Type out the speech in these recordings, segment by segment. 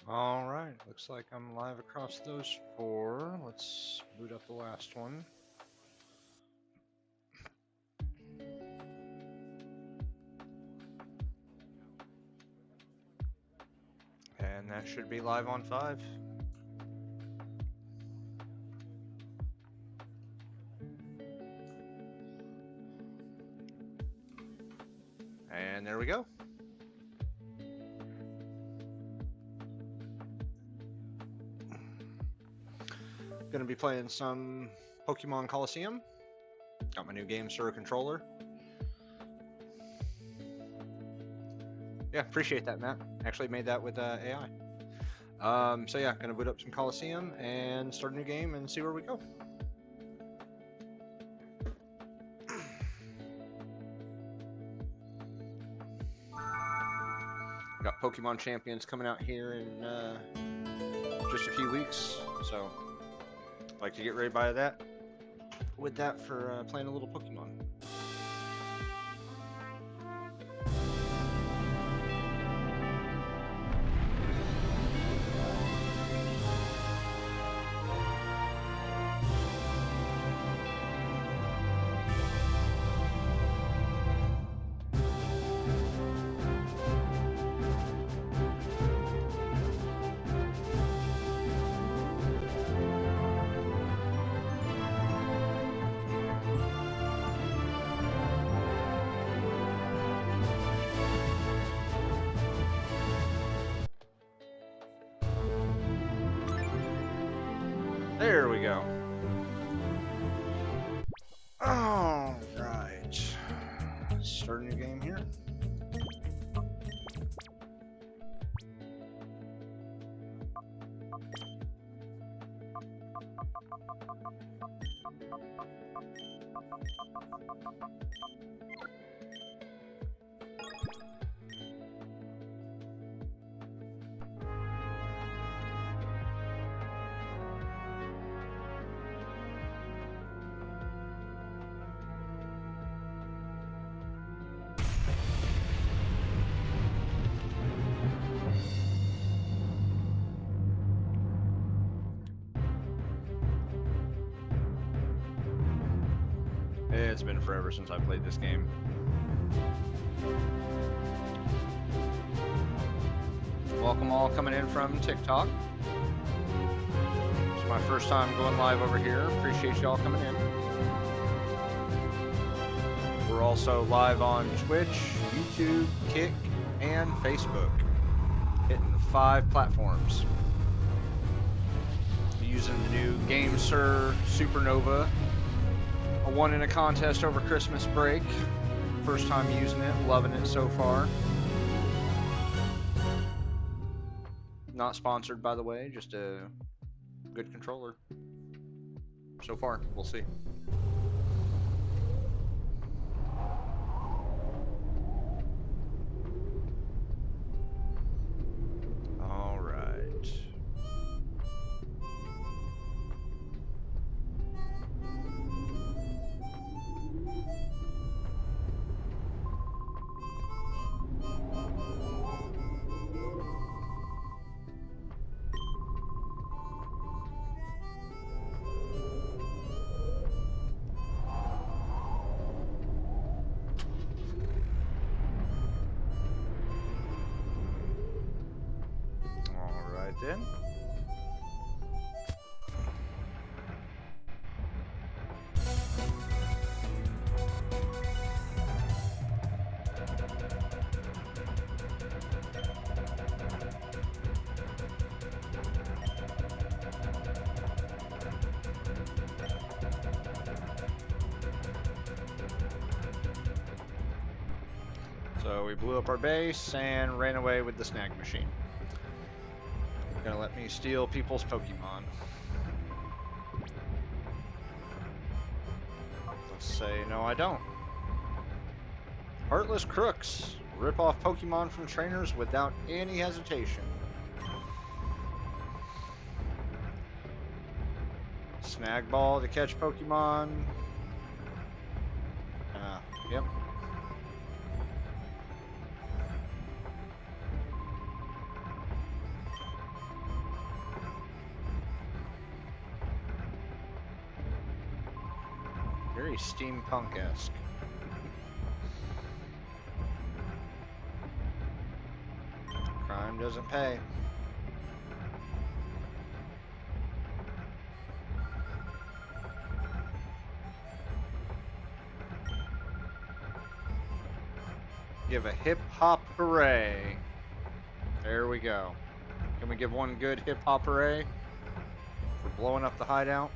Alright, looks like I'm live across those four. Let's boot up the last one. And that should be live on 5. And there we go. Gonna be playing some Pokemon Coliseum. Got my new Game Sir controller. Yeah, appreciate that, Matt. Actually made that with AI. So yeah, gonna boot up some Coliseum and start a new game and see where we go. Got Pokemon Champions coming out here in just a few weeks, so I'd like to get ready by that. With that for playing a little Pokemon. There we go. Alright. Start a new game here. It's been forever since I played this game. Welcome all coming in from TikTok. It's my first time going live over here. Appreciate y'all coming in. We're also live on Twitch, YouTube, Kick, and Facebook. Hitting 5 platforms. Using the new Game Sir Supernova. I won in a contest over Christmas break. First time using it, loving it so far. Not sponsored, by the way, just a good controller. So far, we'll see. All right. Then. So we blew up our base and ran away with the snag machine. Gonna let me steal people's Pokemon. Let's say no I don't. Heartless crooks. Rip off Pokemon from trainers without any hesitation. Snag ball to catch Pokemon. Yep. Very steampunk-esque. Crime doesn't pay. Give a hip-hop hooray. There we go. Can we give one good hip-hop hooray for blowing up the hideout?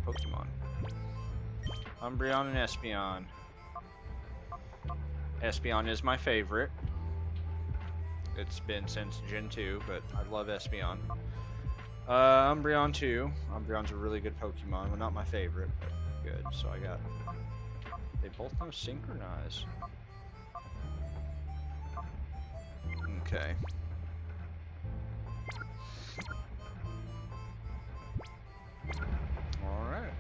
Pokemon. Umbreon and Espeon. Espeon is my favorite. It's been since Gen 2, but I love Espeon. Umbreon too. Umbreon's a really good Pokemon. Well, not my favorite, but good. So I got... They both know Synchronize. Okay. Alright.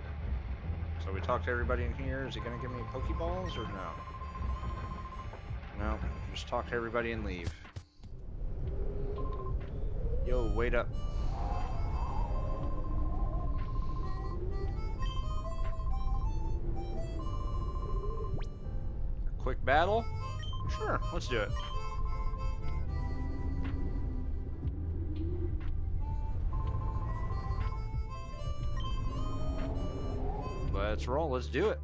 So we talked to everybody in here. Is he gonna give me Pokeballs or no? No. Just talk to everybody and leave. Yo, wait up. A quick battle? Sure, let's do it. Let's roll, let's do it.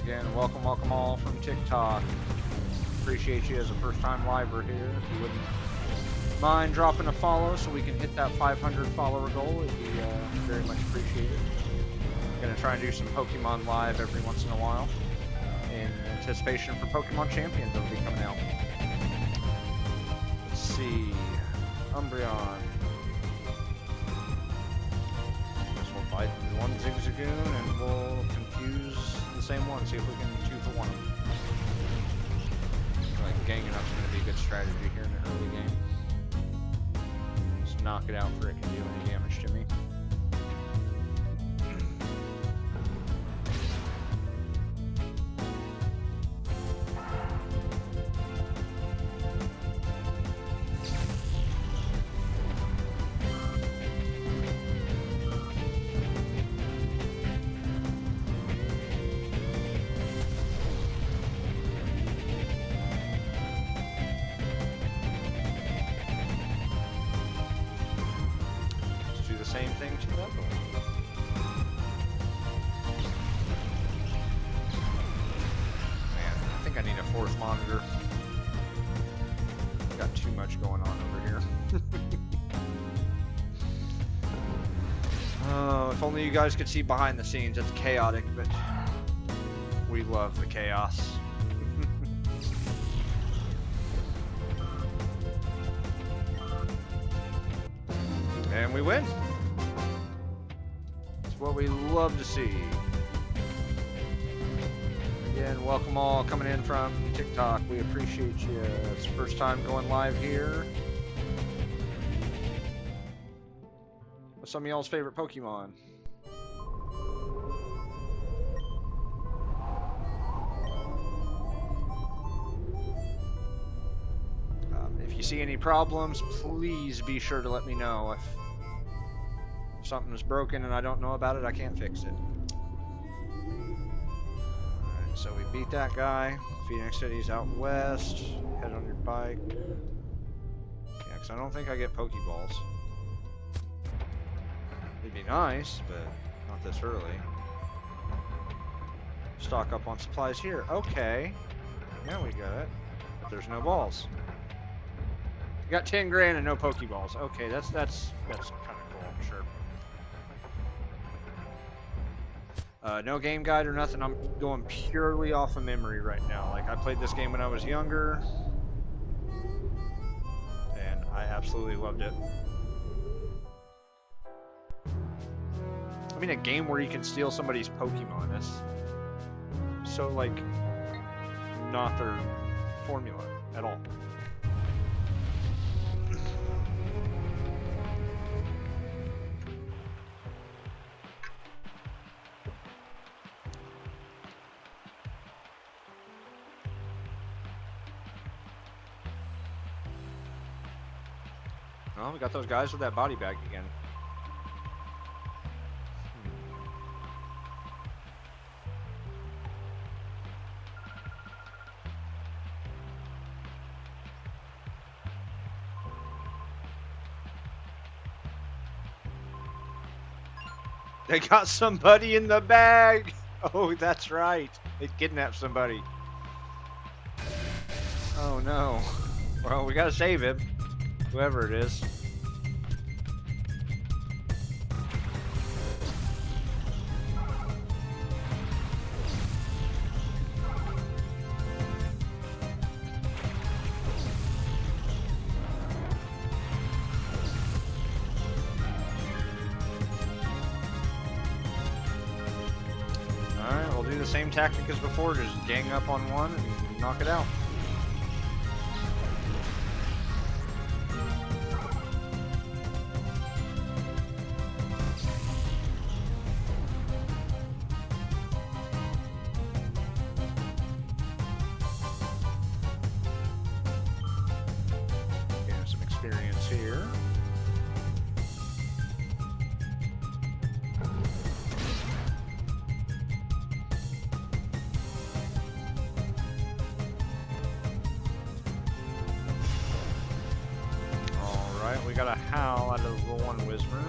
Again, welcome all from TikTok. Appreciate you as a first-time liver here. If you wouldn't mind dropping a follow so we can hit that 500 follower goal, it'd be very much appreciated. I'm gonna try and do some Pokemon live every once in a while in anticipation for Pokemon Champions that'll be coming out. Let's see, Umbreon. Guess we'll fight one Zigzagoon and we'll confuse the same one. See if we can 2-for-1 them. Like ganging up's gonna be a good strategy here in the early game. Just knock it out before it can do any damage to me. Same thing to the other one. Man, I think I need a fourth monitor. Got too much going on over here. Oh, if only you guys could see behind the scenes. It's chaotic, but we love the chaos. And we win. What we love to see. Again, welcome all coming in from TikTok. We appreciate you. It's the first time going live here. What's some of y'all's favorite Pokemon? If you see any problems, please be sure to let me know. If something's broken and I don't know about it, I can't fix it. Alright, so we beat that guy. Phoenix City's out west. Head on your bike. Yeah, because I don't think I get Pokeballs. It'd be nice, but not this early. Stock up on supplies here. Okay. Yeah, we got it. But there's no balls. You got 10 grand and no Pokeballs. Okay, that's kind of cool, I'm sure. No game guide or nothing. I'm going purely off of memory right now. Like, I played this game when I was younger, and I absolutely loved it. I mean, a game where you can steal somebody's Pokemon. That's so, like, not their formula at all. Oh, we got those guys with that body bag again. They got somebody in the bag! Oh, that's right. They kidnapped somebody. Oh no. Well, we gotta save him. Whoever it is. Alright, we'll do the same tactic as before, just gang up on one and knock it out. Getting some experience here. We got a howl out of the one Whismer.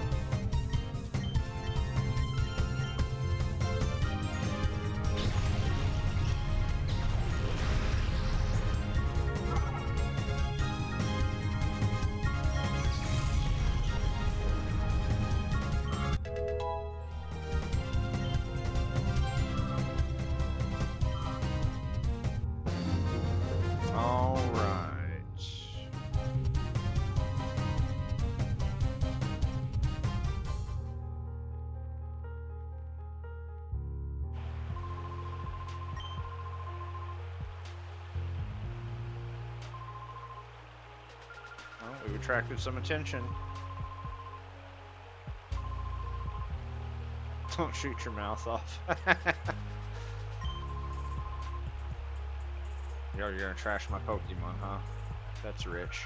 Well, we've attracted some attention. Don't shoot your mouth off. You're gonna trash my Pokemon, huh? That's rich.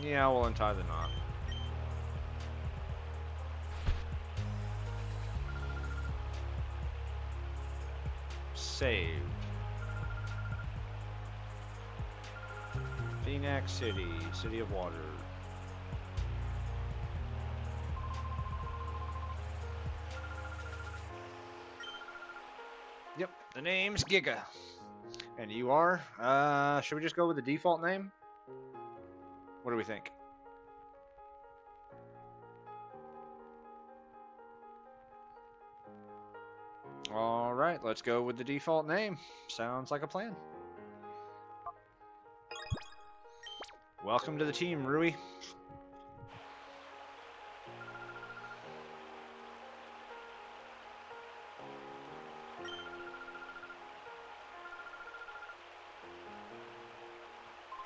Yeah, we'll untie the knot. Saved. Phoenix City, City of Water. Yep, the name's Giga. And you are? Should we just go with the default name? What do we think? All right, let's go with the default name. Sounds like a plan. Welcome to the team, Rui.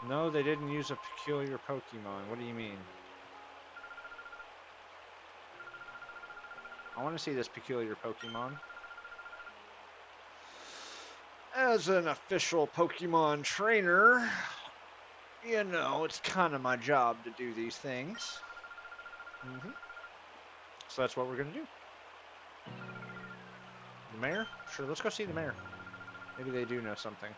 No, they didn't use a peculiar Pokemon. What do you mean? I want to see this peculiar Pokemon. As an official Pokemon trainer, you know, it's kind of my job to do these things. So that's what we're going to do. The mayor? Sure, let's go see the mayor. Maybe they do know something.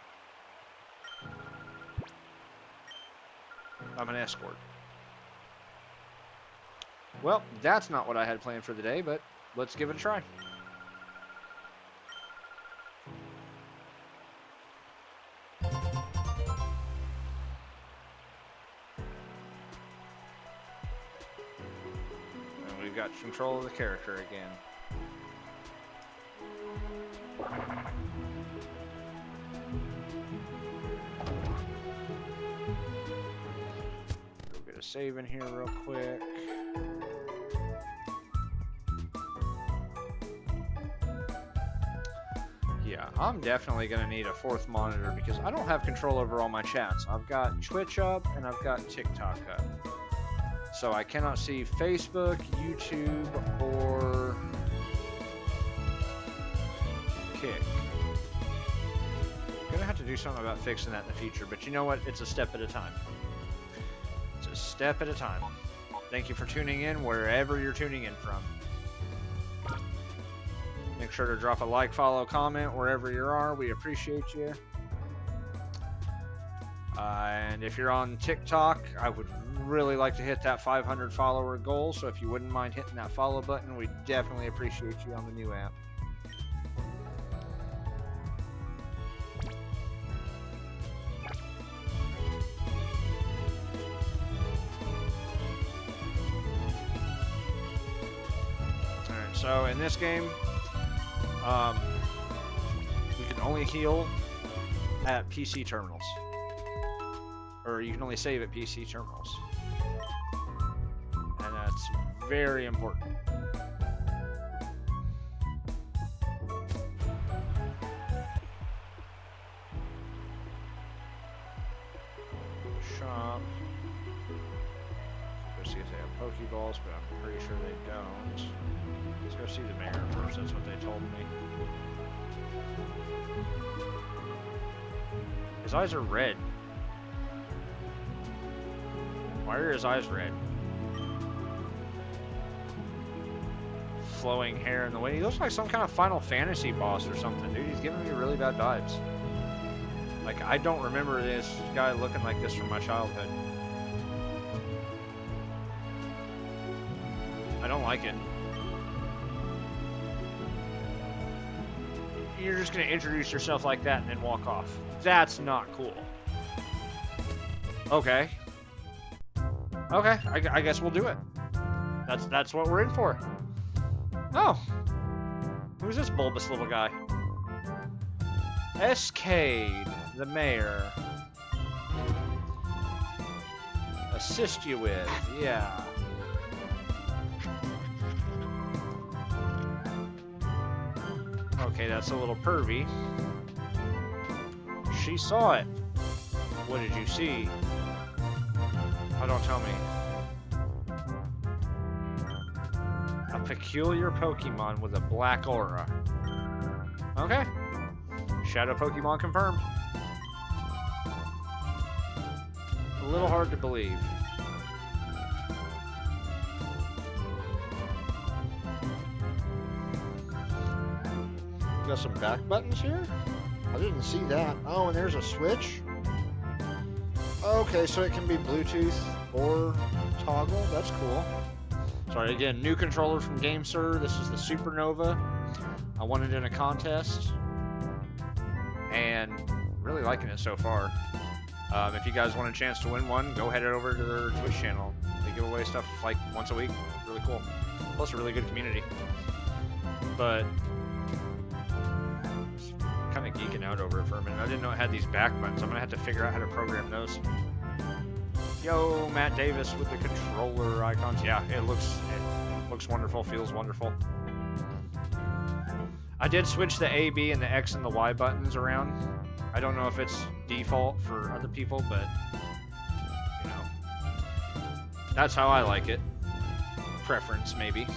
I'm an escort. Well, that's not what I had planned for the day, but let's give it a try. And we've got control of the character again. We'll get a save in here real quick. Yeah, I'm definitely going to need a fourth monitor because I don't have control over all my chats. I've got Twitch up and I've got TikTok up. So I cannot see Facebook, YouTube, or Kick. Gonna have to do something about fixing that in the future, but you know what? It's a step at a time. It's a step at a time. Thank you for tuning in wherever you're tuning in from. Make sure to drop a like, follow, comment wherever you are. We appreciate you. And if you're on TikTok, I would really like to hit that 500 follower goal. So if you wouldn't mind hitting that follow button, we definitely appreciate you on the new app. Alright, so in this game, you can only heal at PC terminals. Or you can only save at PC terminals. And that's very important. Shop. Let's see if they have Pokeballs, but I'm pretty sure they don't. Let's go see the mayor first, that's what they told me. His eyes are red. Why are his eyes red? Flowing hair in the wind. He looks like some kind of Final Fantasy boss or something, dude. He's giving me really bad vibes. Like, I don't remember this guy looking like this from my childhood. I don't like it. You're just gonna introduce yourself like that and then walk off. That's not cool. Okay. Okay, I guess we'll do it. That's what we're in for. Oh. Who's this bulbous little guy? Escade, the mayor. Assist you with, yeah. Okay, that's a little pervy. She saw it. What did you see? Oh, don't tell me. A peculiar Pokemon with a black aura. Okay. Shadow Pokemon confirmed. A little hard to believe. Got some back buttons here? I didn't see that. Oh, and there's a switch? Okay, so it can be Bluetooth or toggle. That's cool. Sorry, again, new controller from GameSir. This is the Supernova. I won it in a contest. And really liking it so far. If you guys want a chance to win one, go head over to their Twitch channel. They give away stuff like once a week. Really cool. Plus a really good community. But kind of geeking out over it for a minute. I didn't know it had these back buttons. I'm gonna have to figure out how to program those. Yo, Matt Davis with the controller icons. Yeah, it looks wonderful, feels wonderful. I did switch the A, B, and the X and the Y buttons around. I don't know if it's default for other people, but you know, that's how I like it. Preference, maybe.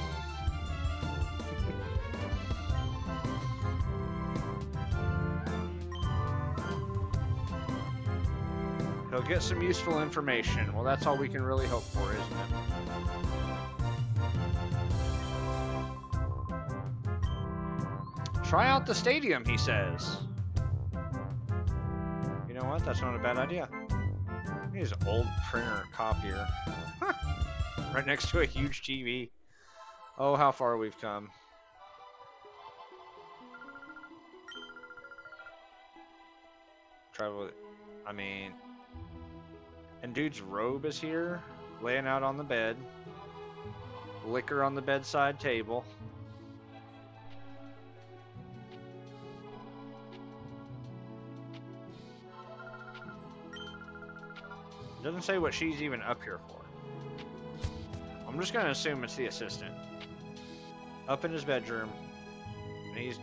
He'll get some useful information. Well, that's all we can really hope for, isn't it? Try out the stadium, he says. You know what? That's not a bad idea. He's an old printer copier. Right next to a huge TV. Oh, how far we've come. Travel. I mean... And dude's robe is here, laying out on the bed. Liquor on the bedside table. Doesn't say what she's even up here for. I'm just gonna assume it's the assistant. Up in his bedroom, and he's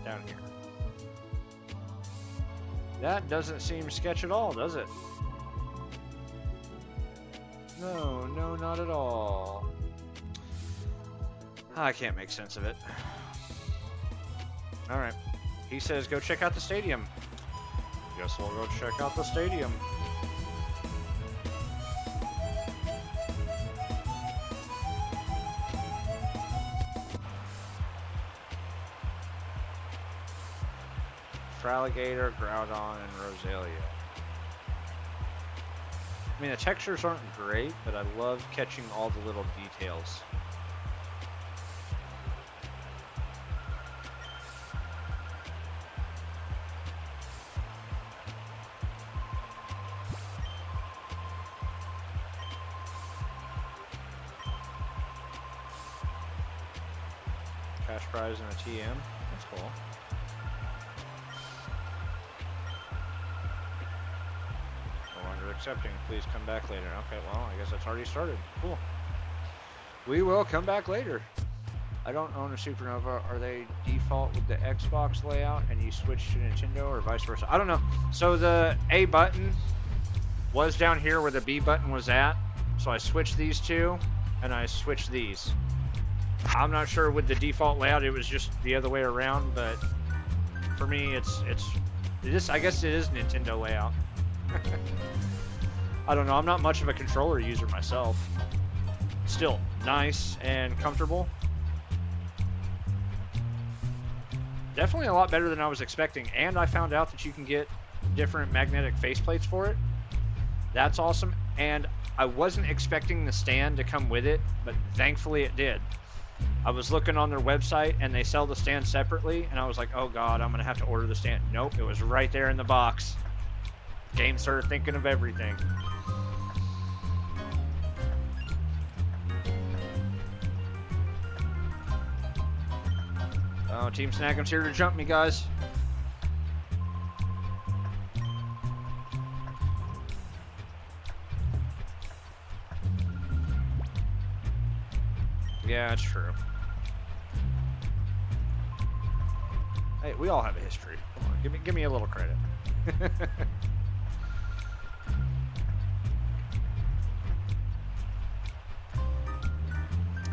down here. That doesn't seem sketch at all, does it? No, no, not at all. I can't make sense of it. Alright. He says go check out the stadium. Guess we'll go check out the stadium. Alligator, Groudon, and Roselia. I mean, the textures aren't great, but I love catching all the little details. Cash prize and a TM. That's cool. Accepting. Please come back later. Okay, well, I guess that's already started. Cool. We will come back later. I don't own a Supernova. Are they default with the Xbox layout and you switch to Nintendo or vice versa? I don't know. So the A button was down here where the B button was at. So I switched these two and I switched these. I'm not sure with the default layout it was just the other way around, but for me it's I guess it is Nintendo layout. I don't know, I'm not much of a controller user myself. Still, nice and comfortable. Definitely a lot better than I was expecting, and I found out that you can get different magnetic faceplates for it. That's awesome, and I wasn't expecting the stand to come with it, but thankfully it did. I was looking on their website, and they sell the stand separately, and I was like, oh god, I'm going to have to order the stand. Nope, it was right there in the box. Game started thinking of everything. Oh, Team Snagham's here to jump me, guys. Yeah, it's true. Hey, we all have a history. Come on, give me a little credit.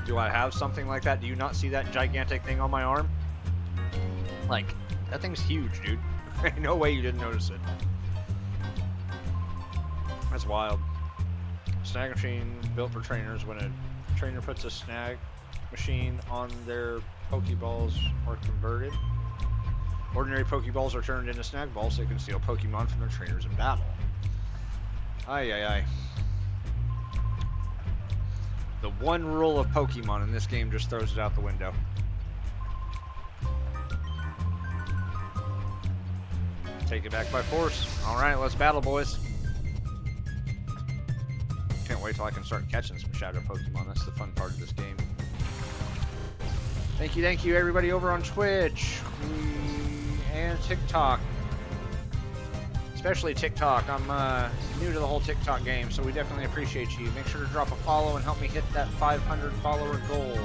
Do I have something like that? Do you not see that gigantic thing on my arm? Like, that thing's huge, dude. No way you didn't notice it. That's wild. Snag machine built for trainers. When a trainer puts a snag machine on their Pokeballs are converted. Ordinary Pokeballs are turned into snag balls so they can steal Pokemon from their trainers in battle. Aye, aye, aye. The one rule of Pokemon in this game just throws it out the window. Take it back by force. Alright, let's battle, boys. Can't wait till I can start catching some Shadow Pokemon. That's the fun part of this game. Thank you everybody over on Twitch and TikTok. Especially TikTok. I'm new to the whole TikTok game, so we definitely appreciate you. Make sure to drop a follow and help me hit that 500 follower goal.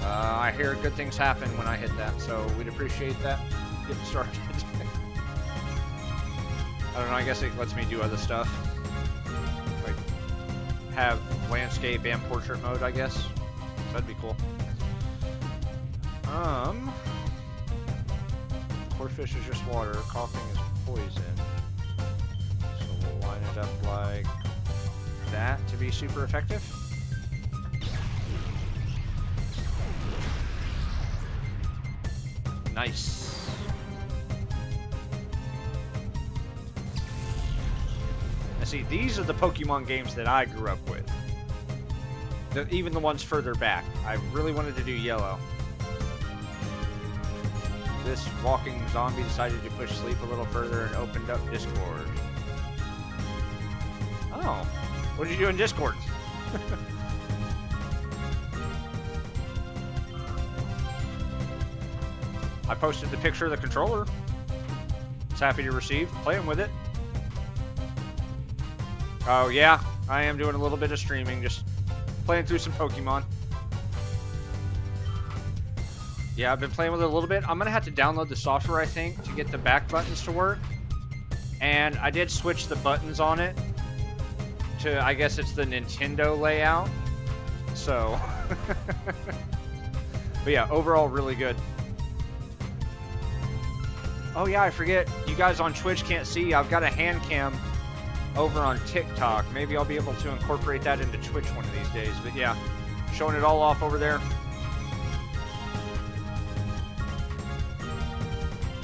I hear good things happen when I hit that, so we'd appreciate that. Getting started. I don't know, I guess it lets me do other stuff. Like, have landscape and portrait mode, I guess. That'd be cool. Corphish is just water, coughing is poison. So we'll line it up like that to be super effective. Nice. Now see, these are the Pokemon games that I grew up with. Even the ones further back. I really wanted to do yellow. This walking zombie decided to push sleep a little further and opened up Discord. Oh, what did you do in Discord? I posted the picture of the controller. It's happy to receive. Playing with it. Oh yeah, I am doing a little bit of streaming, just playing through some Pokemon. Yeah, I've been playing with it a little bit. I'm going to have to download the software, I think, to get the back buttons to work. And I did switch the buttons on it to, I guess it's the Nintendo layout. So, but yeah, overall really good. Oh yeah, I forget, you guys on Twitch can't see, I've got a hand cam over on TikTok. Maybe I'll be able to incorporate that into Twitch one of these days. But yeah, showing it all off over there.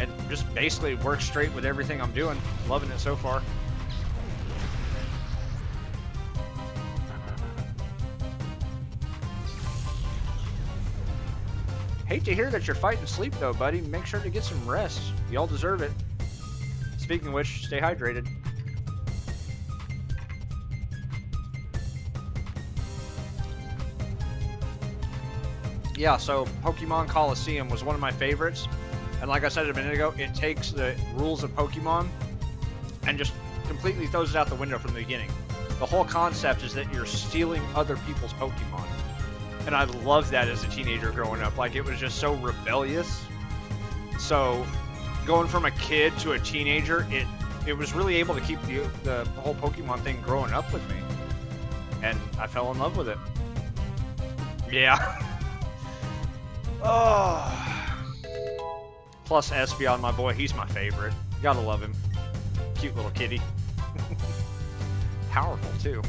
And just basically works straight with everything I'm doing. Loving it so far. Hate to hear that you're fighting sleep though, buddy. Make sure to get some rest. Y'all deserve it. Speaking of which, stay hydrated. Yeah, so Pokemon Coliseum was one of my favorites. And like I said a minute ago, it takes the rules of Pokemon and just completely throws it out the window from the beginning. The whole concept is that you're stealing other people's Pokemon. And I loved that as a teenager growing up. Like, it was just so rebellious. So, going from a kid to a teenager, it was really able to keep the whole Pokemon thing growing up with me. And I fell in love with it. Yeah. Oh. Plus Espeon, my boy, he's my favorite. Gotta love him. Cute little kitty. Powerful, too.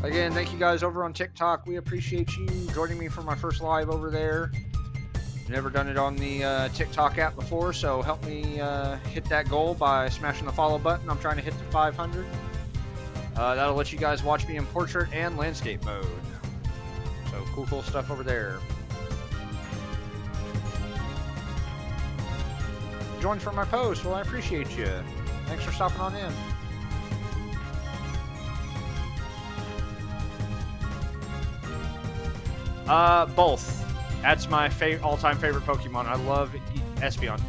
Again, thank you guys over on TikTok. We appreciate you joining me for my first live over there. Never done it on the TikTok app before, so help me hit that goal by smashing the follow button. I'm trying to hit the 500. That'll let you guys watch me in portrait and landscape mode. So cool stuff over there. Join for my post. Well, I appreciate you. Thanks for stopping on in. Both. That's my all-time favorite Pokemon. I love Espeon.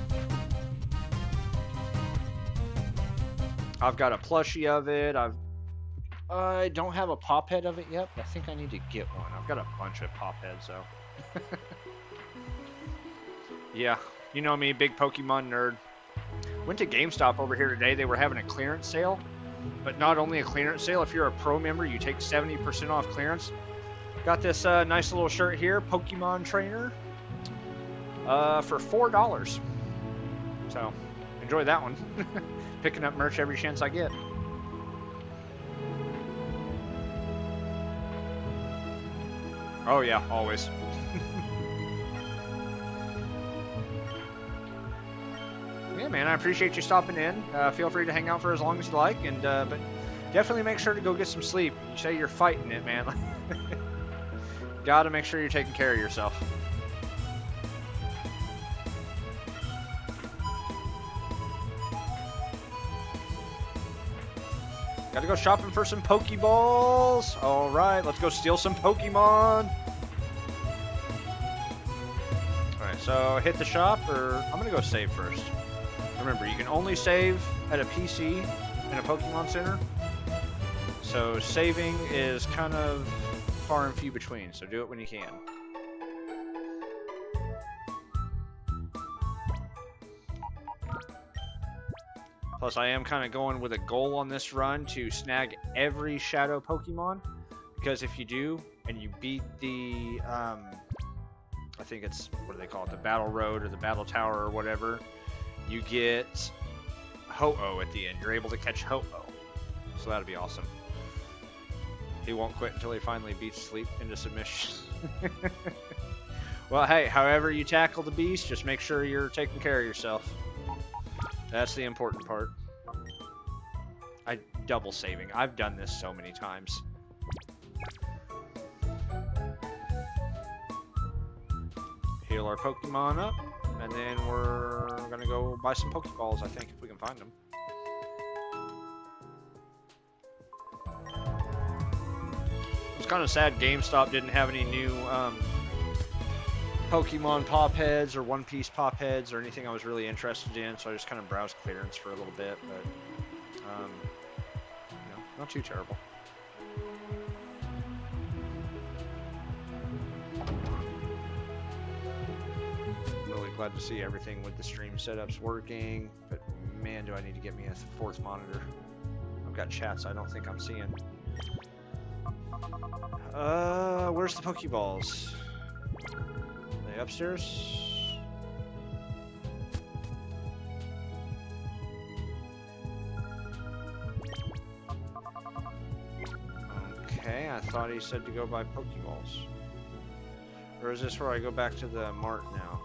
I've got a plushie of it. I don't have a pop head of it yet, but I think I need to get one. I've got a bunch of pop heads, so. Yeah, you know me, big Pokemon nerd. Went to GameStop over here today. They were having a clearance sale, but not only a clearance sale. If you're a pro member, you take 70% off clearance. Got this nice little shirt here, Pokemon Trainer, for $4. So, enjoy that one. Picking up merch every chance I get. Oh yeah, always. Yeah, man, I appreciate you stopping in. Feel free to hang out for as long as you like, and but definitely make sure to go get some sleep. You say you're fighting it, man. Gotta make sure you're taking care of yourself. Gotta go shopping for some Pokeballs. Alright, let's go steal some Pokemon. Alright, so hit the shop, or I'm gonna go save first. Remember, you can only save at a PC in a Pokemon Center. So saving is kind of far and few between, so do it when you can. Plus, I am kind of going with a goal on this run to snag every Shadow Pokemon, because if you do, and you beat the, I think it's, what do they call it, the Battle Road or the Battle Tower or whatever, you get Ho-Oh at the end. You're able to catch Ho-Oh, so that'd be awesome. He won't quit until he finally beats Sleep into submission. Well, hey, however you tackle the beast, just make sure you're taking care of yourself. That's the important part. Double saving. I've done this so many times. Heal our Pokemon up, and then we're gonna go buy some Pokeballs, I think, if we can find them. It's kind of sad GameStop didn't have any new Pokemon Pop Heads or One Piece Pop Heads or anything I was really interested in, so I just kind of browsed clearance for a little bit, but you know, not too terrible. glad to see everything with the stream setups working. But man, do I need to get me a fourth monitor. I've got chats I don't think I'm seeing. Where's the Pokeballs? Are they upstairs? Okay, I thought he said to go buy Pokeballs. Or is this where I go back to the mart now?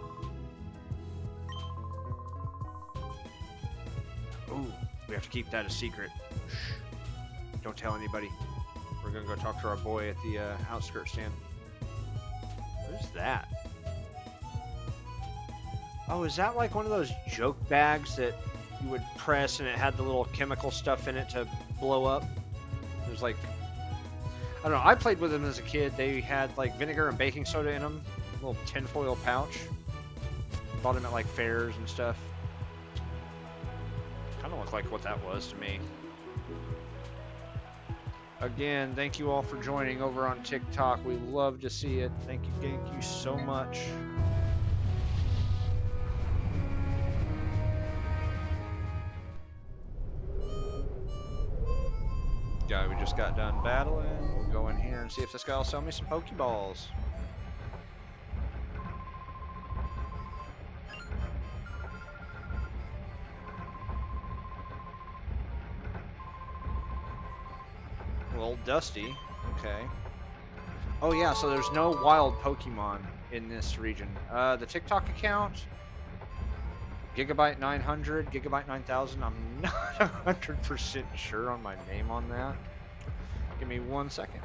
Ooh, we have to keep that a secret. Shh. Don't tell anybody. We're gonna go talk to our boy at the outskirt stand. What is that? Oh, is that like one of those joke bags that you would press and it had the little chemical stuff in it to blow up? There's like, I don't know, I played with them as a kid. They had like vinegar and baking soda in them. A little tinfoil pouch. Bought them at like fairs and stuff. Kind of looked like what that was to me. Again, thank you all for joining over on TikTok. We love to see it. Thank you so much. Guy we just got done battling. We'll go in here and see if this guy will sell me some Pokeballs. Well, Dusty. Okay. Oh yeah, so there's no wild Pokemon in this region. The TikTok account, Gigabyte 900, Gigabyte 9000. I'm not 100% sure on my name on that. Give me 1 second.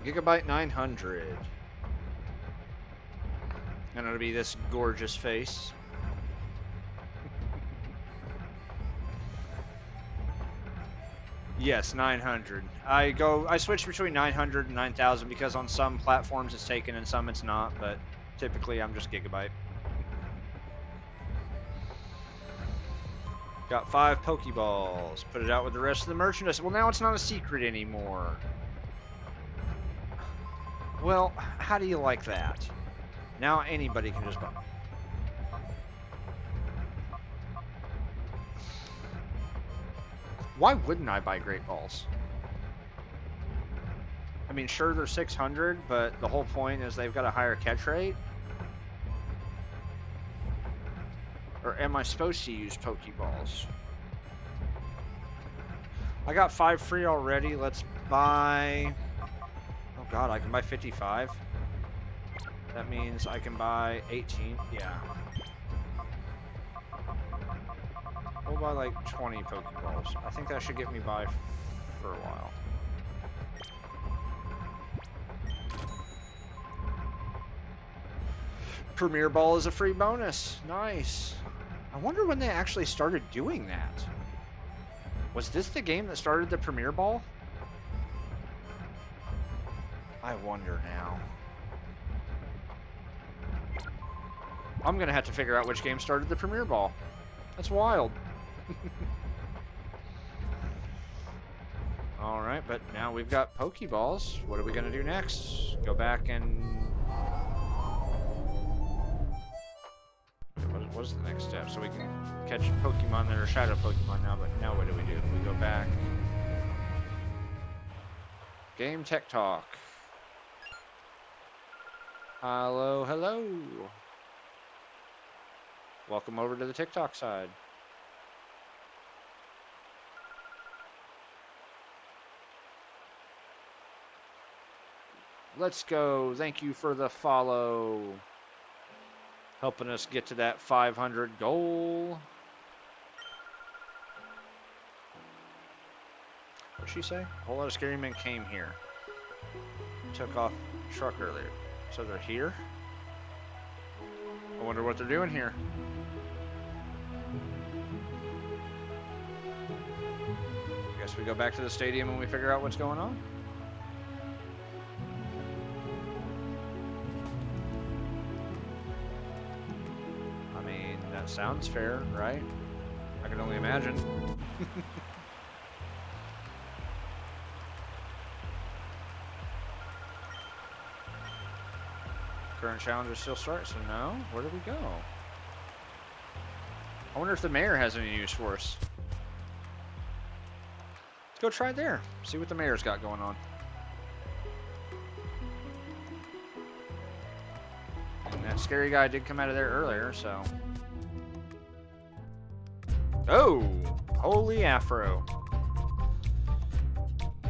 Gigabyte 900. And it'll be this gorgeous face. Yes, 900. I switch between 900 and 9000 because on some platforms it's taken and some it's not, but typically I'm just Gigabyte. Got 5 Pokeballs. Put it out with the rest of the merchandise. Well, now it's not a secret anymore. Well, how do you like that? Now anybody can just buy. Why wouldn't I buy Great Balls? I mean, sure, they're 600, but the whole point is they've got a higher catch rate. Or am I supposed to use Pokeballs? I got 5 free already. Let's buy... Oh god, I can buy 55. That means I can buy 18. Yeah. We'll buy like 20 Pokeballs. I think that should get me by for a while. Premier Ball is a free bonus. Nice. I wonder when they actually started doing that. Was this the game that started the Premier Ball? I wonder now. I'm gonna have to figure out which game started the Premier Ball. That's wild. Alright, but now we've got Pokeballs. What are we gonna do next? Go back and... What's the next step? So we can catch Pokemon that are Shadow Pokemon now, but now what do? We go back. Game Tech Talk. Hello, hello. Welcome over to the TikTok side. Let's go. Thank you for the follow. Helping us get to that 500 goal. What'd she say? A whole lot of scary men came here. Took off the truck earlier. So they're here? I wonder what they're doing here. Guess we go back to the stadium and we figure out what's going on. I mean, that sounds fair, right? I can only imagine. Current challenge is still starting, so no. Where do we go? I wonder if the mayor has any use for us. Let's go try it there. See what the mayor's got going on. And that scary guy did come out of there earlier, so. Oh! Holy afro.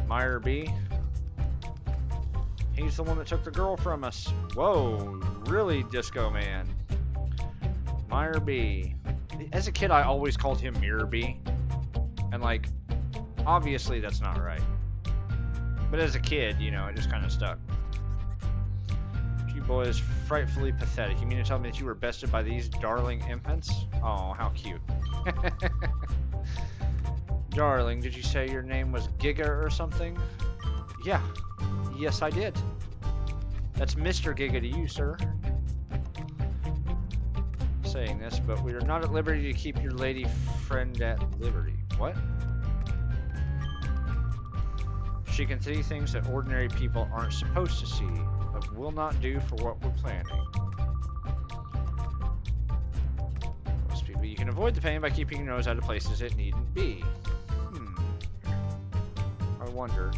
Meyer B. He's the one that took the girl from us. Whoa, really, Disco Man. Meyer B. As a kid, I always called him Mirror B. And, like, obviously that's not right. But as a kid, you know, it just kind of stuck. You boys, frightfully pathetic. You mean to tell me that you were bested by these darling infants? Oh, how cute. Darling, did you say your name was Giga or something? Yeah. Yes, I did. That's Mr. Giga to you, sir. Saying this, but we are not at liberty to keep your lady friend at liberty. What? She can see things that ordinary people aren't supposed to see, but will not do for what we're planning. Most people, you can avoid the pain by keeping your nose out of places it needn't be. I wonder.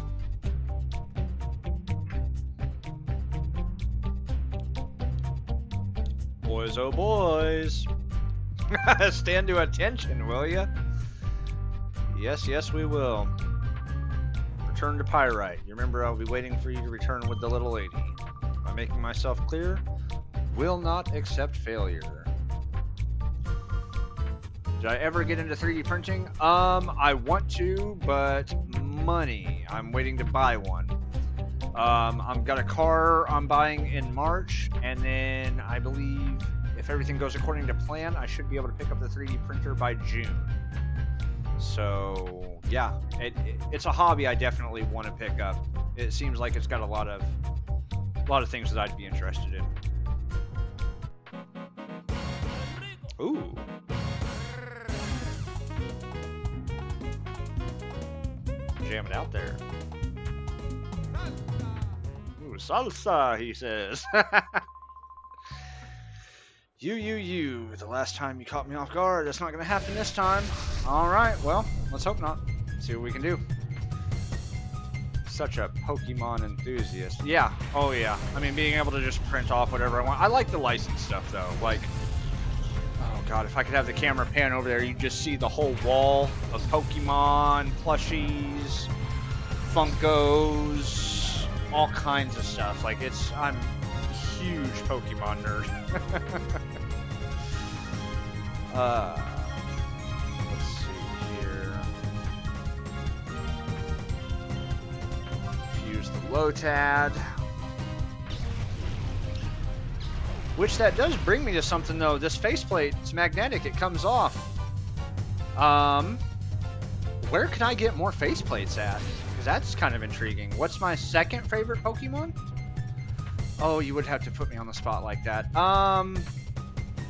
Boys, oh boys. Stand to attention, will ya? Yes, yes, we will. Return to Pyrite. You remember I'll be waiting for you to return with the little lady. Am I making myself clear? Will not accept failure. Did I ever get into 3D printing? I want to, but money. I'm waiting to buy one. I've got a car I'm buying in March, and then I believe if everything goes according to plan, I should be able to pick up the 3D printer by June. So yeah, it's a hobby I definitely want to pick up. It seems like it's got a lot of things that I'd be interested in. Ooh. Jamming out there. Ooh, salsa, he says. You. The last time you caught me off guard. That's not going to happen this time. Alright, well, let's hope not. See what we can do. Such a Pokemon enthusiast. Yeah, oh yeah. I mean, being able to just print off whatever I want. I like the license stuff, though. Like, oh god, if I could have the camera pan over there, you'd just see the whole wall of Pokemon, plushies, Funkos, all kinds of stuff. Like, I'm a huge Pokemon nerd. Let's see here. Fuse the Lotad. Which that does bring me to something though. This faceplate, it's magnetic, it comes off. Where can I get more faceplates at? Because that's kind of intriguing. What's my second favorite Pokemon? Oh, you would have to put me on the spot like that.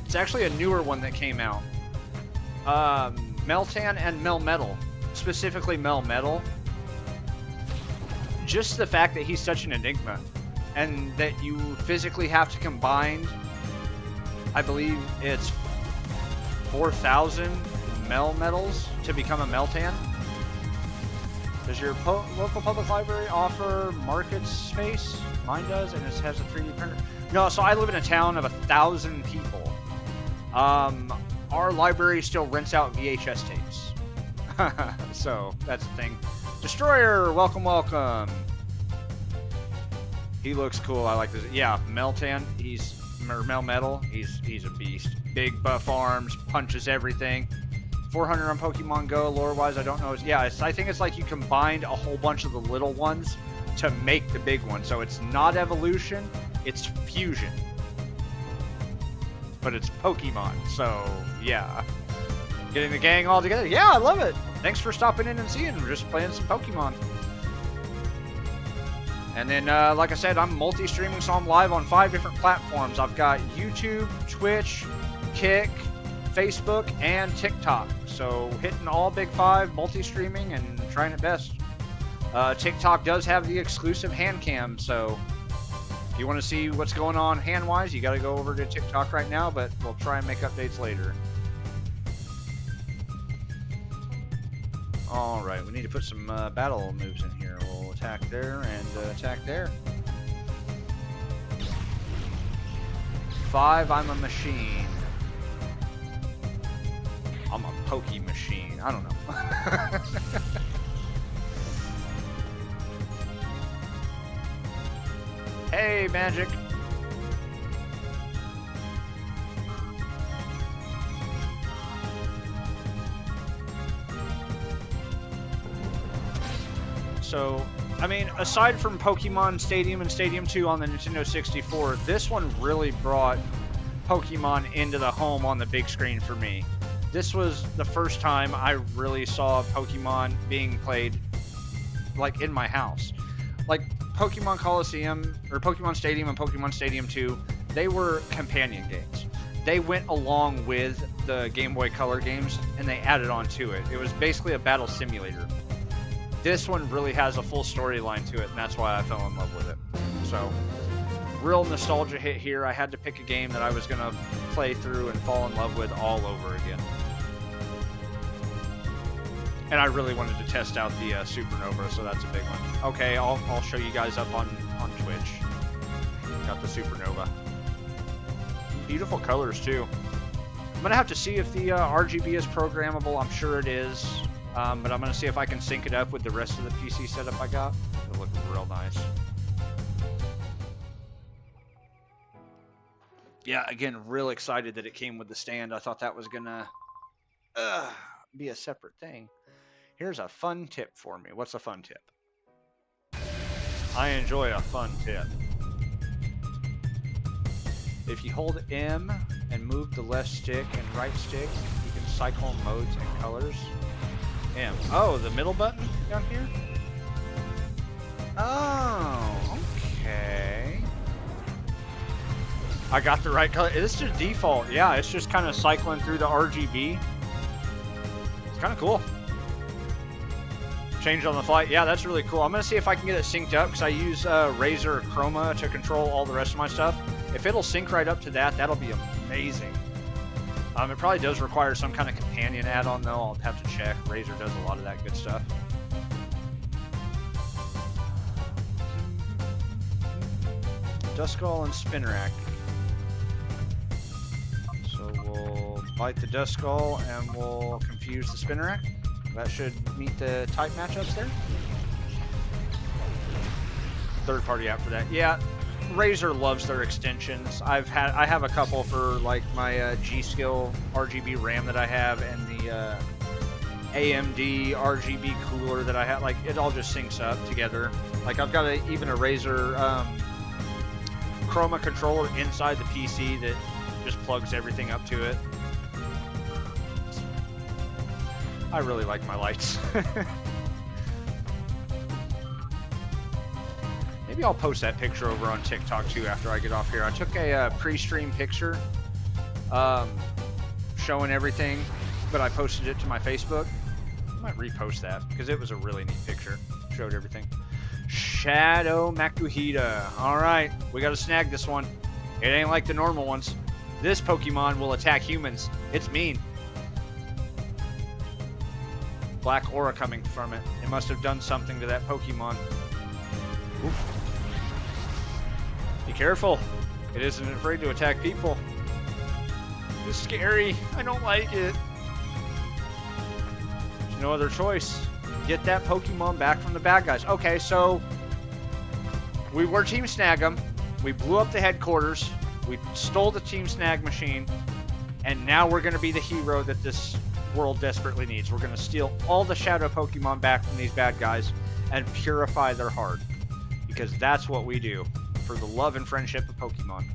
It's actually a newer one that came out. Meltan and Melmetal. Specifically Melmetal. Just the fact that he's such an enigma. And that you physically have to combine, I believe it's 4,000 Melmetals to become a Meltan. Does your local public library offer market space? Mine does, and it has a 3D printer. No, so I live in a town of 1,000 people. Our library still rents out VHS tapes. So, that's the thing. Destroyer, welcome, welcome. He looks cool. I like this. Yeah, Meltan. Or Melmetal. He's a beast. Big buff arms, punches everything. 400 on Pokemon Go. Lore-wise, I don't know. Yeah, I think it's like you combined a whole bunch of the little ones to make the big one. So it's not evolution, it's fusion. But it's Pokemon. So yeah, getting the gang all together. Yeah, I love it. Thanks for stopping in and seeing. We're just playing some Pokemon. And then, like I said, I'm multi-streaming, so I'm live on 5 different platforms. I've got YouTube, Twitch, Kick, Facebook, and TikTok. So hitting all big 5, multi-streaming, and trying it best. TikTok does have the exclusive hand cam, so If you want to see what's going on hand-wise, you got to go over to TikTok right now, but we'll try and make updates later. All right, we need to put some battle moves in here. We'll attack there and attack there. 5, I'm a machine. I'm a pokey machine. I don't know. Hey, magic. So, I mean, aside from Pokemon Stadium and Stadium 2 on the Nintendo 64, this one really brought Pokemon into the home on the big screen for me. This was the first time I really saw Pokemon being played, like, in my house. Like, Pokemon Coliseum, or Pokemon Stadium and Pokemon Stadium 2, they were companion games. They went along with the Game Boy Color games, and they added on to it. It was basically a battle simulator. This one really has a full storyline to it, and that's why I fell in love with it. So, real nostalgia hit here. I had to pick a game that I was going to play through and fall in love with all over again. And I really wanted to test out the Supernova, so that's a big one. Okay, I'll show you guys up on Twitch. Got the Supernova. Beautiful colors, too. I'm going to have to see if the RGB is programmable. I'm sure it is. But I'm going to see if I can sync it up with the rest of the PC setup I got. It'll look real nice. Yeah, again, real excited that it came with the stand. I thought that was going to be a separate thing. Here's a fun tip for me. What's a fun tip? I enjoy a fun tip. If you hold M and move the left stick and right stick, you can cycle modes and colors. M. Oh, the middle button down here? Oh, okay. I got the right color. It's just default. Yeah, it's just kind of cycling through the RGB. It's kind of cool. Change on the fly. Yeah, that's really cool. I'm going to see if I can get it synced up because I use Razer Chroma to control all the rest of my stuff. If it'll sync right up to that, that'll be amazing. It probably does require some kind of companion add-on, though. I'll have to check. Razer does a lot of that good stuff. Duskull and Spinnerack. So we'll bite the Duskull and we'll confuse the Spinnerack. That should meet the type matchups there. Third-party app for that. Yeah, Razer loves their extensions. I have a couple for like my G-Skill RGB RAM that I have and the AMD RGB cooler that I have. Like it all just syncs up together. Like I've got even a Razer Chroma controller inside the PC that just plugs everything up to it. I really like my lights. Maybe I'll post that picture over on TikTok too after I get off here. I took a pre-stream picture showing everything, but I posted it to my Facebook. I might repost that because it was a really neat picture. Showed everything. Shadow Makuhita. All right, we got to snag this one. It ain't like the normal ones. This Pokemon will attack humans. It's mean. Black aura coming from it. It must have done something to that Pokemon. Oof. Be careful. It isn't afraid to attack people. It's scary. I don't like it. There's no other choice. Get that Pokemon back from the bad guys. Okay, so we were Team Snag 'em. We blew up the headquarters. We stole the Team Snag machine. And now we're going to be the hero that this world desperately needs. We're going to steal all the Shadow Pokemon back from these bad guys and purify their heart. Because that's what we do for the love and friendship of Pokemon.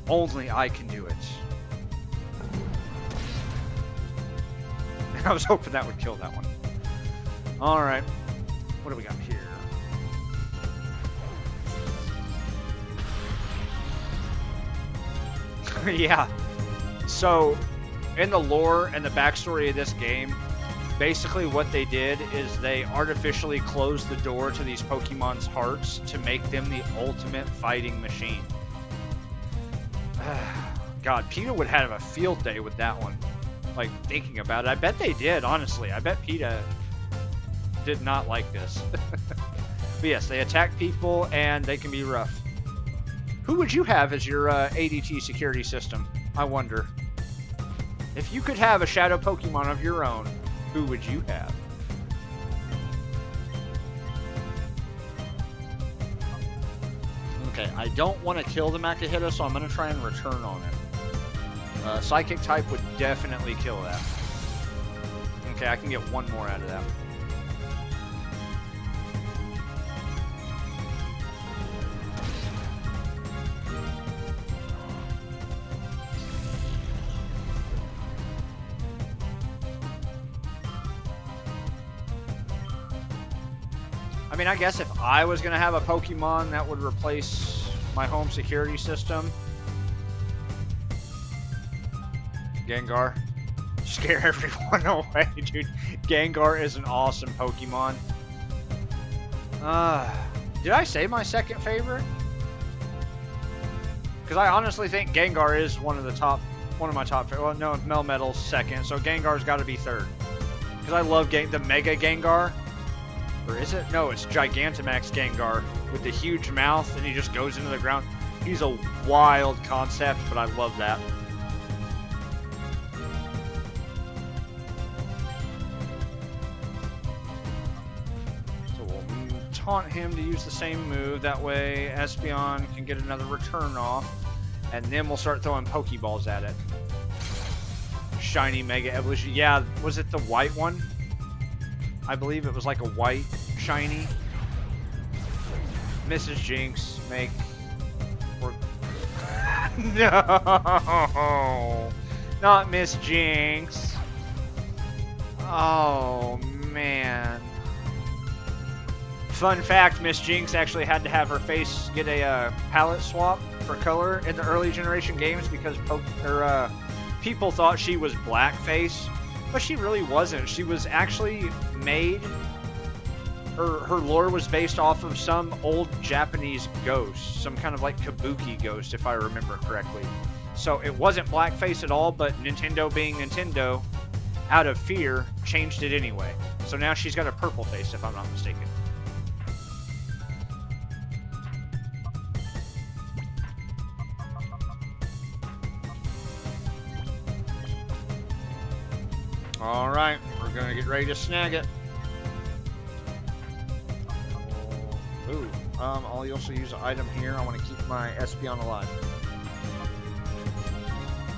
Only I can do it. I was hoping that would kill that one. Alright. What do we got here? Yeah. So, in the lore and the backstory of this game, Basically what they did is they artificially closed the door to these Pokemon's hearts to make them the ultimate fighting machine. God, PETA would have a field day with that one. Like, thinking about it. I bet they did, honestly. I bet PETA did not like this. But yes, they attack people and they can be rough. Who would you have as your ADT security system? I wonder. If you could have a shadow Pokemon of your own, who would you have? Okay, I don't want to kill the Makahita, so I'm going to try and return on it. Psychic type would definitely kill that. Okay, I can get one more out of that. I mean, I guess if I was going to have a Pokemon that would replace my home security system, Gengar. Scare everyone away, dude. Gengar is an awesome Pokemon. Did I say my second favorite? Because I honestly think Gengar is one of my top favorite. Well, no, Melmetal's second, so Gengar's got to be third. Because I love the Mega Gengar. Or is it? No, it's Gigantamax Gengar with the huge mouth, and he just goes into the ground. He's a wild concept, but I love that. So we'll taunt him to use the same move. That way Espeon can get another return off, and then we'll start throwing Pokeballs at it. Shiny Mega Evolution. Yeah, was it the white one? I believe it was like a white shiny. Mrs. Jinx, make... No! Not Miss Jinx. Oh, man. Fun fact, Miss Jinx actually had to have her face get a palette swap for color in the early generation games because people thought she was blackface. But she really wasn't. She was actually made... Her lore was based off of some old Japanese ghost. Some kind of like kabuki ghost, if I remember correctly. So it wasn't blackface at all, but Nintendo being Nintendo, out of fear, changed it anyway. So now she's got a purple face, if I'm not mistaken. Alright, we're going to get ready to snag it. Ooh, I'll also use an item here. I want to keep my Espeon alive.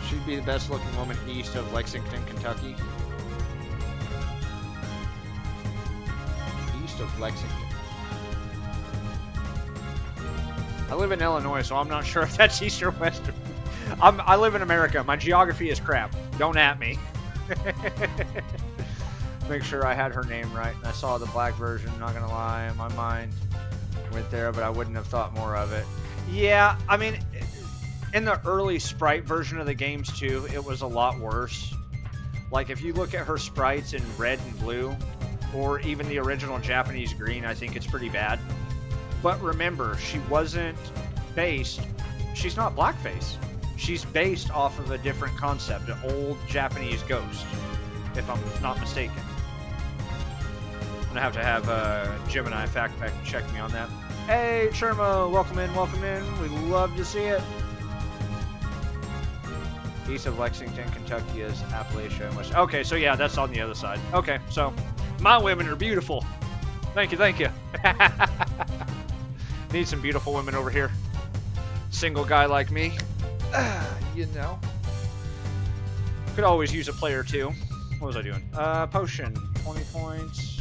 She'd be the best looking woman east of Lexington, Kentucky. East of Lexington. I live in Illinois, so I'm not sure if that's east or west. I live in America. My geography is crap. Don't at me. Make sure I had her name right. I saw the black version, not gonna lie. My mind went there, but I wouldn't have thought more of it. Yeah, I mean, in the early sprite version of the games too, it was a lot worse. Like, if you look at her sprites in red and blue, or even the original Japanese green, I think it's pretty bad. But remember, she's not blackface. She's based off of a different concept, an old Japanese ghost, if I'm not mistaken. I'm gonna have Gemini fact check me on that. Hey, Sherma, welcome in, welcome in. We'd love to see it. East of Lexington, Kentucky is Appalachia. Okay, so yeah, that's on the other side. Okay, so my women are beautiful. Thank you, thank you. Need some beautiful women over here. Single guy like me. You know. Could always use a player too. What was I doing? Potion. 20 points.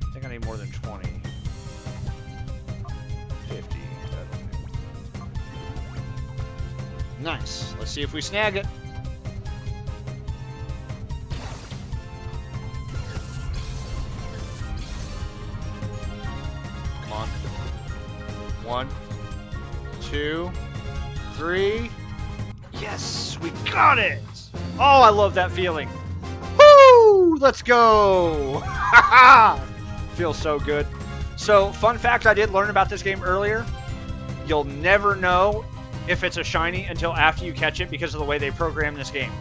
I think I need more than 20. 50. Nice. Let's see if we snag it. Come on. 1, 2, 3. Yes, we got it. Oh, I love that feeling. Woo! Woo! Let's go! Feels so good. So, fun fact I did learn about this game earlier. You'll never know if it's a shiny until after you catch it because of the way they program this game.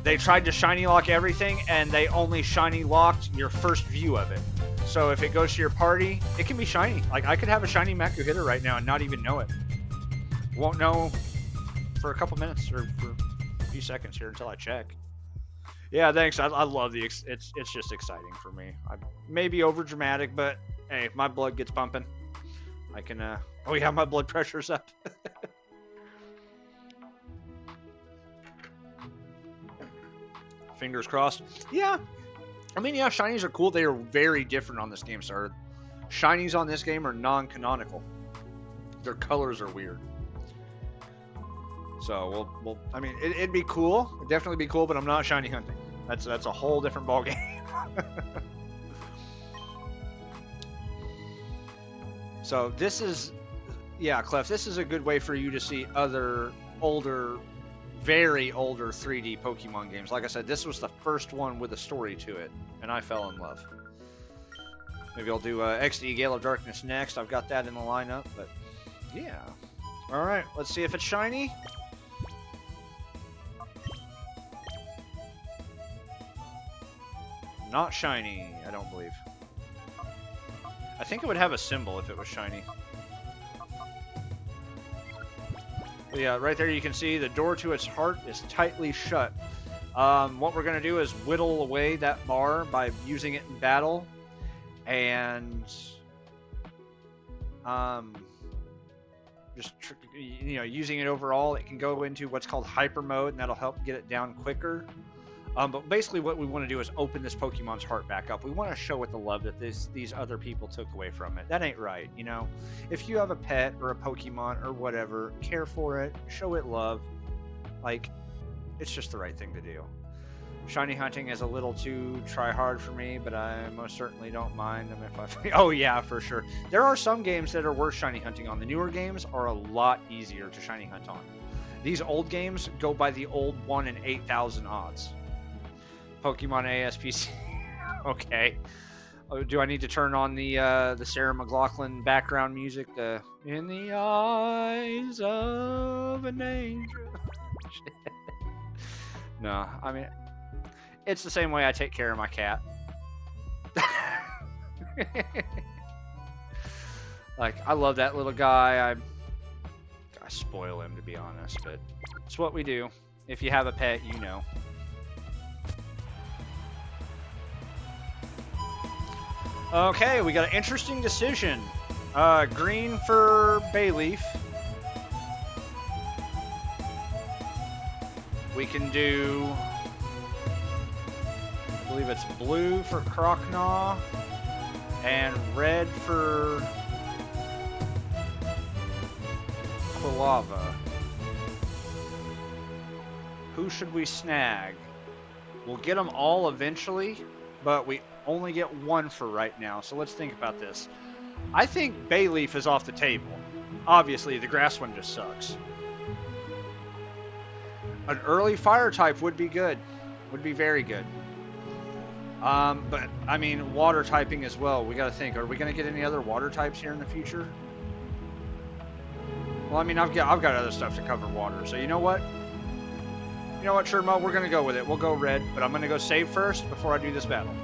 They tried to shiny lock everything, and they only shiny locked your first view of it. So if it goes to your party, it can be shiny. Like, I could have a shiny Maku hitter right now and not even know it. Won't know for a couple minutes or for a few seconds here until I check. Yeah, thanks. I love the... It's just exciting for me. I may be over dramatic, but hey, if my blood gets pumping, I can... Oh yeah, my blood pressure's up. Fingers crossed. Yeah. I mean, yeah, shinies are cool. They are very different on this game, sir. Shinies on this game are non-canonical. Their colors are weird. So, we'll I mean, it'd be cool. It'd definitely be cool, but I'm not shiny hunting. That's a whole different ballgame. So, this is... Yeah, Clef, this is a good way for you to see other older... very older 3D Pokemon games. Like I said, this was the first one with a story to it, and I fell in love. Maybe I'll do XD Gale of Darkness next. I've got that in the lineup, but yeah. Alright, let's see if it's shiny. Not shiny, I don't believe. I think it would have a symbol if it was shiny. Yeah, right there you can see the door to its heart is tightly shut. What we're going to do is whittle away that bar by using it in battle. And just using it overall, it can go into what's called hyper mode, and that'll help get it down quicker. But basically what we want to do is open this Pokemon's heart back up. We want to show it the love that these other people took away from it. That ain't right, you know? If you have a pet or a Pokemon or whatever, care for it, show it love. Like, it's just the right thing to do. Shiny hunting is a little too try-hard for me, but I most certainly don't mind them if I... Oh yeah, for sure. There are some games that are worth shiny hunting on. The newer games are a lot easier to shiny hunt on. These old games go by the old 1 in 8,000 odds. Pokemon ASPC. Okay. Oh, do I need to turn on the Sarah McLachlan background music? In the eyes of an angel. No, I mean, it's the same way I take care of my cat. Like, I love that little guy. I spoil him, to be honest, but it's what we do. If you have a pet, you know. Okay, we got an interesting decision. Green for Bayleaf. We can do... I believe it's blue for Croconaw. And red for... Quilava. Who should we snag? We'll get them all eventually, but we only get one for right now, so let's think about this. I think Bayleaf is off the table. Obviously, the grass one just sucks. An early fire type would be good. Would be very good. But, I mean, water typing as well. We gotta think, are we gonna get any other water types here in the future? Well, I mean, I've got other stuff to cover water, so you know what? You know what, Shermo? We're gonna go with it. We'll go red, but I'm gonna go save first before I do this battle.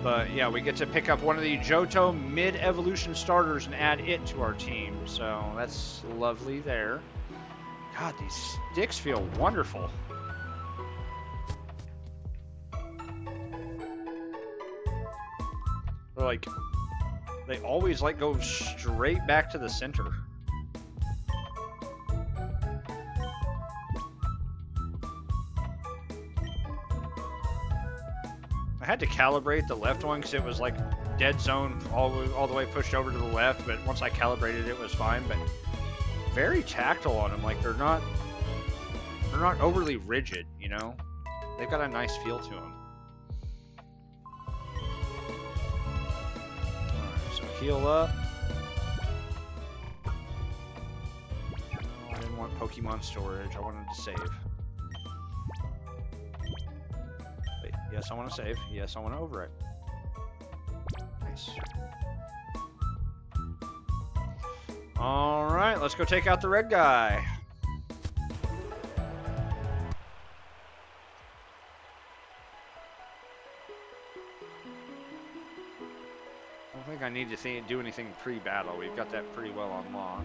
But yeah, we get to pick up one of the Johto mid-evolution starters and add it to our team. So that's lovely there. God, these sticks feel wonderful. They're like, they always like go straight back to the center. I had to calibrate the left one because it was like dead zone all the way pushed over to the left, but once I calibrated it was fine. But very tactile on them, like they're not overly rigid, you know? They've got a nice feel to them. Alright, so heal up. Oh, I didn't want Pokemon storage. I wanted to save. Wait, yes, I want to save. Yes, I want to overwrite. Nice. Alright, let's go take out the red guy. I don't think I need to do anything pre-battle. We've got that pretty well on lock.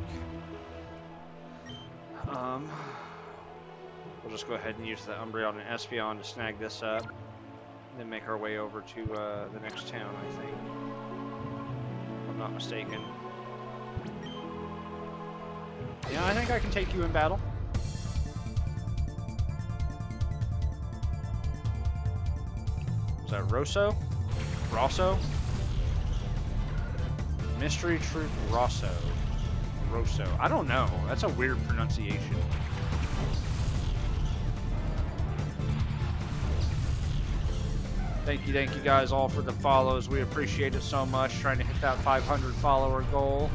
We'll just go ahead and use the Umbreon and Espeon to snag this up. And then make our way over to the next town, I think. If I'm not mistaken. Yeah, I think I can take you in battle. Was that Rosso? Rosso? Mystery Troop Rosso. Rosso. I don't know. That's a weird pronunciation. Thank you guys all for the follows. We appreciate it so much. Trying to hit that 500 follower goal.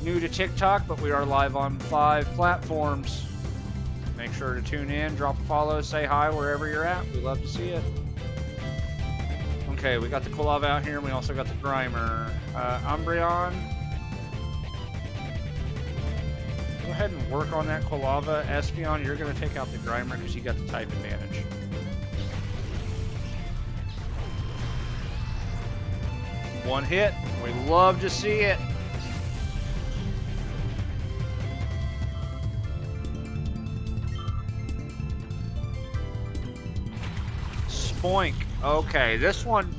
New to TikTok, but we are live on 5 platforms. Make sure to tune in, drop a follow, say hi wherever you're at. We love to see it. Okay, we got the Quilava out here, and we also got the Grimer. Umbreon. Go ahead and work on that Quilava. Espeon, you're going to take out the Grimer because you got the type advantage. One hit. We love to see it. Spoink. Okay, this one...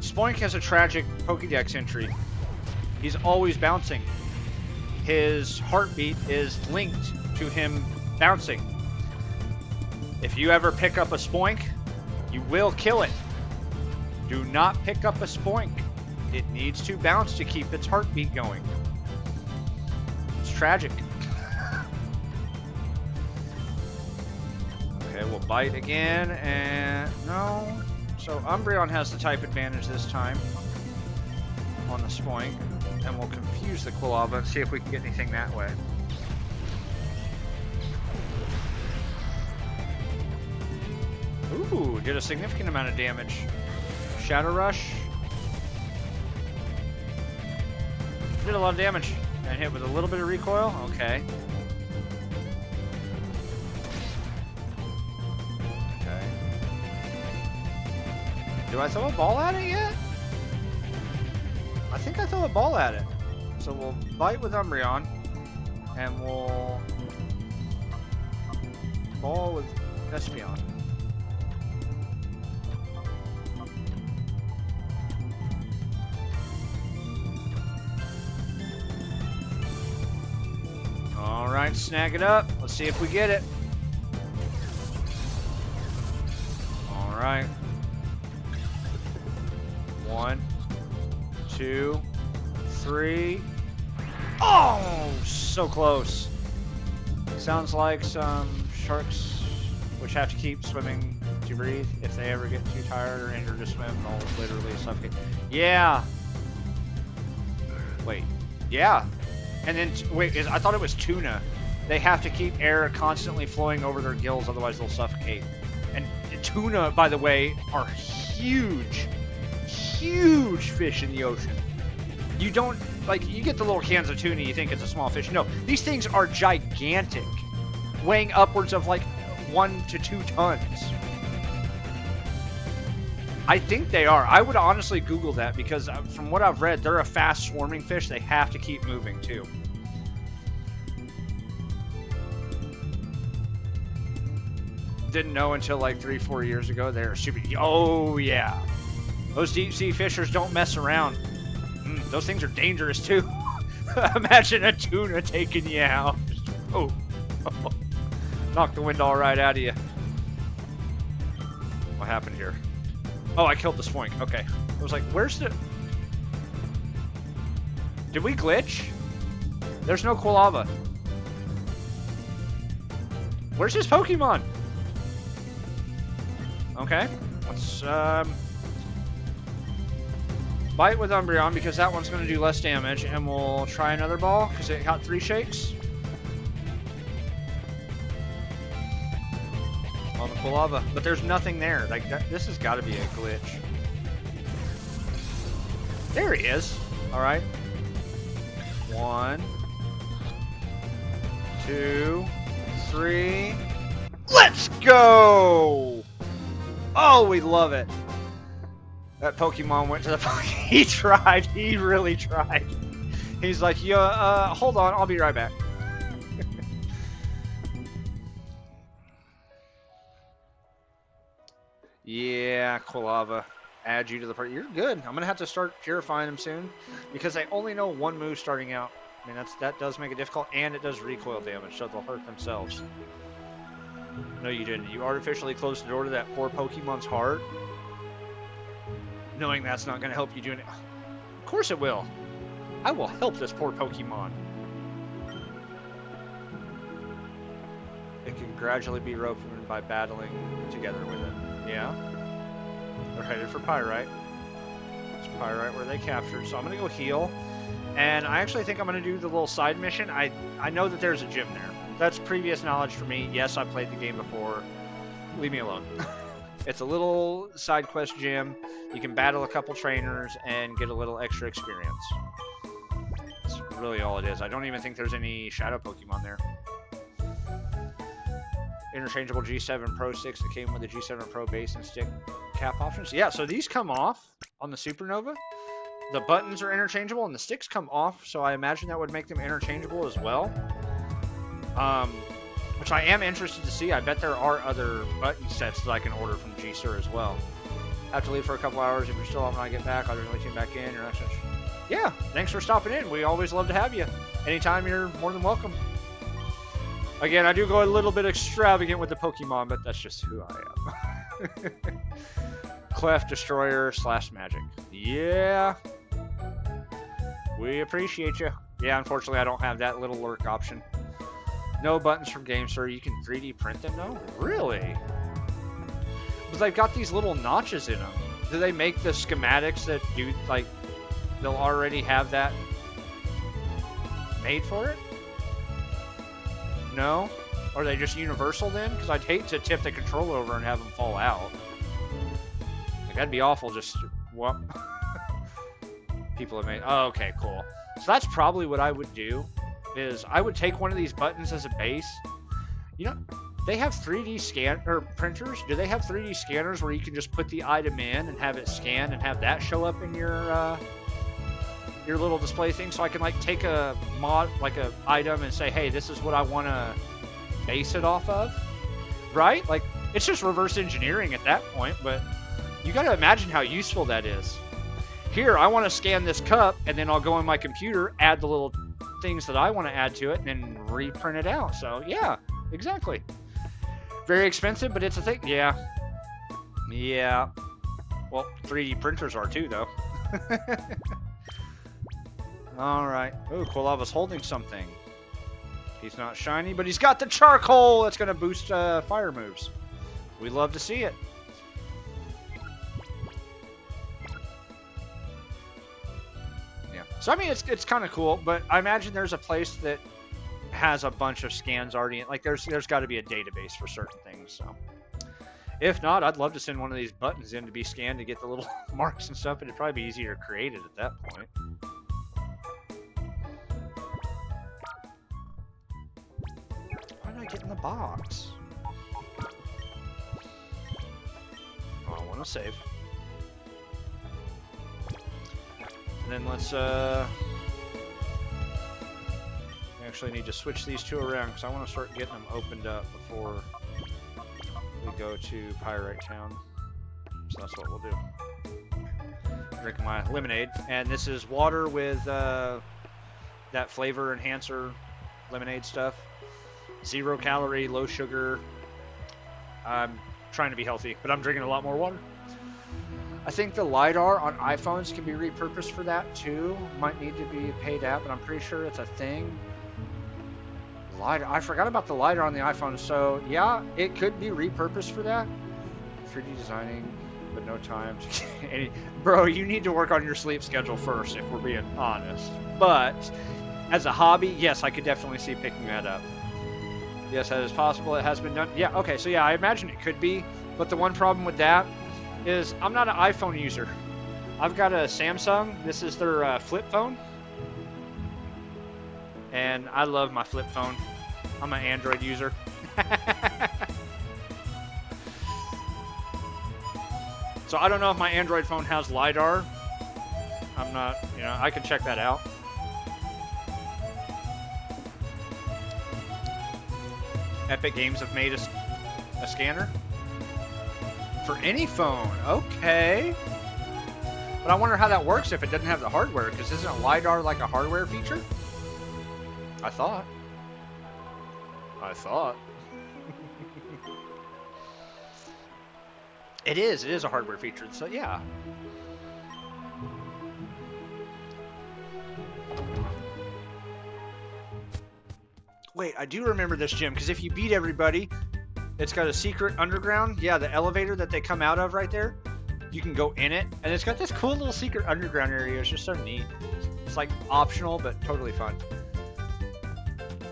Spoink has a tragic Pokédex entry. He's always bouncing. His heartbeat is linked to him bouncing. If you ever pick up a Spoink, you will kill it. Do not pick up a Spoink. It needs to bounce to keep its heartbeat going. It's tragic. Okay, we'll bite again, and no. So Umbreon has the type advantage this time on the Spoink, and we'll confuse the Quilava and see if we can get anything that way. Ooh, did a significant amount of damage. Shadow Rush. Did a lot of damage. And hit with a little bit of recoil. Okay. Okay. Do I throw a ball at it yet? I think I throw a ball at it. So we'll bite with Umbreon. And we'll ball with Espeon. Alright, snag it up. Let's see if we get it. Alright. 1, 2, 3. Oh, so close. Sounds like some sharks which have to keep swimming to breathe. If they ever get too tired or injured to swim, they'll literally suffocate. Yeah. Wait. Yeah. And then, wait, I thought it was tuna. They have to keep air constantly flowing over their gills, otherwise they'll suffocate. And tuna, by the way, are huge, huge fish in the ocean. You don't, like, you get the little cans of tuna, you think it's a small fish. No, these things are gigantic, weighing upwards of like 1 to 2 tons. I think they are. I would honestly Google that because from what I've read, they're a fast swarming fish. They have to keep moving too. Didn't know until like 3-4 years ago. They're super. Oh yeah, those deep sea fishers don't mess around. Those things are dangerous too. Imagine a tuna taking you out. Oh, knock the wind all right out of you. What happened here? Oh, I killed the Spoink. Okay. I was like, where's the... Did we glitch? There's no Quilava. Where's his Pokemon? Okay. Let's, bite with Umbreon because that one's going to do less damage, and we'll try another ball because it got 3 shakes. Quilava. But there's nothing there. Like, this has got to be a glitch. There he is. All right. 1, 2, 3. Let's go! Oh, we love it. That Pokemon went to the He tried. He really tried. He's like, yeah, hold on. I'll be right back. Yeah, Quilava. Add you to the party. You're good. I'm going to have to start purifying them soon because they only know one move starting out. I mean, that does make it difficult, and it does recoil damage, so they'll hurt themselves. No, you didn't. You artificially closed the door to that poor Pokemon's heart, knowing that's not going to help you do anything. Of course it will. I will help this poor Pokemon. It can gradually be roped by battling together with it. Yeah. They're headed for Pyrite. It's Pyrite where they captured, so I'm going to go heal. And I actually think I'm going to do the little side mission. I know that there's a gym there. That's previous knowledge for me. Yes, I played the game before. Leave me alone. It's a little side quest gym. You can battle a couple trainers and get a little extra experience. That's really all it is. I don't even think there's any shadow Pokemon there. Interchangeable G7 Pro sticks that came with the G7 Pro base and stick cap options. Yeah, so these come off on the Supernova. The buttons are interchangeable and the sticks come off, so I imagine that would make them interchangeable as well. Which I am interested to see. I bet there are other button sets that I can order from G-Sur as well. I have to leave for a couple hours. If you're still on when I get back, I'll really tune back in. Yeah, thanks for stopping in. We always love to have you. Anytime, you're more than welcome. Again, I do go a little bit extravagant with the Pokemon, but that's just who I am. Clef, Destroyer, / Magic. Yeah. We appreciate you. Yeah, unfortunately, I don't have that little lurk option. No buttons from GameSir. You can 3D print them, though? Really? But they've got these little notches in them. Do they make the schematics that do, like, they'll already have that made for it? No? Are they just universal then? Because I'd hate to tip the controller over and have them fall out. Like, that'd be awful. Just, what? People have made. Oh, okay, cool. So that's probably what I would do. Is I would take one of these buttons as a base. You know, they have 3D printers. Do they have 3D scanners where you can just put the item in and have it scanned and have that show up in your little display thing? So I can like take a mod, like a item, and say, hey, this is what I want to base it off of, right? Like, it's just reverse engineering at that point. But you got to imagine how useful that is. Here, I want to scan this cup, and then I'll go in my computer, add the little things that I want to add to it, and then reprint it out. So, yeah, exactly. Very expensive, but it's a thing. Yeah. Yeah. Well, 3D printers are too, though. All right. Oh, Quilava's holding something. He's not shiny, but he's got the charcoal. That's going to boost fire moves. We love to see it. So, I mean, it's kind of cool, but I imagine there's a place that has a bunch of scans already. Like, there's got to be a database for certain things, so. If not, I'd love to send one of these buttons in to be scanned to get the little marks and stuff, and it'd probably be easier to create it at that point. Why did I get in the box? Oh, I want to save. And then let's, we actually need to switch these two around because I want to start getting them opened up before we go to Pyrite Town. So that's what we'll do. Drinking my lemonade. And this is water with that flavor enhancer lemonade stuff. 0 calorie, low sugar. I'm trying to be healthy, but I'm drinking a lot more water. I think the LiDAR on iPhones can be repurposed for that too. Might need to be a paid app, but I'm pretty sure it's a thing. LiDAR. I forgot about the LiDAR on the iPhone, so yeah, it could be repurposed for that. 3D designing, but no time to Bro, you need to work on your sleep schedule first, if we're being honest. But as a hobby, yes, I could definitely see picking that up. Yes, that is possible. It has been done. Yeah, okay, so yeah, I imagine it could be. But the one problem with that is I'm not an iPhone user. I've got a Samsung. This is their flip phone. And I love my flip phone. I'm an Android user. So I don't know if my Android phone has LiDAR. I'm not, you know, I can check that out. Epic Games have made a scanner for any phone. Okay. But I wonder how that works if it doesn't have the hardware, because isn't LiDAR like a hardware feature? I thought. It is a hardware feature, so yeah. Wait, I do remember this gym, because if you beat everybody, it's got a secret underground. Yeah, the elevator that they come out of right there. You can go in it, and it's got this cool little secret underground area. It's just so neat. It's like optional, but totally fun.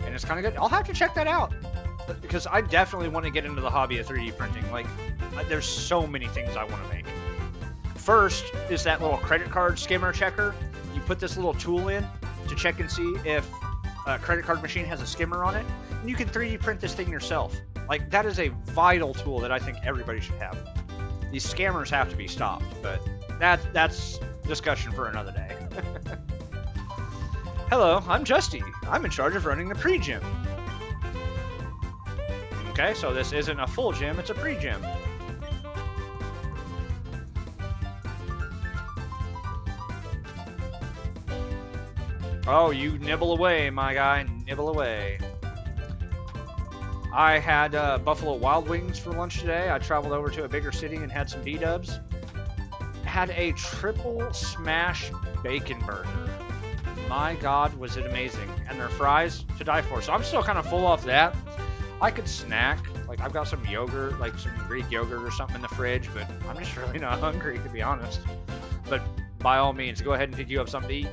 And it's kind of good. I'll have to check that out, because I definitely want to get into the hobby of 3D printing. Like, there's so many things I want to make. First is that little credit card skimmer checker. You put this little tool in to check and see if a credit card machine has a skimmer on it, and you can 3D print this thing yourself. Like, that is a vital tool that I think everybody should have. These scammers have to be stopped, but that's discussion for another day. Hello, I'm Justy. I'm in charge of running the pre-gym. Okay, so this isn't a full gym, it's a pre-gym. Oh, you nibble away, my guy, nibble away. I had Buffalo Wild Wings for lunch today. I traveled over to a bigger city and had some B-dubs. Had a triple smash bacon burger. My God, was it amazing. And their fries, to die for. So I'm still kind of full off that. I could snack. Like, I've got some yogurt, like some Greek yogurt or something in the fridge, but I'm just really not hungry, to be honest. But by all means, go ahead and pick you up something to eat.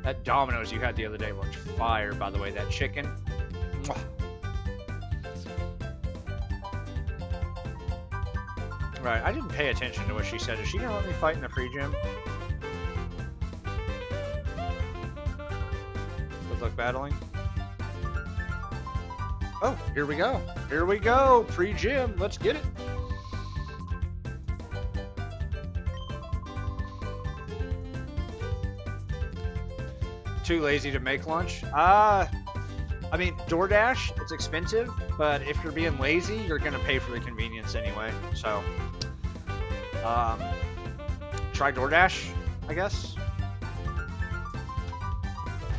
That Domino's you had the other day looked fire, by the way. That chicken. Mwah. Right, I didn't pay attention to what she said. Is she gonna let me fight in the pre-gym? Good luck battling. Oh, here we go. Here we go. Pre-gym. Let's get it. Too lazy to make lunch? I mean, DoorDash, it's expensive, but if you're being lazy, you're going to pay for the convenience anyway. So, try DoorDash, I guess.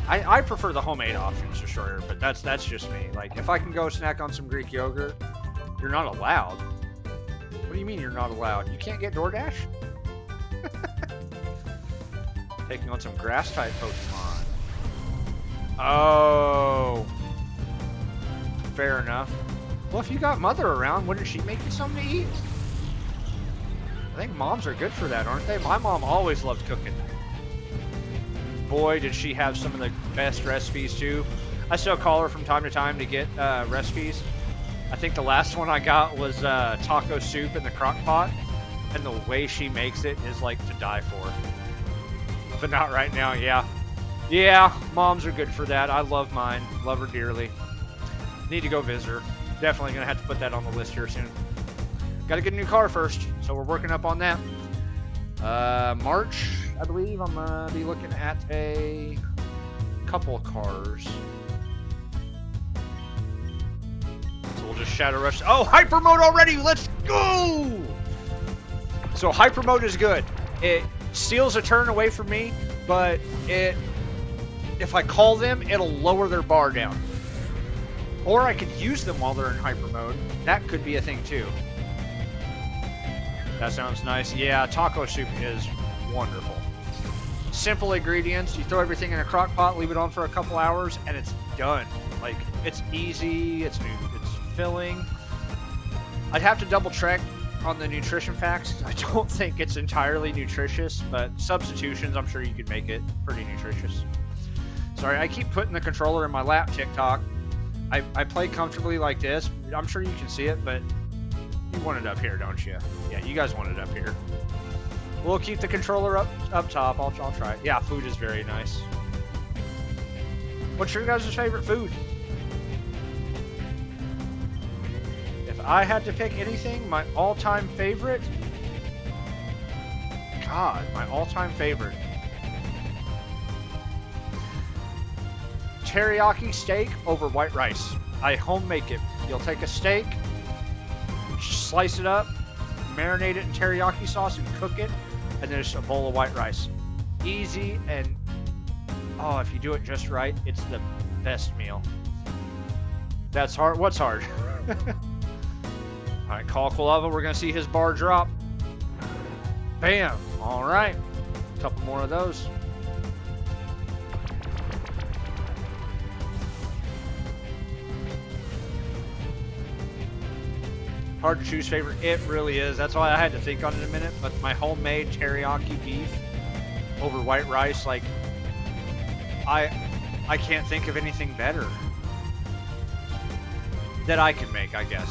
I prefer the homemade options for sure, but that's just me. Like, if I can go snack on some Greek yogurt, you're not allowed. What do you mean you're not allowed? You can't get DoorDash? Taking on some grass-type Pokemon. Oh. Fair enough. Well, if you got Mother around, wouldn't she make you something to eat? I think moms are good for that, aren't they? My mom always loved cooking. Boy, did she have some of the best recipes, too. I still call her from time to time to get recipes. I think the last one I got was taco soup in the crock pot, and the way she makes it is like to die for. But not right now, yeah. Yeah, moms are good for that. I love mine. Love her dearly. Need to go visit her. Definitely going to have to put that on the list here soon. Got to get a new car first, so we're working up on that. March, I believe, I'm going to be looking at a couple cars. So we'll just shadow rush. Oh, hyper mode already! Let's go! So hyper mode is good. It steals a turn away from me, but if I call them, it'll lower their bar down. Or I could use them while they're in hyper mode. That could be a thing too. That sounds nice. Yeah, taco soup is wonderful. Simple ingredients. You throw everything in a crock pot, leave it on for a couple hours, and it's done. Like, it's easy, it's filling. I'd have to double check on the nutrition facts. I don't think it's entirely nutritious, but substitutions, I'm sure you could make it pretty nutritious. Sorry, I keep putting the controller in my lap, TikTok. I play comfortably like this. I'm sure you can see it, but you want it up here, don't you? Yeah, you guys want it up here. We'll keep the controller up top. I'll try it. Yeah, food is very nice. What's your guys' favorite food? If I had to pick anything, my all-time favorite... God, my all-time favorite. Teriyaki steak over white rice. I home make it. You'll take a steak, slice it up, marinate it in teriyaki sauce and cook it, and then just a bowl of white rice. Easy, and oh, if you do it just right, it's the best meal. That's hard. What's hard? All right, call Quilava. We're gonna see his bar drop. Bam. All right, a couple more of those. Hard to choose favorite. It really is. That's why I had to think on it a minute. But my homemade teriyaki beef over white rice, like I can't think of anything better that I can make, I guess.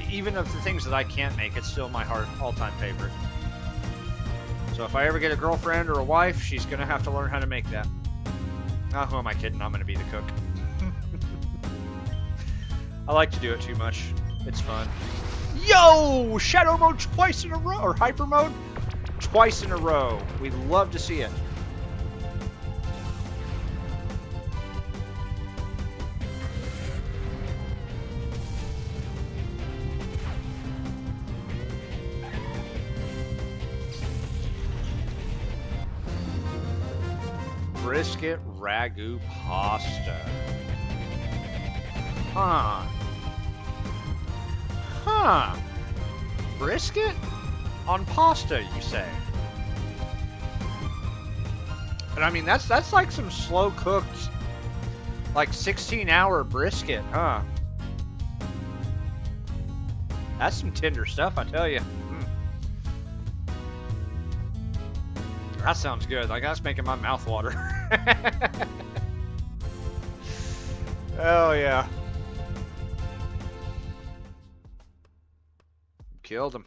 Even of the things that I can't make, it's still my all-time favorite. So if I ever get a girlfriend or a wife, she's gonna have to learn how to make that. Ah, who am I kidding? I'm gonna be the cook. I like to do it too much. It's fun. Yo! Shadow mode twice in a row, or hyper mode twice in a row. We love to see it. Brisket ragu pasta. Huh. Huh. Brisket on pasta, you say? And I mean, that's like some slow cooked, like 16-hour brisket, huh? That's some tender stuff, I tell you. That sounds good. Like, that's making my mouth water. Oh yeah. Killed him.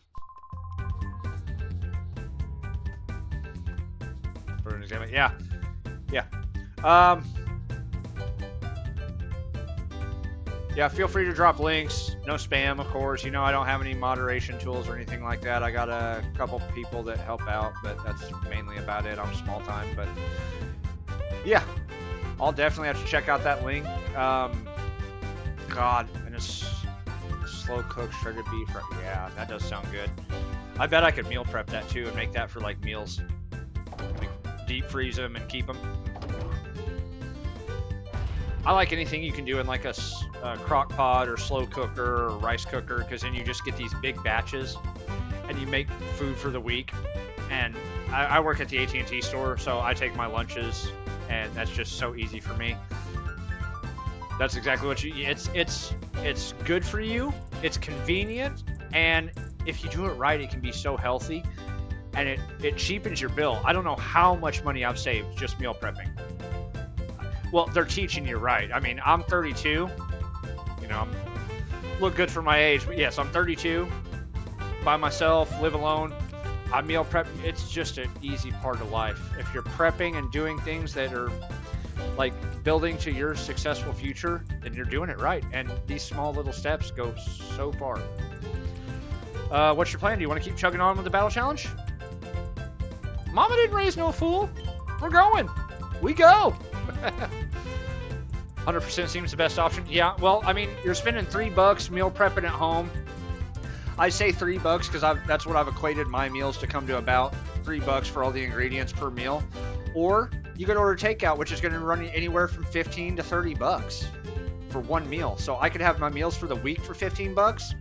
For an example, yeah, yeah. Yeah. Feel free to drop links. No spam, of course. You know, I don't have any moderation tools or anything like that. I got a couple people that help out, but that's mainly about it. I'm small time, but yeah, I'll definitely have to check out that link. God, and it's slow cooked shredded beef. Yeah, that does sound good. I bet I could meal prep that too and make that for like meals. Like deep freeze them and keep them. I like anything you can do in like a crock pot or slow cooker or rice cooker, because then you just get these big batches and you make food for the week. And I work at the AT&T store, so I take my lunches, and that's just so easy for me. That's exactly what you. It's good for you. It's convenient, and if you do it right, it can be so healthy, and it cheapens your bill. I don't know how much money I've saved just meal prepping. Well, they're teaching you right. I mean, I'm 32. You know, I'm look good for my age, but yes, I'm 32, by myself, live alone. I meal prep. It's just an easy part of life. If you're prepping and doing things that are like building to your successful future, then you're doing it right. And these small little steps go so far. What's your plan? Do you want to keep chugging on with the battle challenge? Mama didn't raise no fool. We're going. We go. 100% seems the best option. Yeah, well, I mean, you're spending $3 meal prepping at home. I say $3 because that's what I've equated my meals to come to, about $3 for all the ingredients per meal. Or you could order takeout, which is going to run you anywhere from $15 to $30 for one meal. So I could have my meals for the week for $15,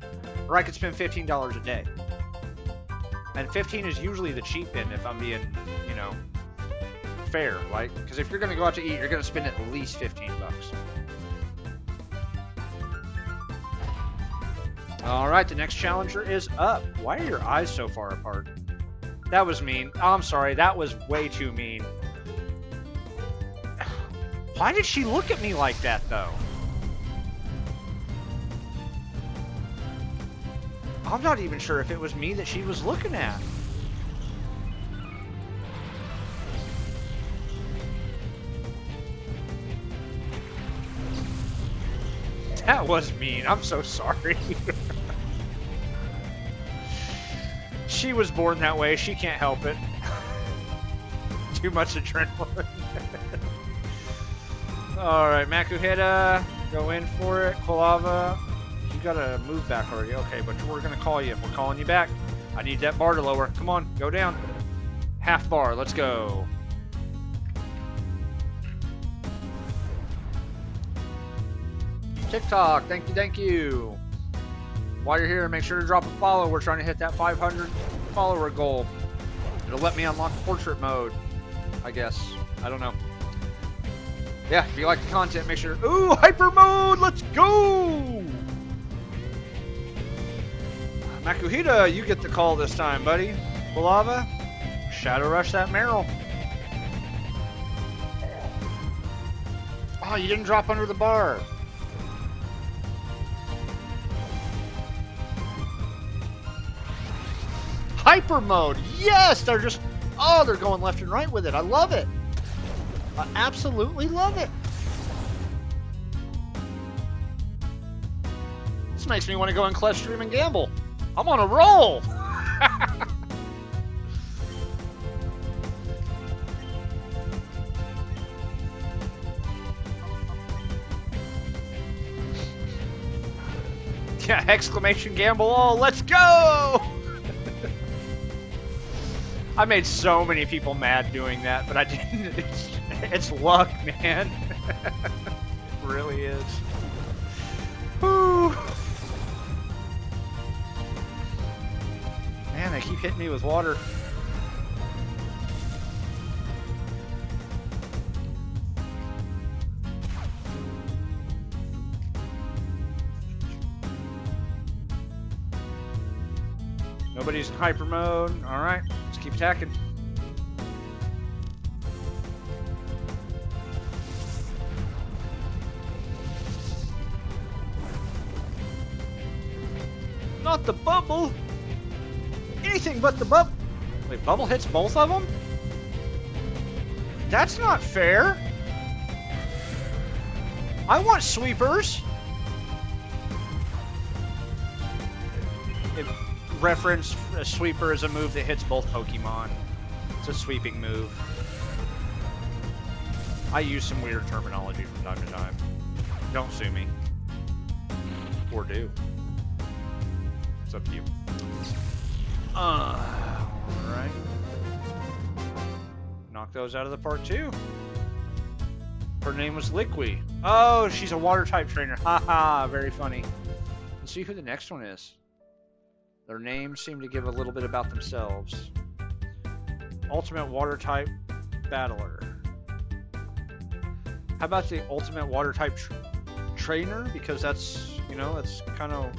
or I could spend $15 a day. And 15 is usually the cheap end if I'm being, you know, fair. Like, because if you're going to go out to eat, you're going to spend at least $15. All right, the next challenger is up. Why are your eyes so far apart? That was mean. Oh, I'm sorry. That was way too mean. Why did she look at me like that, though? I'm not even sure if it was me that she was looking at. That was mean. I'm so sorry. She was born that way. She can't help it. Too much adrenaline. Alright, Makuhita. Go in for it. Kolava. You gotta move back already. Okay, but we're gonna call you. We're calling you back. I need that bar to lower. Come on, go down. Half bar. Let's go. TikTok, thank you, thank you. While you're here, make sure to drop a follow. We're trying to hit that 500 follower goal. It'll let me unlock portrait mode, I guess. I don't know. Yeah, if you like the content, make sure. Ooh, hyper mode, let's go! Makuhita, you get the call this time, buddy. Balava, shadow rush that Meryl. Oh, you didn't drop under the bar. Hyper mode, yes! They're just, oh, they're going left and right with it. I love it. I absolutely love it. This makes me want to go in Clutch Stream and gamble. I'm on a roll. Yeah, exclamation gamble all, let's go! I made so many people mad doing that, but I didn't. It's luck, man. It really is. Whew. Man, they keep hitting me with water. Nobody's in hyper mode. All right, let's keep attacking. Not the bubble. Anything but the bubble. Wait, bubble hits both of them? That's not fair. I want sweepers. Reference a sweeper is a move that hits both Pokemon. It's a sweeping move. I use some weird terminology from time to time. Don't sue me. Or do. It's up to you. Alright. Knock those out of the park too. Her name was Liqui. Oh, she's a water type trainer. Haha, very funny. Let's see who the next one is. Their names seem to give a little bit about themselves. Ultimate water type battler. How about the ultimate water type trainer? Because that's, you know, that's kind of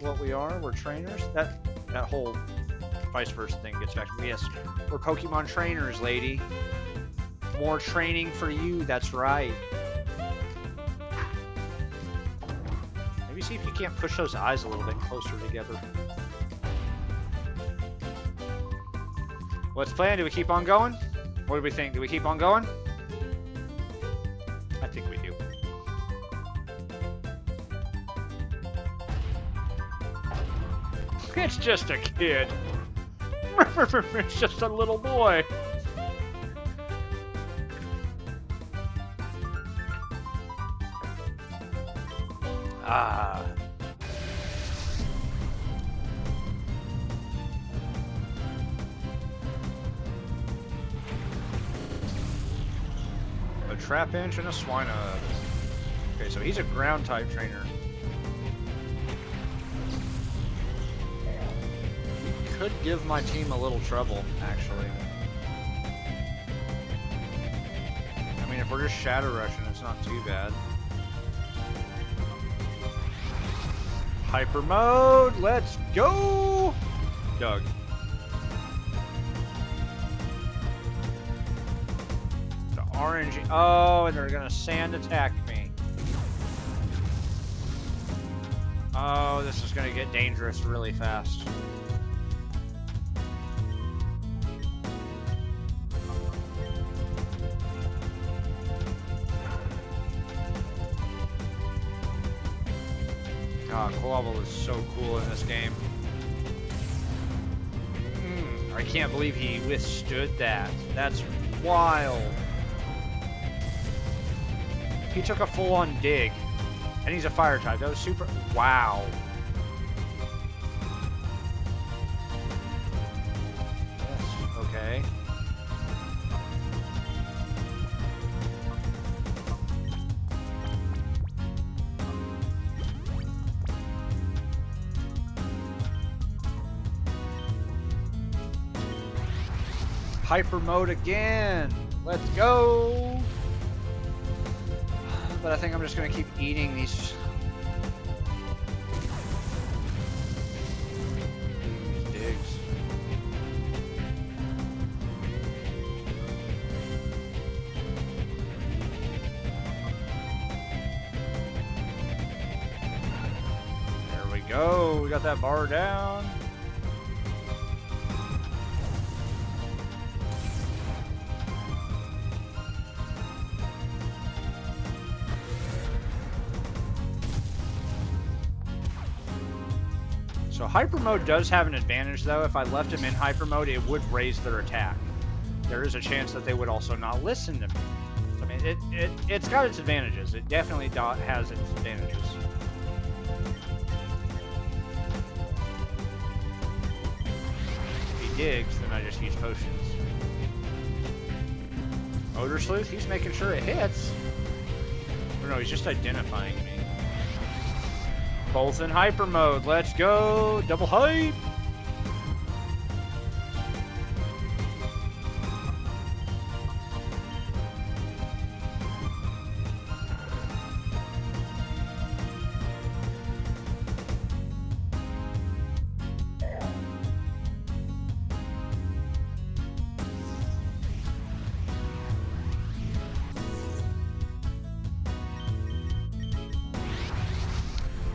what we are. We're trainers. That whole vice versa thing gets back to me. Yes, we're Pokemon trainers, lady. More training for you. That's right. Maybe see if you can't push those eyes a little bit closer together. What's the plan? Do we keep on going? What do we think? Do we keep on going? I think we do. It's just a kid. It's just a little boy. Ah. A Trap Inch and a Swinub. Okay, so he's a ground type trainer. He could give my team a little trouble, actually. I mean, if we're just shadow rushing, it's not too bad. Hyper mode, let's go! Doug. The RNG. Oh, and they're gonna sand attack me. Oh, this is gonna get dangerous really fast. God, Quabble is so cool in this game. I can't believe he withstood that. That's wild. He took a full-on dig, and he's a fire type. That was super. Wow. Yes. Okay. Hyper mode again. Let's go. But I think I'm just gonna keep eating these digs. There we go. We got that bar down. So hyper mode does have an advantage though. If I left him in hyper mode, it would raise their attack. There is a chance that they would also not listen to me. I mean, it's got its advantages. It definitely has its advantages. If he digs, then I just use potions. Odor Sleuth, he's making sure it hits. Or no, he's just identifying me. Both in hyper mode. Let's go. Double hype.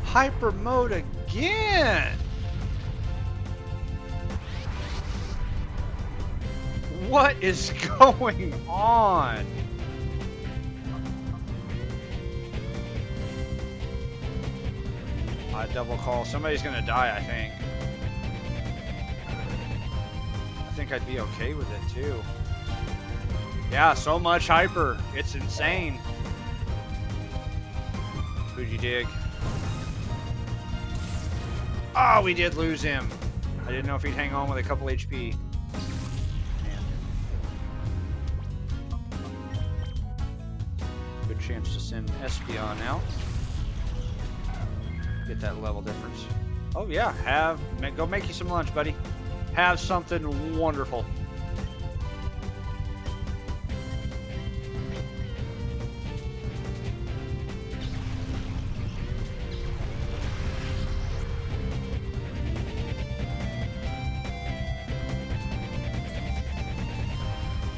Hyper mode again. What is going on? I double call. Somebody's gonna die, I think. I think I'd be okay with it too. Yeah, so much hyper. It's insane. Who'd you dig? Oh, we did lose him. I didn't know if he'd hang on with a couple HP. Man. Good chance to send Espeon out. Get that level difference. Oh yeah, go make you some lunch, buddy. Have something wonderful.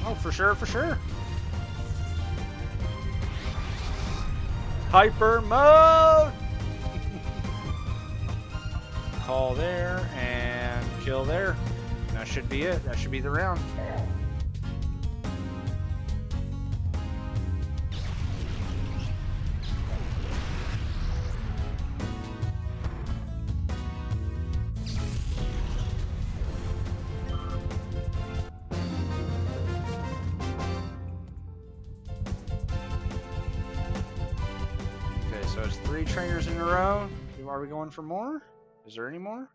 Oh, for sure, for sure. Hyper mode! Call there and kill there. That should be it. That should be the round. So it's 3 trainers in a row. Are we going for more? Is there any more?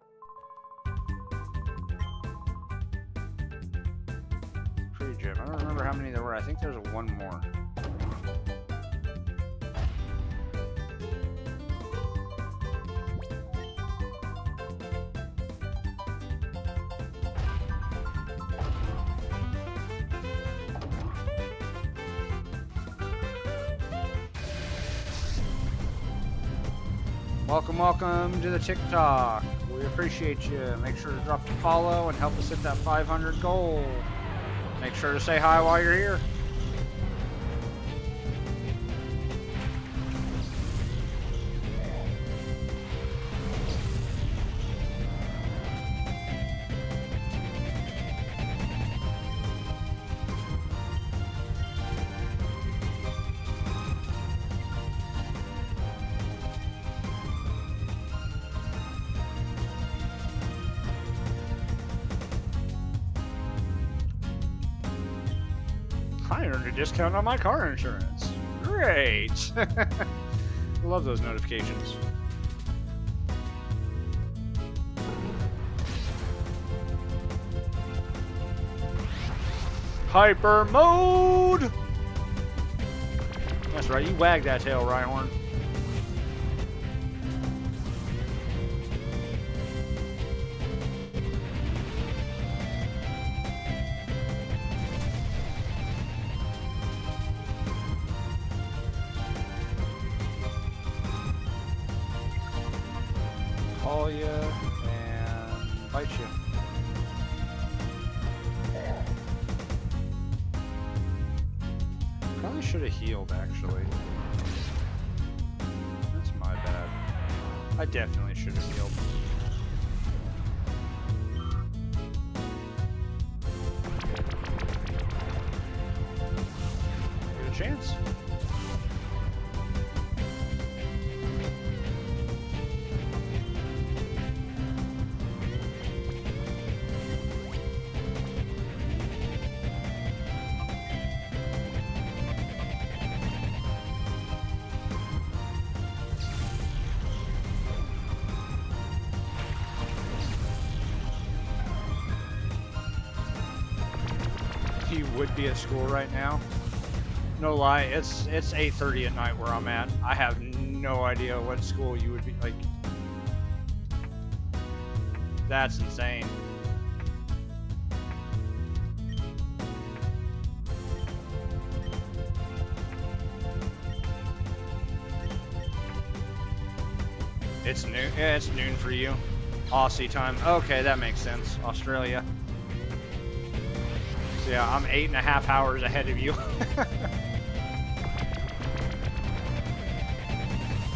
Pretty gym. I don't remember how many there were. I think there's one more. Welcome, welcome to the TikTok. We appreciate you. Make sure to drop the follow and help us hit that 500 goal. Make sure to say hi while you're here. I earned a discount on my car insurance. Great! Love those notifications. Hyper mode! That's right, you wag that tail, Rhyhorn. Call you and bite you. Probably should have healed, actually. That's my bad. I definitely should have healed. Get a chance. You would be at school right now. No lie, it's 8:30 at night where I'm at. I have no idea what school you would be like. That's insane. It's noon. Yeah, it's noon for you. Aussie time. Okay, that makes sense. Australia. So yeah, I'm 8.5 hours ahead of you.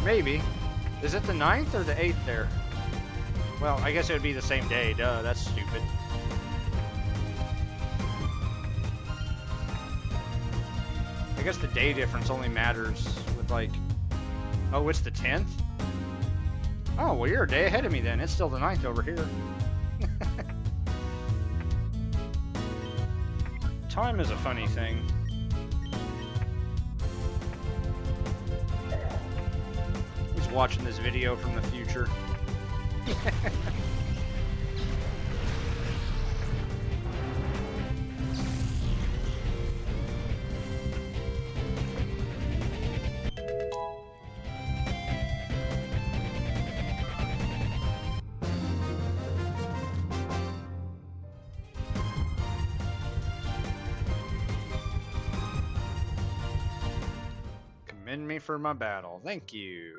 Maybe. Is it the 9th or the 8th there? Well, I guess it would be the same day. Duh, that's stupid. I guess the day difference only matters with like... Oh, it's the 10th? Oh, well, you're a day ahead of me then. It's still the 9th over here. Time is a funny thing. Who's watching this video from the future? Commend me for my battle. Thank you.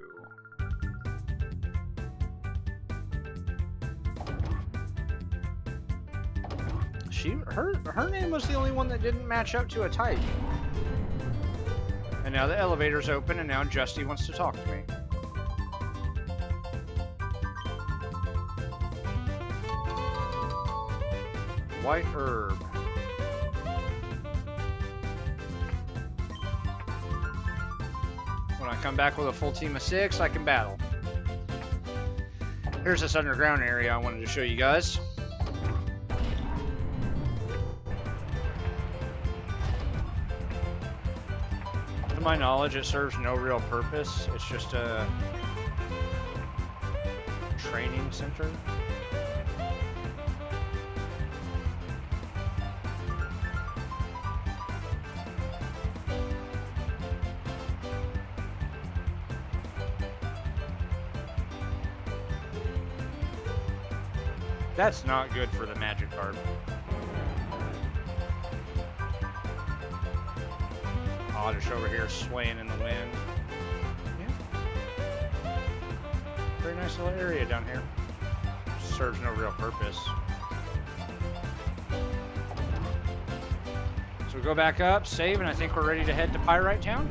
Her name was the only one that didn't match up to a type. And now the elevator's open, and now Justy wants to talk to me. White herb. When I come back with a full team of 6, I can battle. Here's this underground area I wanted to show you guys. To my knowledge, it serves no real purpose. It's just a training center. That's not good for the magic card. Oddish over here swaying in the wind. Yeah. Very nice little area down here. Serves no real purpose. So we go back up, save, and I think we're ready to head to Pyrite Town.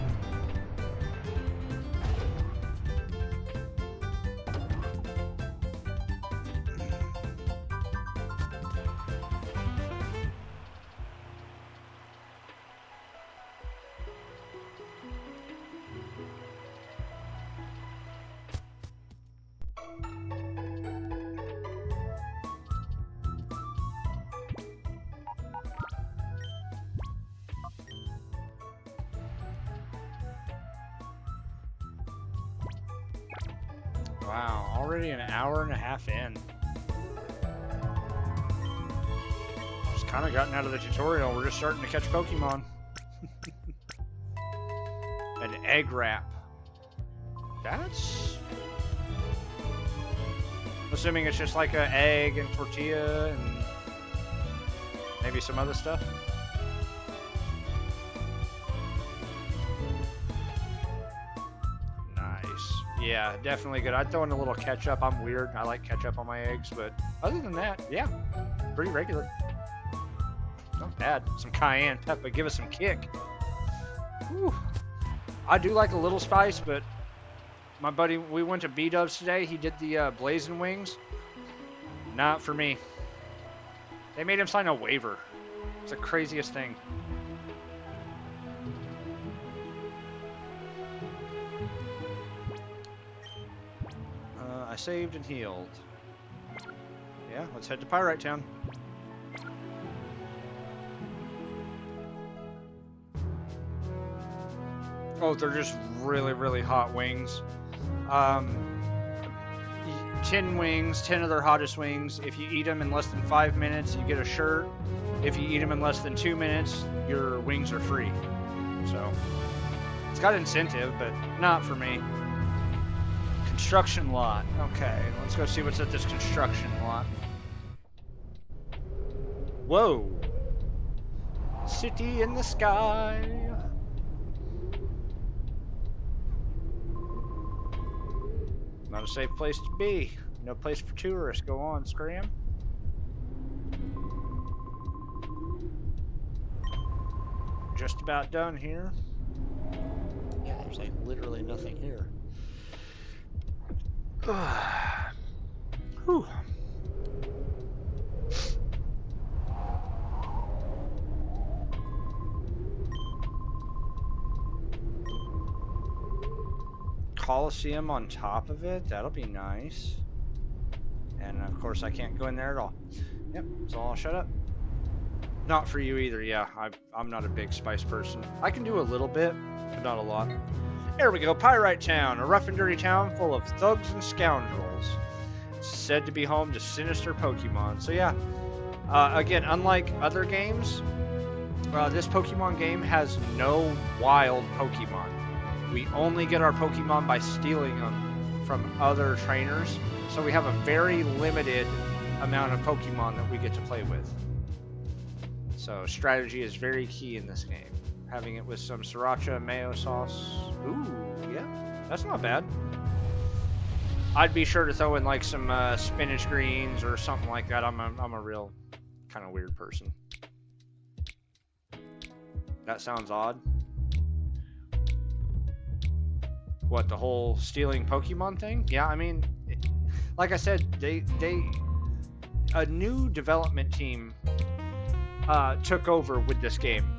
Wow, already an hour and a half in. Just kind of gotten out of the tutorial. We're just starting to catch Pokemon. An egg wrap. That's... assuming it's just like an egg and tortilla and maybe some other stuff. Nice. Yeah, definitely good. I'd throw in a little ketchup. I'm weird. I like ketchup on my eggs, but other than that, yeah, pretty regular. Not bad. Some cayenne pepper. Give us some kick. Whew. I do like a little spice, but my buddy, we went to B-Dubs today. He did the blazing wings. Not for me. They made him sign a waiver. It's the craziest thing. I saved and healed. Yeah, let's head to Pyrite Town. Oh, they're just really, really hot wings. 10 wings, 10 of their hottest wings. If you eat them in less than 5 minutes, you get a shirt. If you eat them in less than 2 minutes, your wings are free. So, it's got incentive, but not for me. Construction lot. Okay, let's go see what's at this construction lot. Whoa. City in the sky. Not a safe place to be. No place for tourists. Go on, Scram. Just about done here. Yeah, there's like literally nothing here. Whew. Coliseum on top of it, that'll be nice. And of course I can't go in there at all. Yep, so I'll shut up. Not for you either, yeah. I'm not a big spice person. I can do a little bit, but not a lot. There we go, Pyrite Town, a rough and dirty town full of thugs and scoundrels. It's said to be home to sinister Pokemon. So yeah, again, unlike other games, this Pokemon game has no wild Pokemon. We only get our Pokemon by stealing them from other trainers, so we have a very limited amount of Pokemon that we get to play with. So strategy is very key in this game. Having it with some sriracha mayo sauce. Ooh, yeah, that's not bad. I'd be sure to throw in like some spinach greens or something like that. I'm a real kind of weird person. That sounds odd. What, the whole stealing Pokemon thing? Yeah, I mean, like I said, a new development team took over with this game.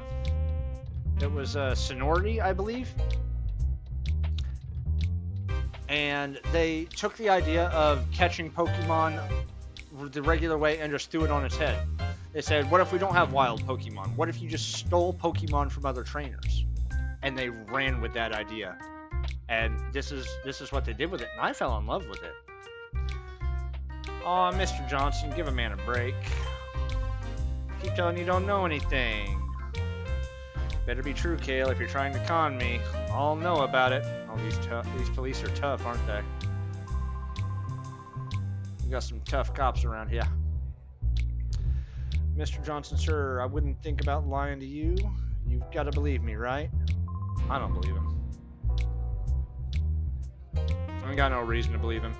It was Sonority, I believe. And they took the idea of catching Pokemon the regular way and just threw it on its head. They said, what if we don't have wild Pokemon? What if you just stole Pokemon from other trainers? And they ran with that idea. And this is what they did with it, and I fell in love with it. Aw, Mr. Johnson, give a man a break. Keep telling you don't know anything. Better be true, Kale, if you're trying to con me. I'll know about it. Oh, these police are tough, aren't they? We got some tough cops around here. Mr. Johnson, sir, I wouldn't think about lying to you. You've got to believe me, right? I don't believe him. I ain't got no reason to believe him.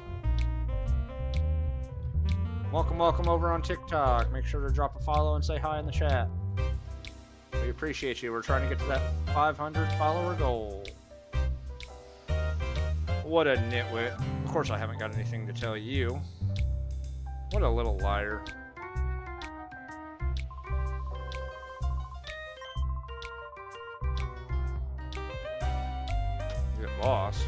Welcome over on TikTok. Make sure to drop a follow and say hi in the chat. We appreciate you. We're trying to get to that 500 follower goal. What a nitwit. Of course I haven't got anything to tell you. What a little liar. You get lost.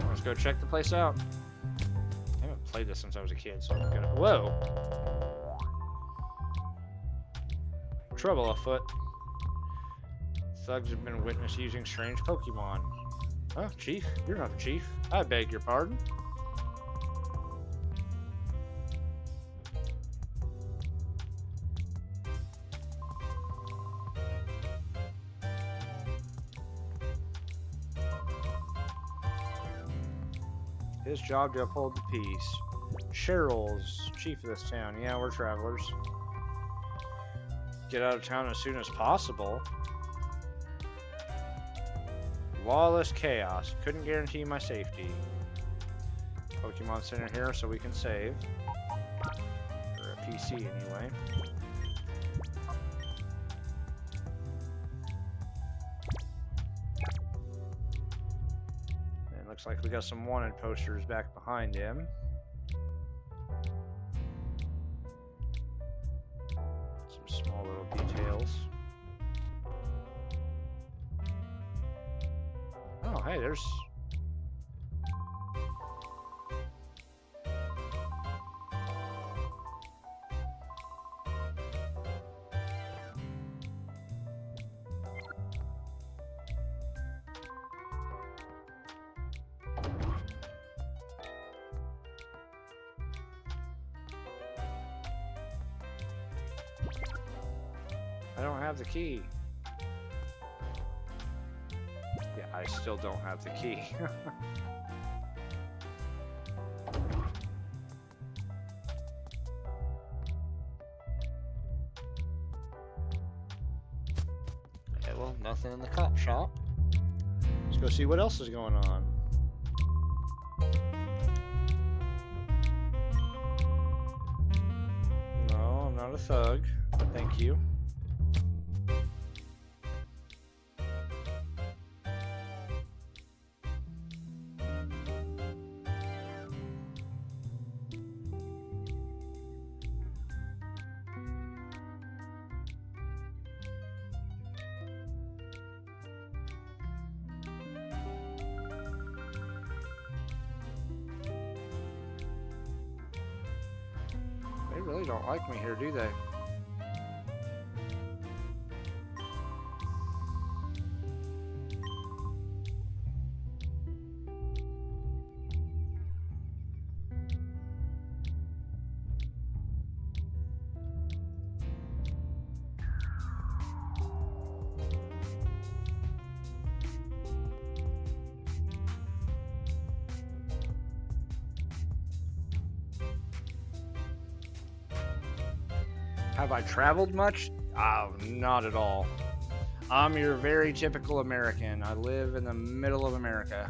Let's go check the place out. I haven't played this since I was a kid, so I'm gonna... Whoa! Trouble afoot. Thugs have been witnessed using strange Pokemon. Oh, Chief? You're not the Chief. I beg your pardon. His job to uphold the peace. Cheryl's chief of this town. Yeah, we're travelers. Get out of town as soon as possible. Lawless chaos. Couldn't guarantee my safety. Pokemon Center here so we can save. Or a PC anyway. And looks like we got some wanted posters back behind him. Some small little details. Oh, hey, there's... I don't have the key. Yeah, I still don't have the key. Okay, well, nothing in the cop shop. Let's go see what else is going on. No, I'm not a thug. Thank you. They really don't like me here, do they? Have I traveled much? Not at all. I'm your very typical American. I live in the middle of America.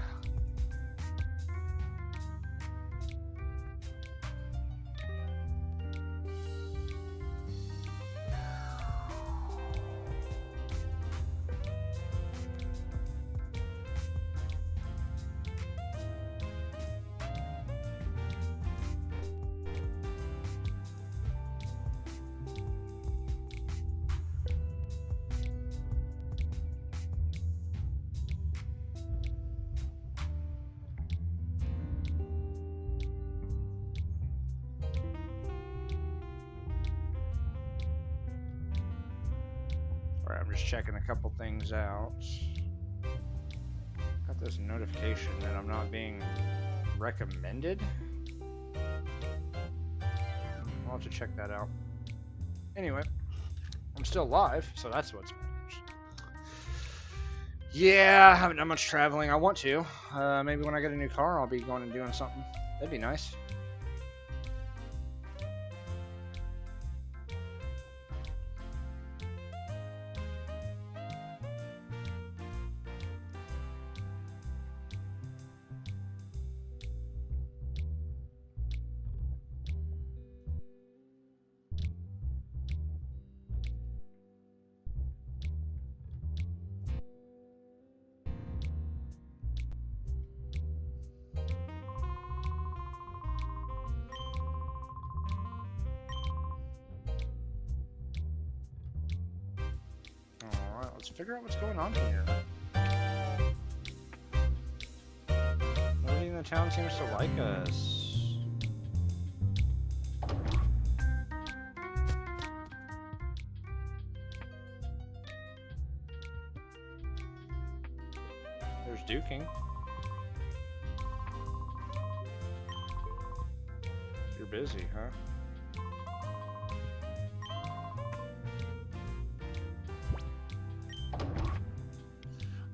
Alright, I'm just checking a couple things out. Got this notification that I'm not being recommended. I'll have to check that out. Anyway, I'm still live, so that's what's matters. Yeah, I haven't done much traveling. I want to. Maybe when I get a new car, I'll be going and doing something. That'd be nice. Let's figure out what's going on here. Nobody in the town seems to like us. speaking. You're busy, huh?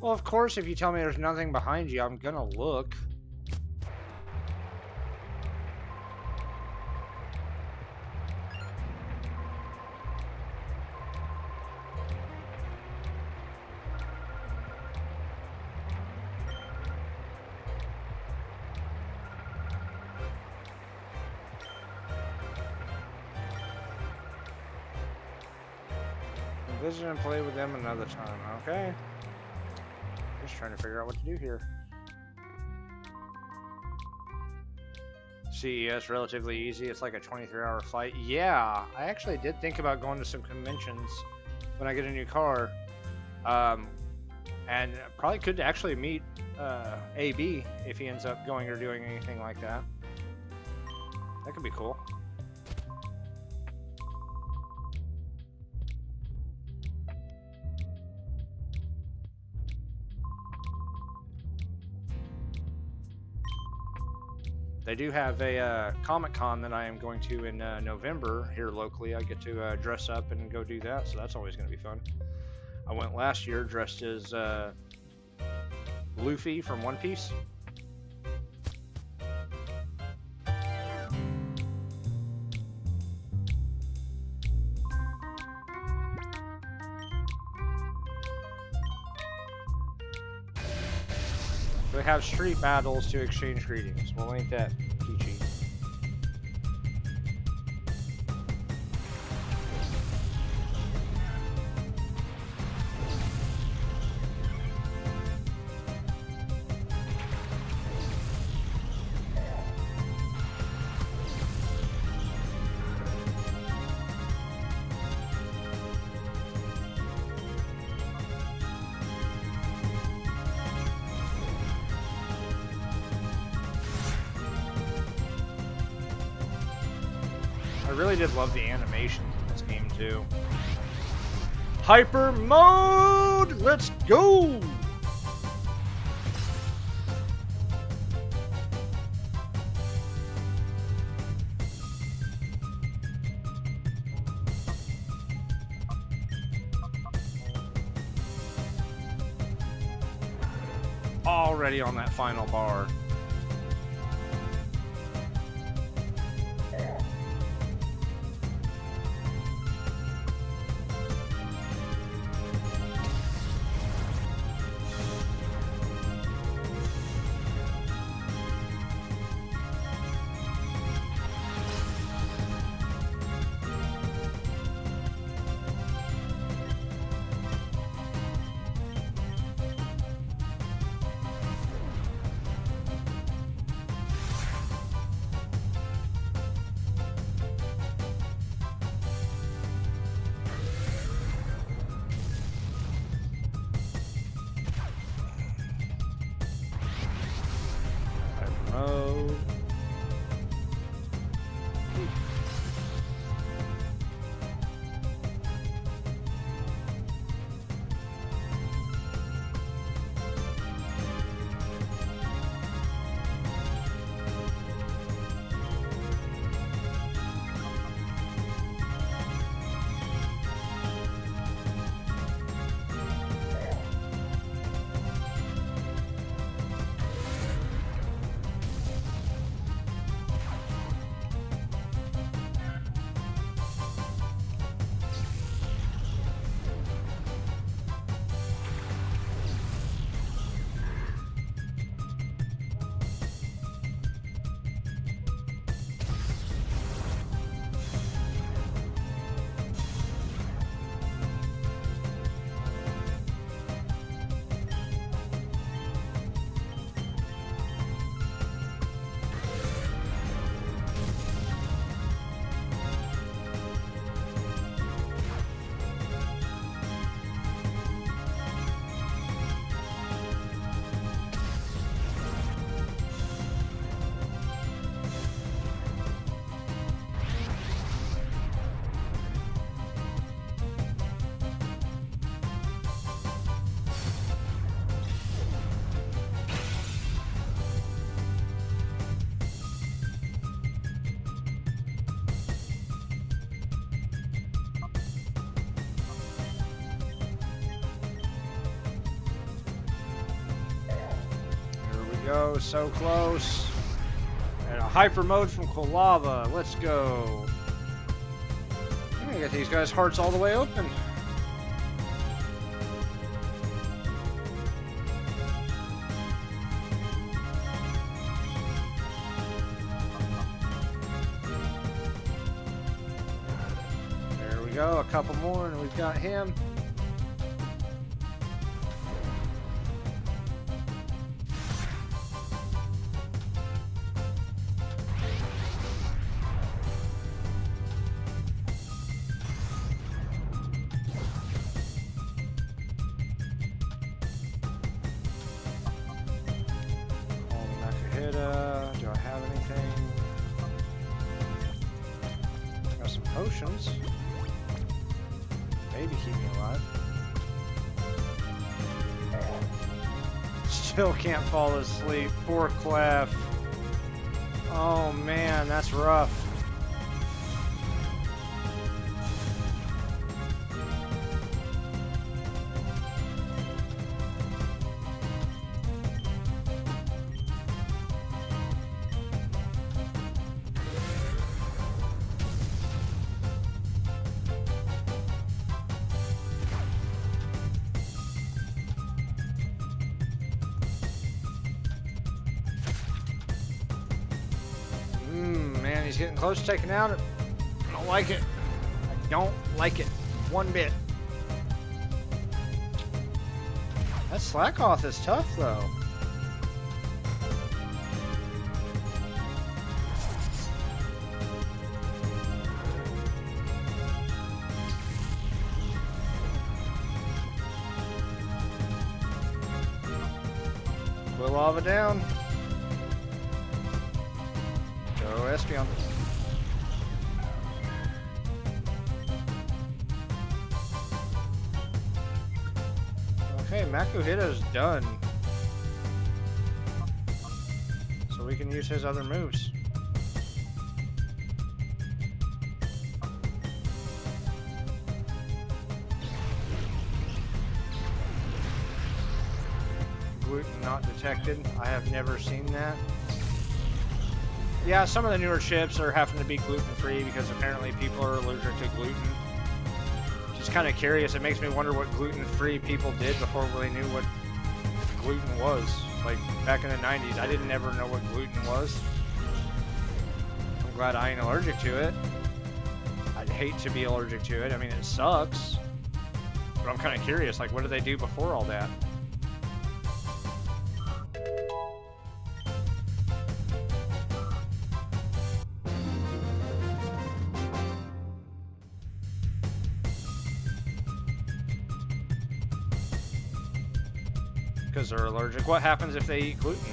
Well, of course, if you tell me there's nothing behind you, I'm gonna look. Visit and play with them another time, okay? Just trying to figure out what to do here. CES, relatively easy. It's like a 23-hour flight. Yeah, I actually did think about going to some conventions when I get a new car. And probably could actually meet AB if he ends up going or doing anything like that. That could be cool. They do have a Comic-Con that I am going to in November here locally. I get to dress up and go do that, so that's always going to be fun. I went last year dressed as Luffy from One Piece. We have street battles to exchange greetings. Well, ain't that peachy? I really did love the animations in this game too. Hyper mode! Let's go! Already on that final bar. Mode. go, so close. And a hyper mode from Quilava. Let's go. I'm gonna get these guys' hearts all the way open. There we go, a couple more, and we've got him. Do I have anything? Got some potions. Maybe keep me alive. Still can't fall asleep. Poor Clef. Oh man, that's rough. Man, he's getting close to taking out. I don't like it. I don't like it one bit. That Slackoth is tough, though. Quilava down. Go Espeon. Okay, Makuhita's done. So we can use his other moves. Gluten not detected. I have never seen that. Yeah, some of the newer chips are having to be gluten-free because apparently people are allergic to gluten. Just kind of curious. It makes me wonder what gluten-free people did before we knew what gluten was. Like back in the 90s, I didn't ever know what gluten was. I'm glad I ain't allergic to it. I'd hate to be allergic to it. I mean, it sucks. But I'm kind of curious, like, what did they do before all that? Because they're allergic. What happens if they eat gluten?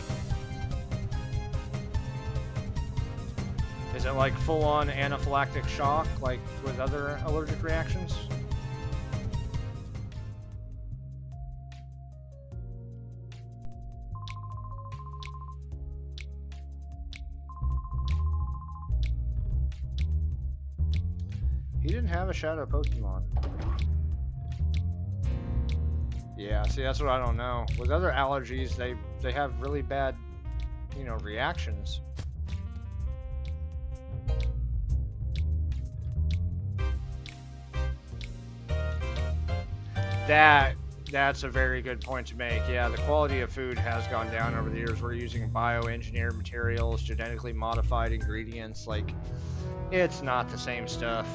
Is it like full-on anaphylactic shock, like with other allergic reactions? He didn't have a shadow Pokemon. Yeah, see, that's what I don't know. With other allergies, they have really bad, you know, reactions. That's a very good point to make. Yeah, the quality of food has gone down over the years. We're using bioengineered materials, genetically modified ingredients. Like, it's not the same stuff.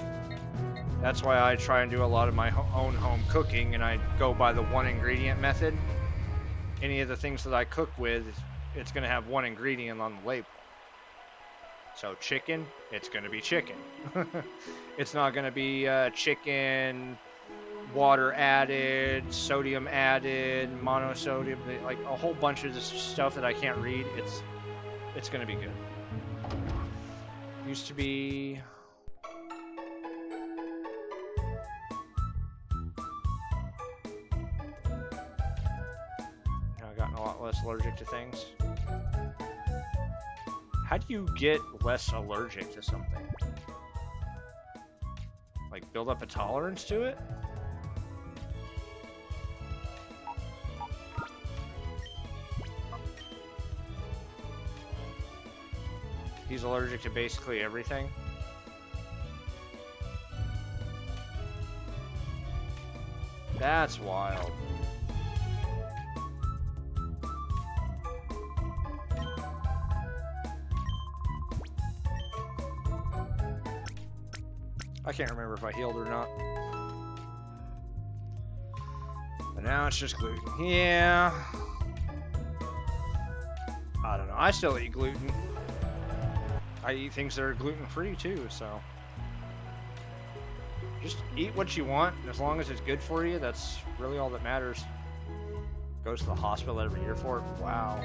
That's why I try and do a lot of my own home cooking, and I go by the one ingredient method. Any of the things that I cook with, it's going to have one ingredient on the label. So chicken, it's going to be chicken. It's not going to be chicken, water added, sodium added, monosodium, like a whole bunch of this stuff that I can't read. It's going to be good. Used to be... gotten a lot less allergic to things. How do you get less allergic to something? Like build up a tolerance to it? He's allergic to basically everything. That's wild. I can't remember if I healed or not. But now it's just gluten. Yeah. I don't know. I still eat gluten. I eat things that are gluten-free too, so. Just eat what you want, and as long as it's good for you, that's really all that matters. Goes to the hospital every year for it. Wow.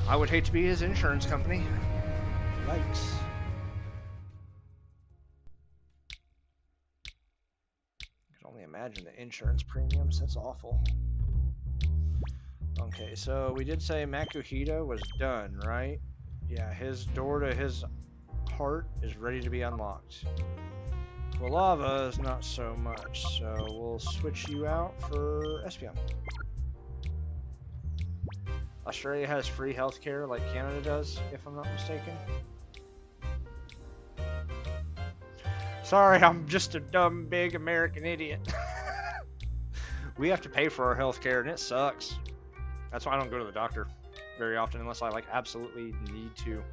I would hate to be his insurance company. Yikes. I can only imagine the insurance premiums. That's awful. Okay, so we did say Makuhita was done, right? Yeah, his door to his heart is ready to be unlocked. Lava is not so much, so we'll switch you out for Espion. Australia has free healthcare like Canada does, if I'm not mistaken. Sorry, I'm just a dumb, big American idiot. We have to pay for our healthcare, and it sucks. That's why I don't go to the doctor very often unless I like absolutely need to.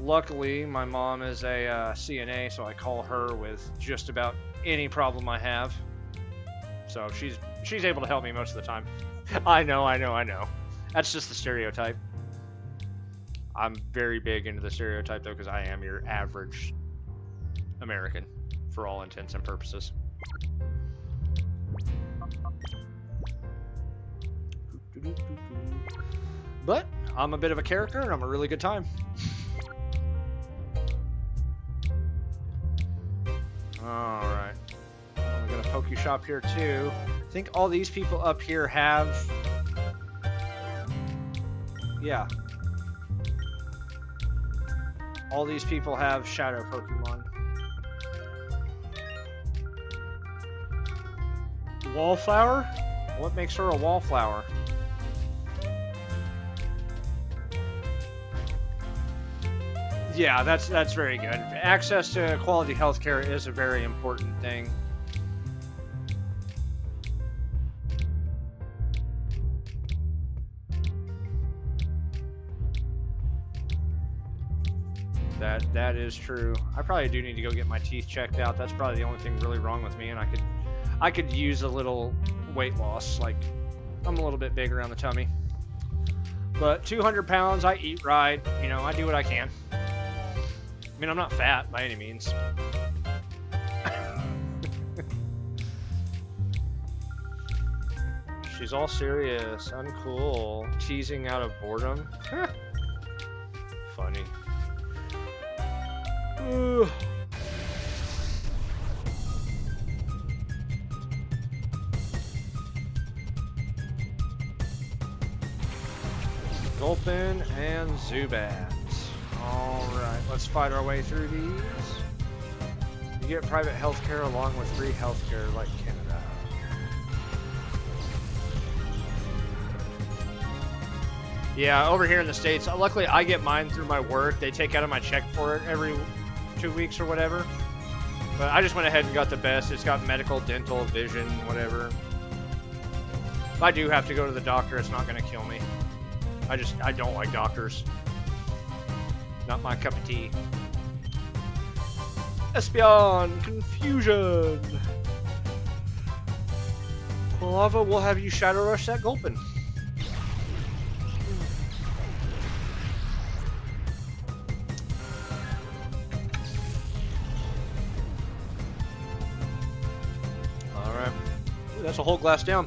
Luckily, my mom is a CNA, so I call her with just about any problem I have. So she's able to help me most of the time. I know. That's just the stereotype. I'm very big into the stereotype, though, because I am your average American, for all intents and purposes. But I'm a bit of a character, and I'm a really good time. Alright. I'm gonna poke you shop here too. I think all these people up here have... Yeah. All these people have shadow Pokemon. Wallflower? What makes her a wallflower? Yeah, that's very good. Access to quality healthcare is a very important thing. That is true. I probably do need to go get my teeth checked out. That's probably the only thing really wrong with me, and I could use a little weight loss. Like, I'm a little bit big around the tummy. But 200 pounds, I eat right. You know, I do what I can. I mean, I'm not fat by any means. She's all serious, uncool, teasing out of boredom. Funny. Gulpin and Zubat. Alright, let's fight our way through these. You get private healthcare along with free healthcare like Canada. Yeah, over here in the States, luckily I get mine through my work. They take out of my check for it every 2 weeks or whatever. But I just went ahead and got the best. It's got medical, dental, vision, whatever. If I do have to go to the doctor, it's not going to kill me. I don't like doctors. Not my cup of tea. Espion! Confusion! Lava will have you Shadow Rush that Gulpin. Alright. That's a whole glass down.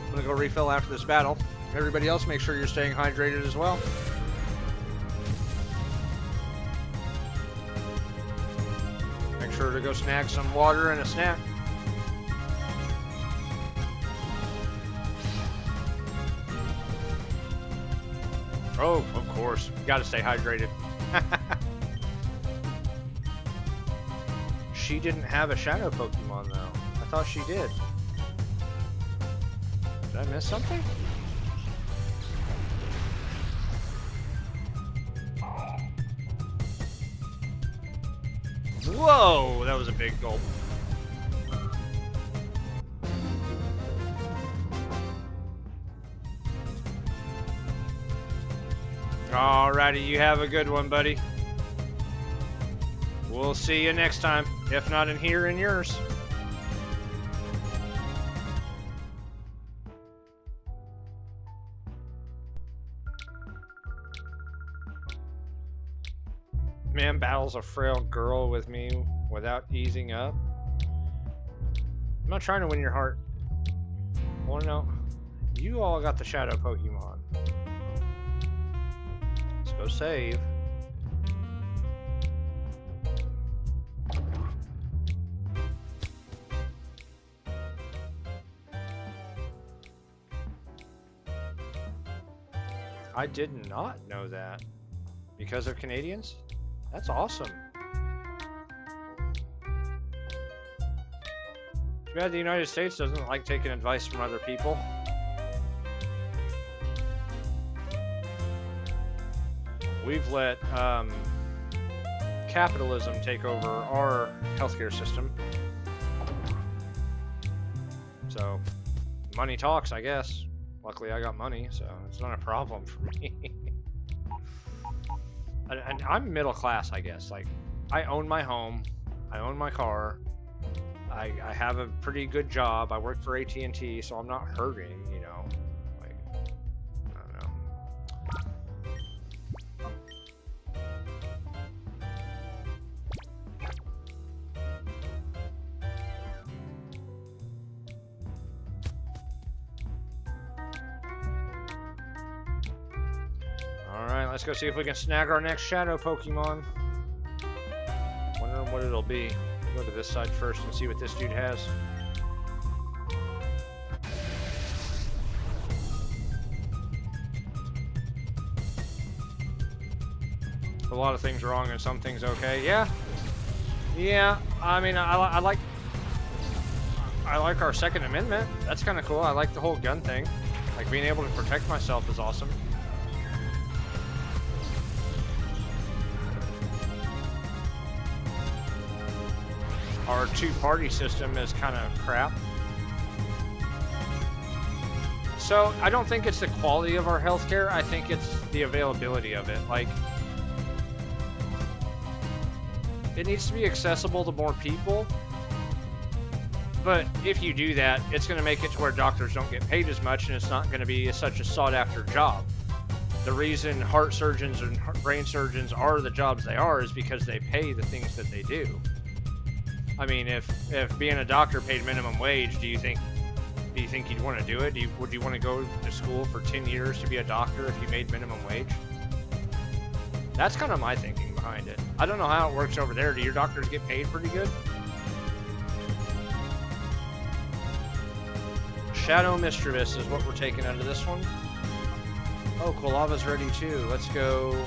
I'm gonna go refill after this battle. Everybody else, make sure you're staying hydrated as well. Make sure to go snag some water and a snack. Oh, of course. You gotta stay hydrated. She didn't have a shadow Pokemon, though. I thought she did. Did I miss something? Whoa, that was a big gulp. Alrighty, you have a good one, buddy. We'll see you next time, if not in here, in yours. Man battles a frail girl with me without easing up. I'm not trying to win your heart. I want to know, you all got the shadow Pokemon. Let's go save. I did not know that. Because of Canadians? That's awesome. Too bad the United States doesn't like taking advice from other people. We've let capitalism take over our healthcare system. So, money talks, I guess. Luckily, I got money, so it's not a problem for me. And I'm middle class, I guess. Like, I own my home, I own my car, I have a pretty good job. I work for AT&T, so I'm not hurting, you know. Like, I don't know. Alright, let's go see if we can snag our next shadow Pokemon. Wondering what it'll be. Go to this side first and see what this dude has. A lot of things wrong and some things okay. Yeah. Yeah, I mean, I like our Second Amendment. That's kind of cool. I like the whole gun thing. Like, being able to protect myself is awesome. Our two-party system is kind of crap. So I don't think it's the quality of our healthcare. I think it's the availability of it. Like, it needs to be accessible to more people. But if you do that, it's going to make it to where doctors don't get paid as much, and it's not going to be such a sought-after job. The reason heart surgeons and brain surgeons are the jobs they are is because they pay the things that they do. I mean, if being a doctor paid minimum wage, do you think you'd want to do it? Would you want to go to school for 10 years to be a doctor if you made minimum wage? That's kind of my thinking behind it. I don't know how it works over there. Do your doctors get paid pretty good? Shadow Mischievous is what we're taking out of this one. Oh, Quilava's ready too. Let's go.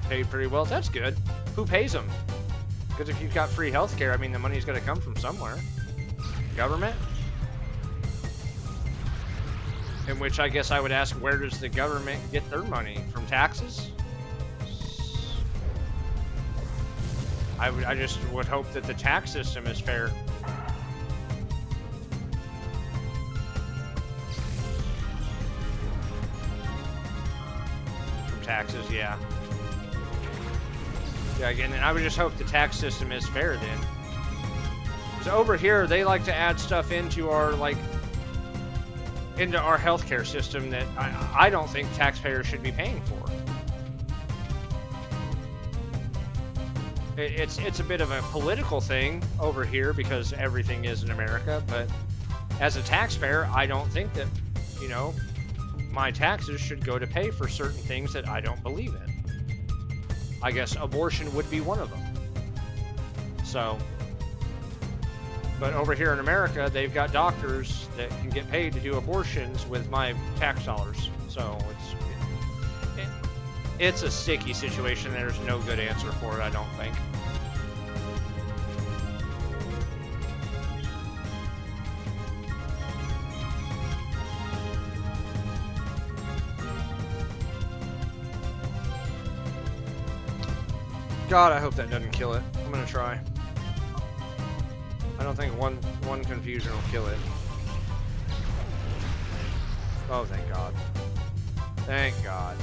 Paid pretty well. That's good. Who pays them? Because if you've got free healthcare, I mean, the money's got to come from somewhere. Government? In which I guess I would ask, where does the government get their money? From taxes? I just would hope that the tax system is fair. From taxes, yeah. Yeah, again, and I would just hope the tax system is fair then. Because over here, they like to add stuff into our, into our healthcare system that I don't think taxpayers should be paying for. It's a bit of a political thing over here because everything is in America, but as a taxpayer, I don't think that, you know, my taxes should go to pay for certain things that I don't believe in. I guess abortion would be one of them. So, but over here in America, they've got doctors that can get paid to do abortions with my tax dollars. So it's a sticky situation. There's no good answer for it, I don't think. God, I hope that doesn't kill it. I'm gonna try. I don't think one confusion will kill it. Oh, thank God. Thank God.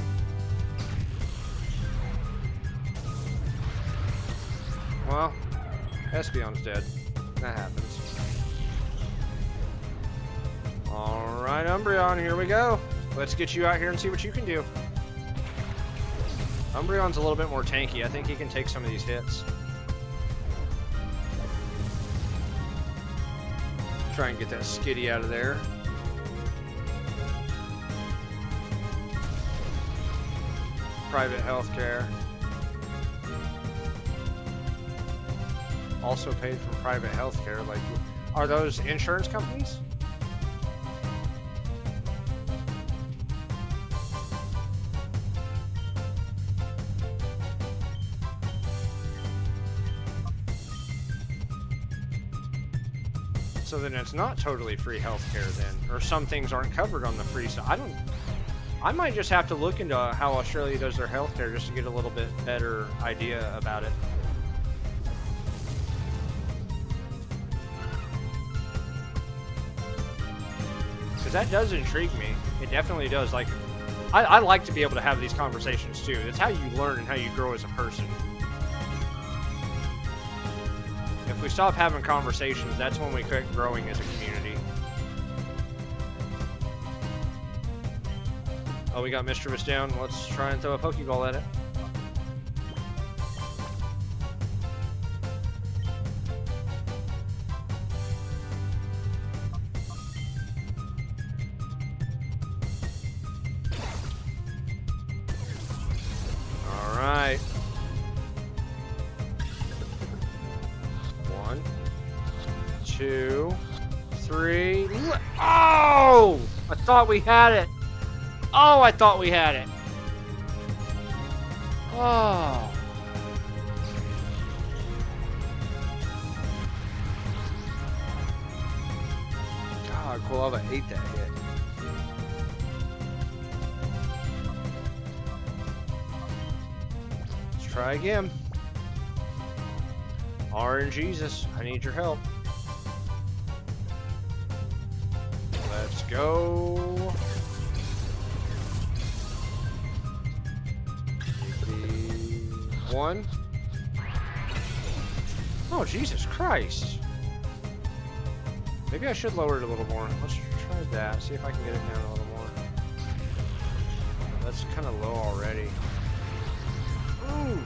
Well, Espeon's dead. That happens. Alright, Umbreon, here we go. Let's get you out here and see what you can do. Umbreon's a little bit more tanky. I think he can take some of these hits. Try and get that Skitty out of there. Private healthcare. Also paid from private healthcare. Like, are those insurance companies? So then it's not totally free healthcare then, or some things aren't covered on the free side. I might just have to look into how Australia does their healthcare just to get a little bit better idea about it. Because that does intrigue me. It definitely does. Like, I like to be able to have these conversations too. It's how you learn and how you grow as a person. If we stop having conversations, that's when we quit growing as a community. Oh, we got Mischievous down. Let's try and throw a Pokeball at it. All right. 1, 2, 3. Oh! I thought we had it. Oh, I thought we had it. Oh. God, Quilava ate that hit. Let's try again. RNGesus, I need your help. Let's go. 1. Oh, Jesus Christ. Maybe I should lower it a little more. Let's try that. See if I can get it down a little more. That's kind of low already. Ooh.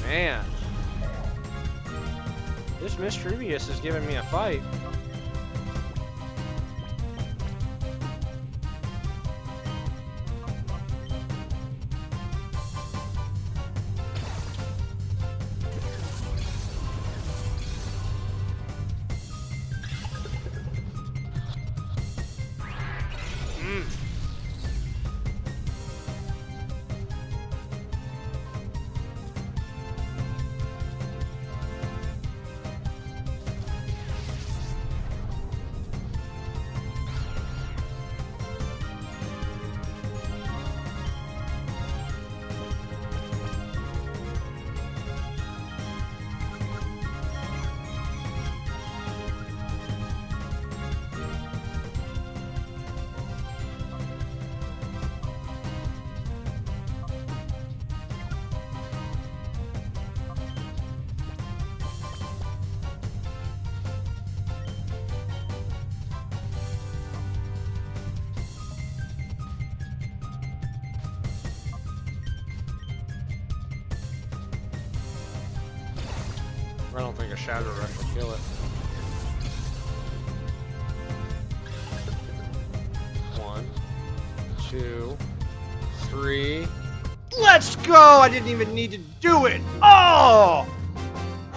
Man. This Mischievous is giving me a fight. I don't think a Shadow Rush will kill it. 1, 2, 3. Let's go! I didn't even need to do it! Oh!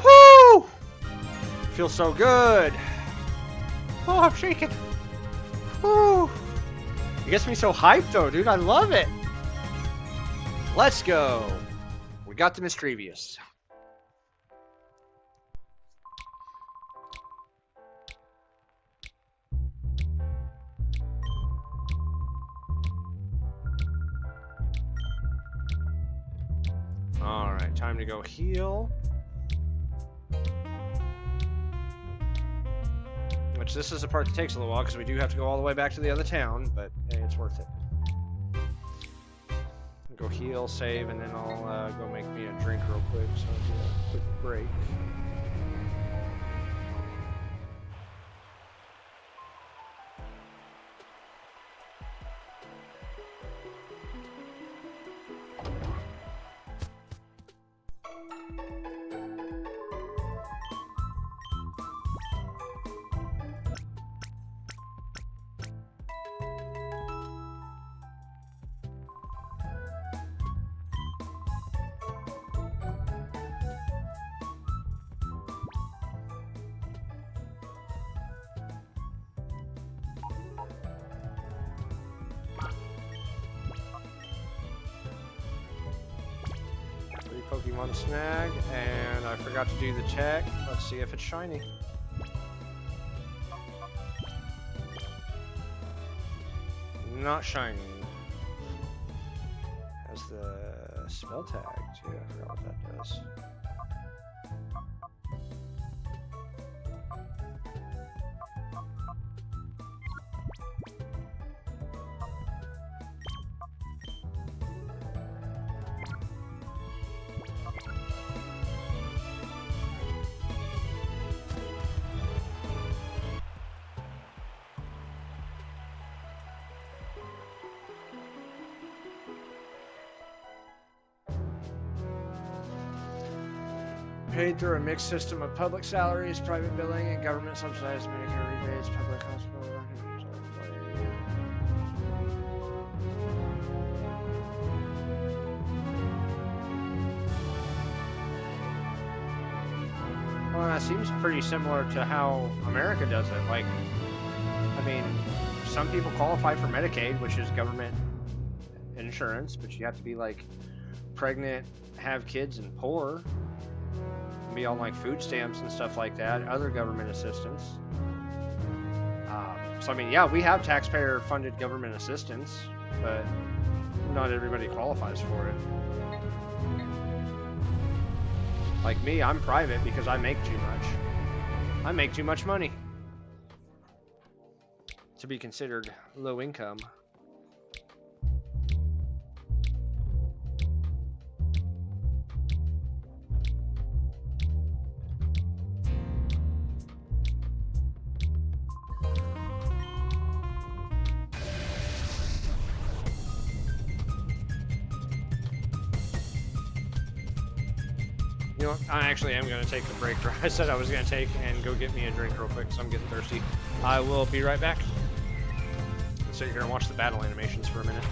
Whoo! Feels so good. Oh, I'm shaking. Whoo! It gets me so hyped though, dude. I love it. Let's go. We got the Mischievous. Alright, time to go heal. Which this is the part that takes a little while because we do have to go all the way back to the other town, but hey, it's worth it. Go heal, save, and then I'll go make me a drink real quick, so I'll do a quick break. Pokemon snag, and I forgot to do the check. Let's see if it's shiny. Not shiny. Has the spell tag too. I forgot what that does. Paid through a mixed system of public salaries, private billing, and government subsidized Medicare rebates, public hospital. Well, that seems pretty similar to how America does it. Like, I mean, some people qualify for Medicaid, which is government insurance, but you have to be like pregnant, have kids, and poor. Be on like food stamps and stuff like that, other government assistance. So I mean, yeah, we have taxpayer funded government assistance, but not everybody qualifies for it. Like me, I'm private because I make too much. I make too much money to be considered low income. You know what? I actually am going to take the break I said I was going to take and go get me a drink real quick, so I'm getting thirsty. I will be right back. So you're going to watch the battle animations for a minute.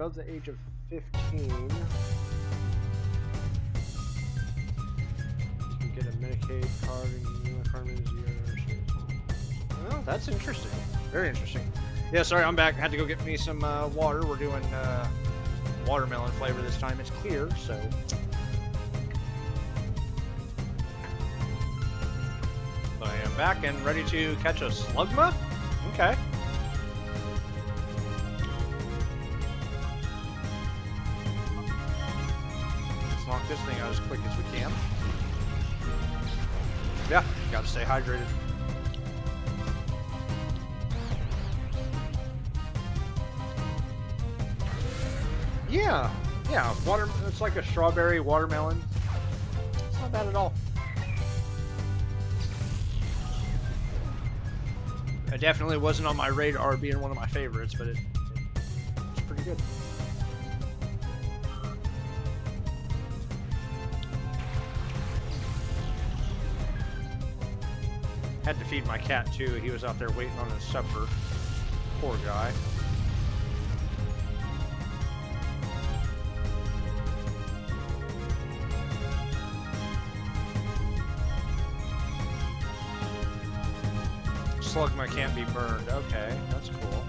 above the age of 15, you can get a Medicaid card and a card as your. Well, that's interesting. Very interesting. Yeah, sorry, I'm back. Had to go get me some water. We're doing watermelon flavor this time. It's clear, so. I am back and ready to catch a slugma. Okay. Let's knock this thing out as quick as we can. Yeah, gotta stay hydrated. Yeah, water. It's like a strawberry watermelon. It's not bad at all. It definitely wasn't on my radar being one of my favorites, but it's pretty good. Had to feed my cat too. He was out there waiting on his supper. Poor guy. Slugma can't be burned. Okay, that's cool.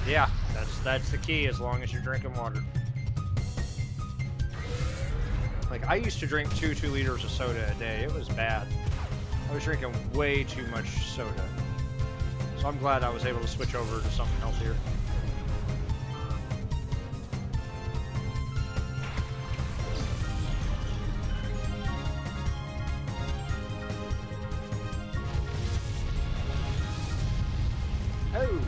Yeah, that's the key, as long as you're drinking water. Like, I used to drink 2 liters of soda a day. It was bad. I was drinking way too much soda. So I'm glad I was able to switch over to something healthier. Oh!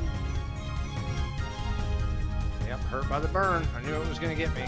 Yep, hurt by the burn. I knew it was going to get me.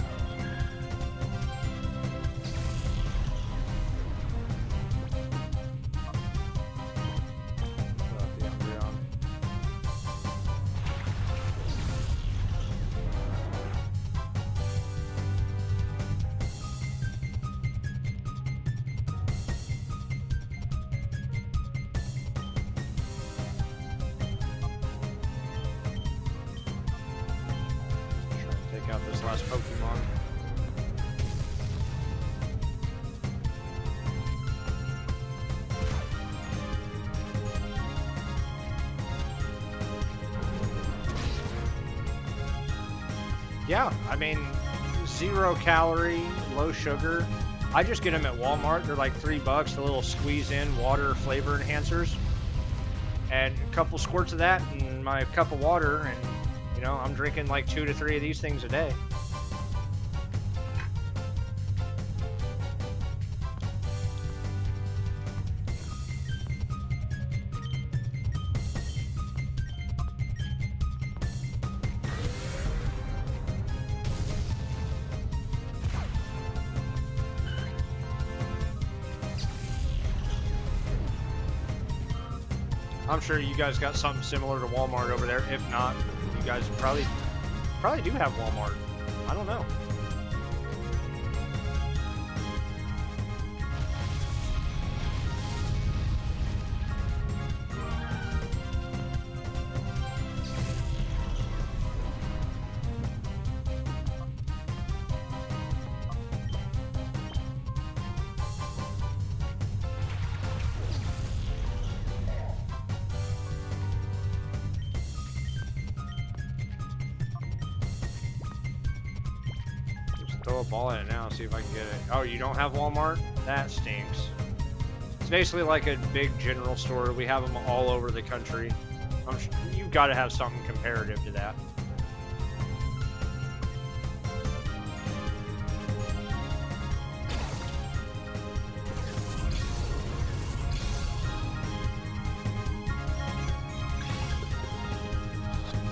Out this last Pokemon. Yeah, I mean, 0 calorie, low sugar. I just get them at Walmart. They're like $3, the little squeeze in water flavor enhancers. And a couple squirts of that in my cup of water, and you know, I'm drinking like 2 to 3 of these things a day. I'm sure you guys got something similar to Walmart over there. If not, you guys probably do have Walmart. I don't know. Throw a ball at it now, see if I can get it. Oh, you don't have Walmart? That stinks. It's basically like a big general store. We have them all over the country. You've got to have something comparative to that.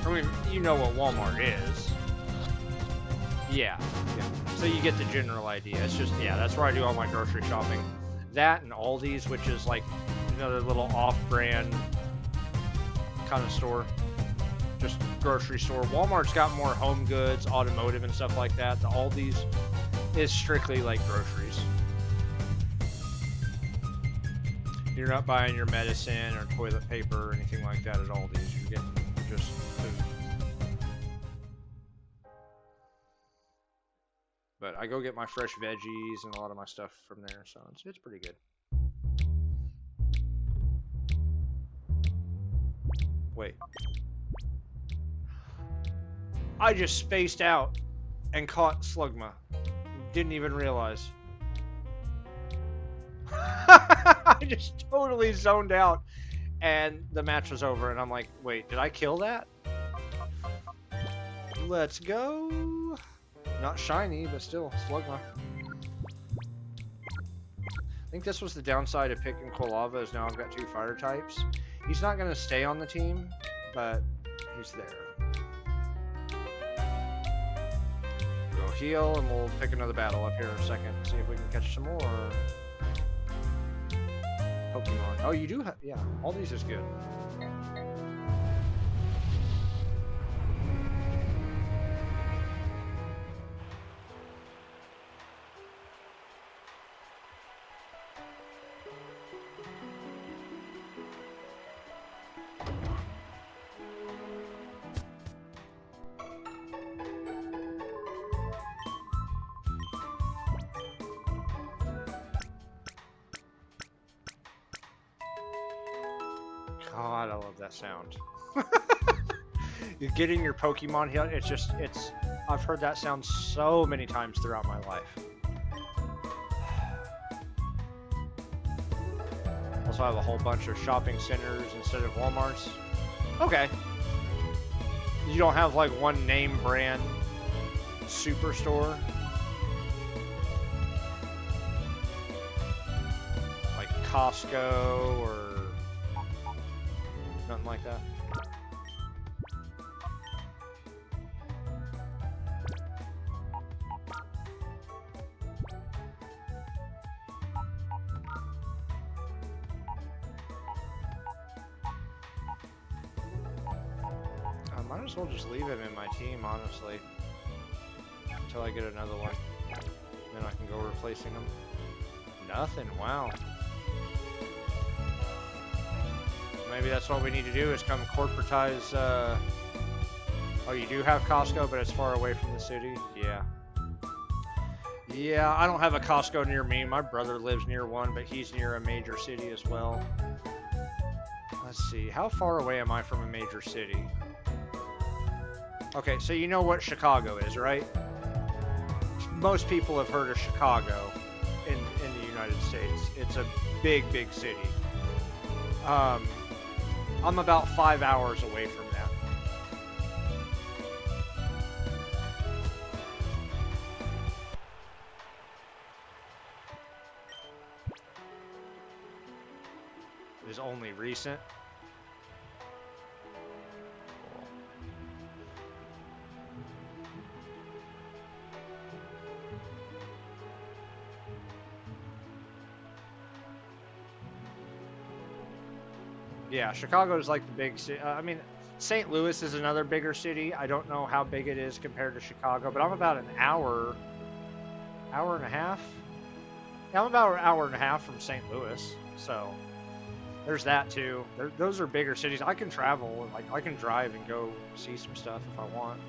I mean, you know what Walmart is. Yeah. So you get the general idea. It's just, yeah, that's where I do all my grocery shopping. That and Aldi's, which is like another little off-brand kind of store. just grocery store. Walmart's got more home goods, automotive, and stuff like that. The Aldi's is strictly like groceries. You're not buying your medicine or toilet paper or anything like that at Aldi's. You're getting just food. But I go get my fresh veggies and a lot of my stuff from there, so it's pretty good. Wait. I just spaced out and caught Slugma. Didn't even realize. I just totally zoned out and the match was over and I'm like, wait, did I kill that? Let's go. Not shiny, but still, Slugma. I think this was the downside of picking Quilava, is now I've got 2 fire types. He's not going to stay on the team, but he's there. We'll heal, and we'll pick another battle up here in a second. See if we can catch some more Pokemon. Oh, you do have... Yeah, all these is good. God, I love that sound. You're getting your Pokemon healed. I've heard that sound so many times throughout my life. Also, I have a whole bunch of shopping centers instead of Walmarts. Okay. You don't have like one name brand superstore? Like Costco or nothing like that? I might as well just leave him in my team, honestly. Until I get another one. Then I can go replacing him. Nothing, wow. Maybe that's what we need to do, is come corporatize, Oh, you do have Costco, but it's far away from the city? Yeah. Yeah, I don't have a Costco near me. My brother lives near one, but he's near a major city as well. Let's see, how far away am I from a major city? Okay, so you know what Chicago is, right? Most people have heard of Chicago in the United States. It's a big, big city. I'm about 5 hours away from that. It is only recent. Cool. Yeah, Chicago is like the big city. I mean, St. Louis is another bigger city. I don't know how big it is compared to Chicago, but I'm about an hour and a half. Yeah, I'm about an hour and a half from St. Louis, so there's that too. Those are bigger cities. I can travel, and like I can drive and go see some stuff if I want,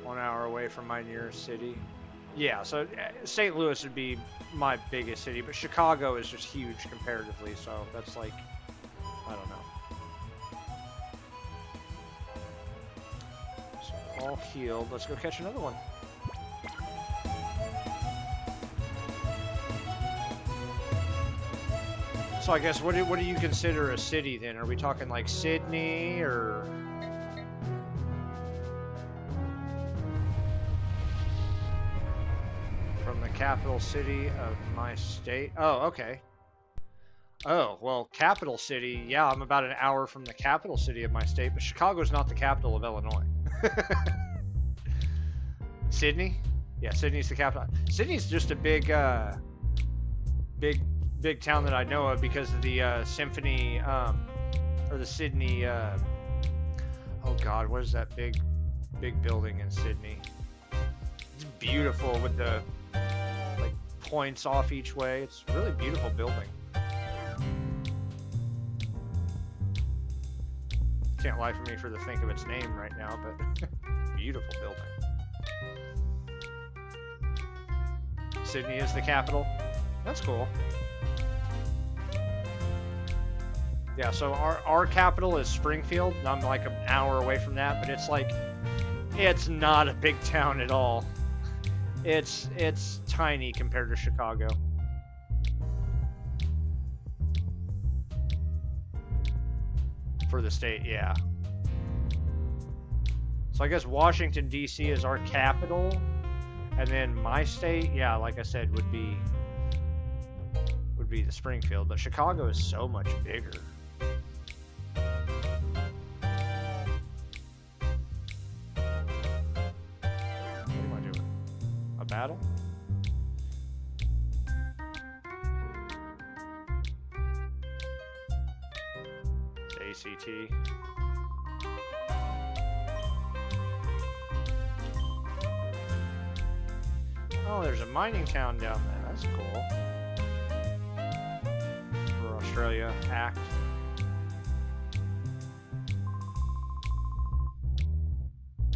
but 1 hour away from my nearest city. Yeah, so St. Louis would be my biggest city, but Chicago is just huge comparatively, so that's like, I don't know. So all healed. Let's go catch another one. So I guess what do you consider a city then? Are we talking like Sydney or? From the capital city of my state. Oh, okay. Oh, well, capital city. Yeah, I'm about an hour from the capital city of my state, but Chicago's not the capital of Illinois. Sydney? Yeah, Sydney's the capital. Sydney's just a big town that I know of because of the symphony, or the Sydney Oh God, what is that big building in Sydney? It's beautiful with the like points off each way. It's a really beautiful building. Can't lie for me for the think of its name right now, but beautiful building. Sydney is the capital. That's cool. Yeah, so our capital is Springfield. I'm like an hour away from that, but it's not a big town at all. It's tiny compared to Chicago. For the state, yeah. So I guess Washington, D.C. is our capital. And then my state, yeah, like I said, would be the Springfield. But Chicago is so much bigger. What am I doing? A battle? ACT. Oh, there's a mining town down there. That's cool. For Australia, ACT.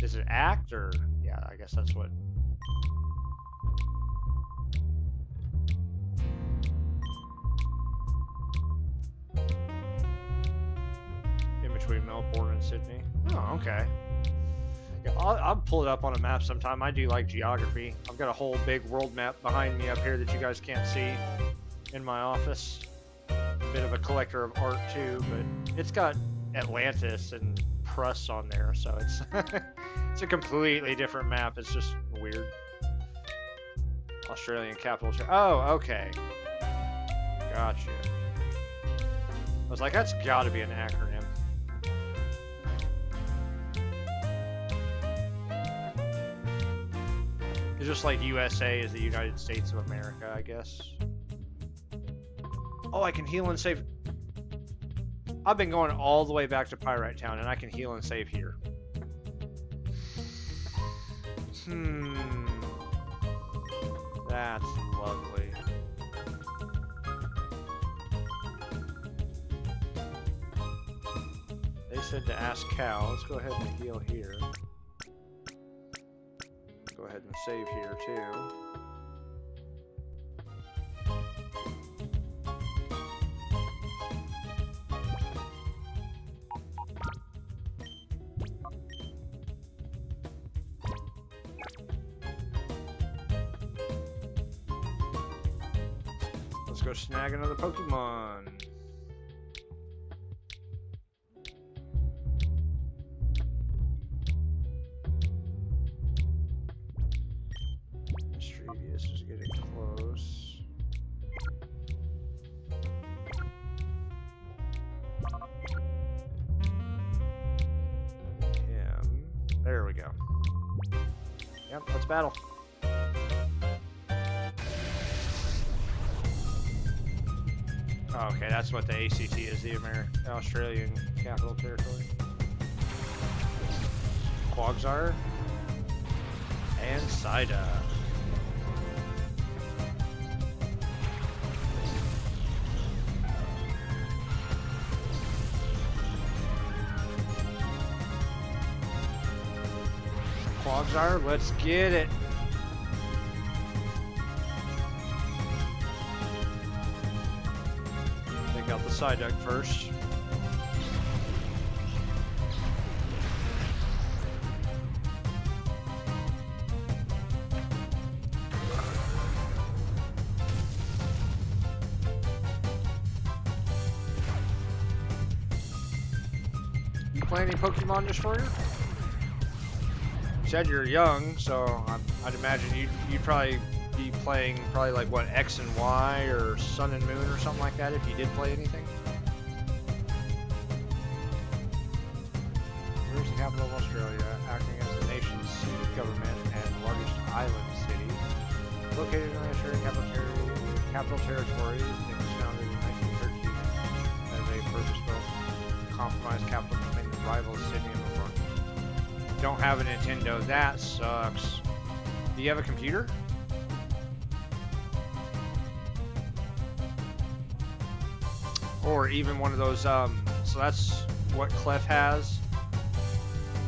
Is it ACT or... Yeah, I guess that's what... In between Melbourne and Sydney. Oh, okay. Yeah, I'll pull it up on a map sometime. I do like geography. I've got a whole big world map behind me up here that you guys can't see in my office. A bit of a collector of art too, but it's got Atlantis and Pruss on there, so it's it's a completely different map. It's just weird. Australian capital. Oh, okay. Gotcha. I was like, that's got to be an acronym. It's just like USA is the United States of America, I guess. Oh, I can heal and save. I've been going all the way back to Pyrite Town, and I can heal and save here. That's lovely. They said to ask Cal. Let's go ahead and heal here. Go ahead and save here too. Let's go snag another Pokemon. This is getting close. Him. There we go. Yep, let's battle. Oh, okay, that's what the ACT is, the Australian Capital Territory. Quagsire and Psyduck. Quagsire, let's get it. Take out the Psyduck first. You play any Pokemon Destroyer? You said you're young, so I'd imagine you'd probably be playing like what, X and Y or Sun and Moon or something like that if you did play anything. Where's the capital of Australia, acting as the nation's seat of government and the largest island city, located in the Australian capital territory. It was founded in 1913 as a purpose-built, compromised capital between the rival city in the world. Don't have a Nintendo. That sucks. Do you have a computer? Or even one of those, so that's what Clef has.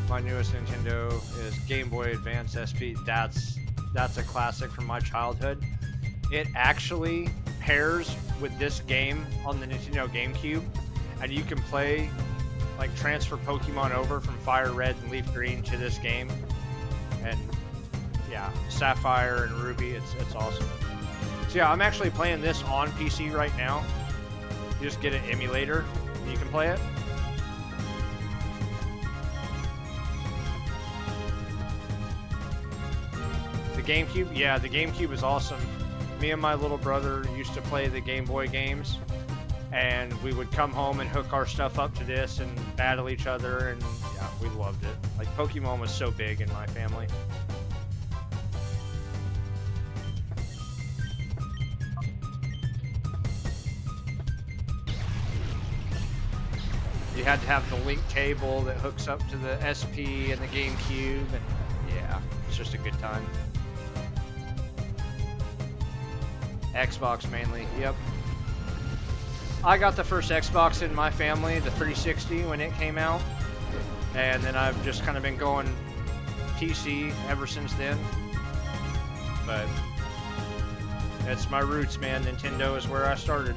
My newest Nintendo is Game Boy Advance SP. That's a classic from my childhood. It actually pairs with this game on the Nintendo GameCube, and you can play, like, transfer Pokemon over from Fire Red and Leaf Green to this game. And yeah, Sapphire and Ruby, it's awesome. So yeah, I'm actually playing this on PC right now. You just get an emulator and you can play it. The GameCube, yeah, the GameCube is awesome. Me and my little brother used to play the Game Boy games, and we would come home and hook our stuff up to this and battle each other, and yeah, we loved it. Like, Pokemon was so big in my family. You had to have the link cable that hooks up to the SP and the GameCube, and yeah, it's just a good time. Xbox mainly, yep. I got the first Xbox in my family, the 360, when it came out, and then I've just kind of been going PC ever since then. But that's my roots, man. Nintendo is where I started.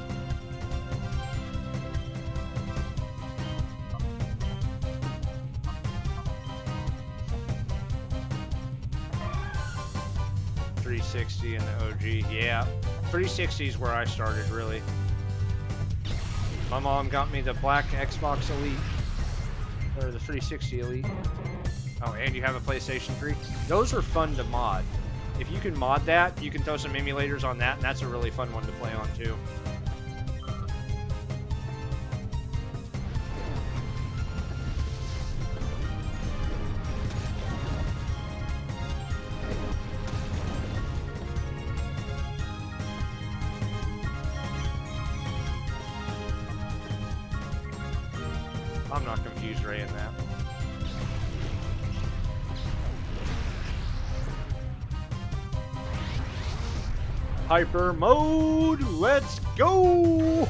.360 and the OG, yeah. 360 is where I started, really. My mom got me the black Xbox Elite, or the 360 Elite. Oh, and you have a PlayStation 3? Those are fun to mod. If you can mod that, you can throw some emulators on that, and that's a really fun one to play on, too. I'm not confused Ray in that. Hyper mode, let's go!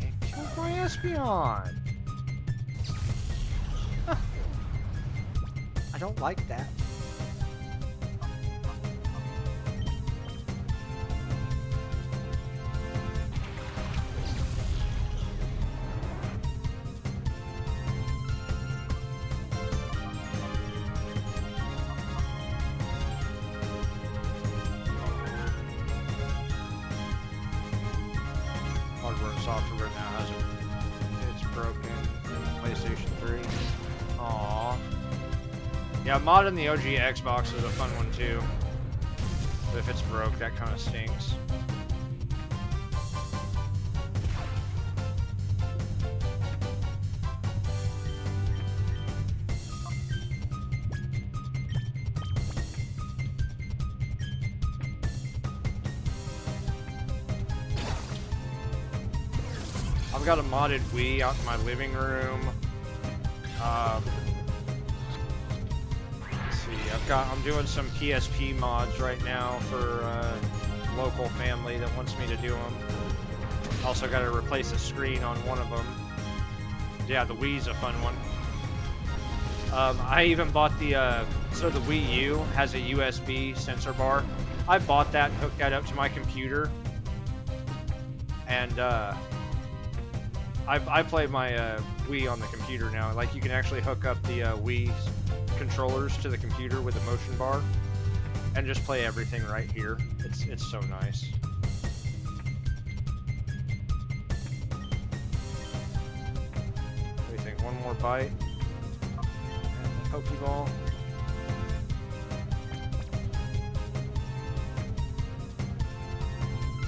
And kill my Espeon! Huh. I don't like that. Hardware and software now has it. It's broken in the PlayStation 3. Aww. Yeah, modding the OG Xbox is a fun one too. But if it's broke, that kind of stinks. I've got a modded Wii out in my living room. Let's see, I'm doing some PSP mods right now for local family that wants me to do them. Also got to replace a screen on one of them. Yeah, the Wii's a fun one. I even bought the, so the Wii U has a USB sensor bar. I bought that and hooked that up to my computer. And, I play my Wii on the computer now. Like, you can actually hook up the Wii controllers to the computer with a motion bar and just play everything right here. It's so nice. What do you think? One more bite? And the Pokeball.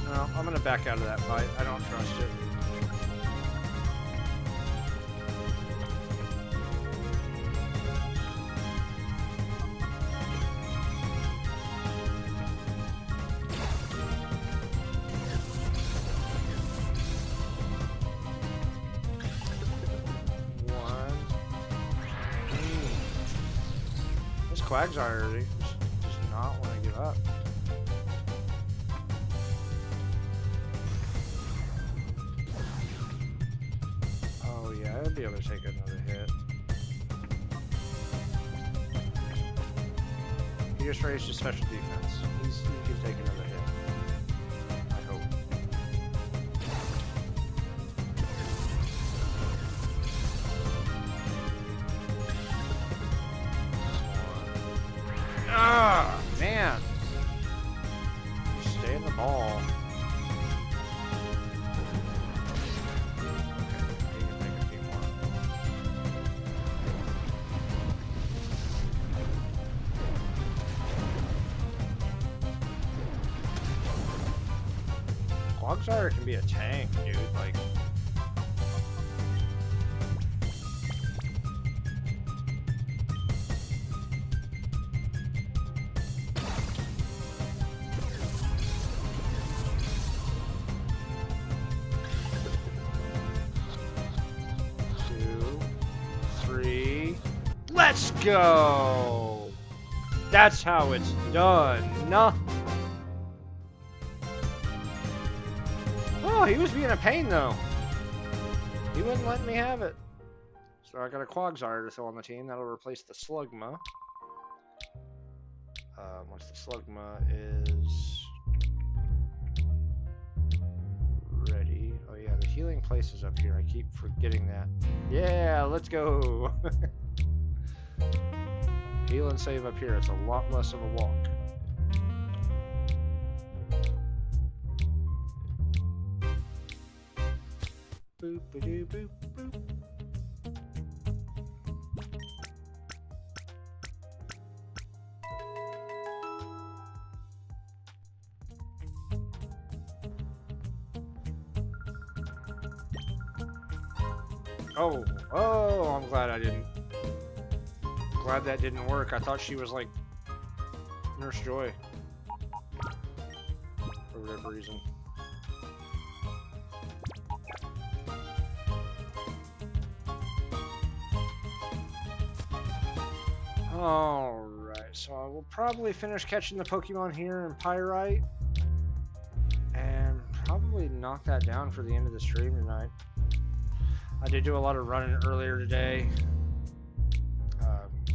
No, I'm gonna back out of that bite. I don't trust it. Quagsire does not want to give up. Oh yeah, I'll be able to take another hit. He just raised his special defense. He can take another hit. I hope. Ah, man. You stay in the ball. Okay, he can make a few more. Quagsire can be a tank, dude. Like, let's go! That's how it's done. Nah. Oh, he was being a pain though. He wouldn't let me have it. So I got a Quagsire to throw on the team. That'll replace the Slugma. Once the Slugma is ready. Oh yeah, the healing place is up here. I keep forgetting that. Yeah, let's go. Heal and save up here. It's a lot less of a walk. Boop a doo boop boop. Oh, I'm glad I didn't. Glad that didn't work. I thought she was like Nurse Joy for whatever reason. Alright, so I will probably finish catching the Pokemon here in Pyrite and probably knock that down for the end of the stream tonight. I did do a lot of running earlier today,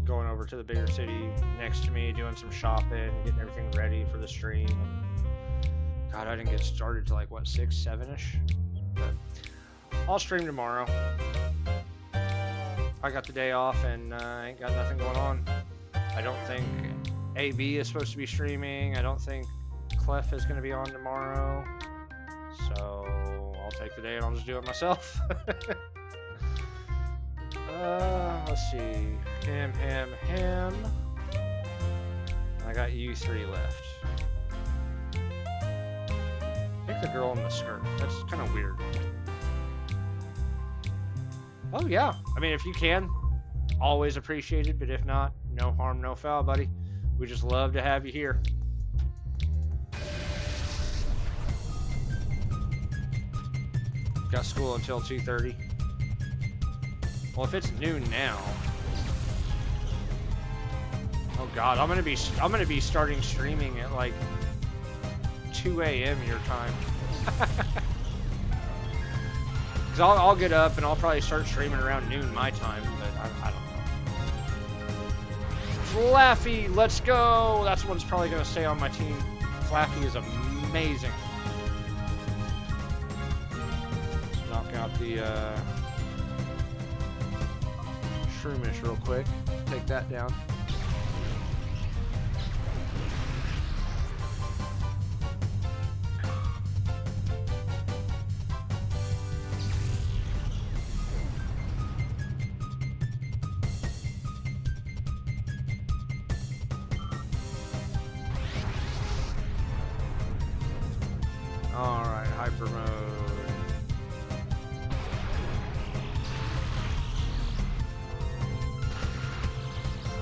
going over to the bigger city next to me, doing some shopping, getting everything ready for the stream. God, I didn't get started till like, what, 6, 7-ish? But I'll stream tomorrow. I got the day off and ain't got nothing going on. I don't think AB is supposed to be streaming. I don't think Clef is going to be on tomorrow. So I'll take the day and I'll just do it myself. Let's see. Him. I got you 3 left. Pick the girl in the skirt. That's kind of weird. Oh yeah. I mean, if you can, always appreciated. But if not, no harm, no foul, buddy. We just love to have you here. Got school until 2:30. Well, if it's noon now. Oh God, I'm gonna be starting streaming at like 2 a.m. your time. Cause I'll get up and I'll probably start streaming around noon my time, but I don't know. Flaffy, let's go! That's one's probably gonna stay on my team. Flaffy is amazing. Let's knock out the Shroomish real quick. Take that down. Alright, hyper mode.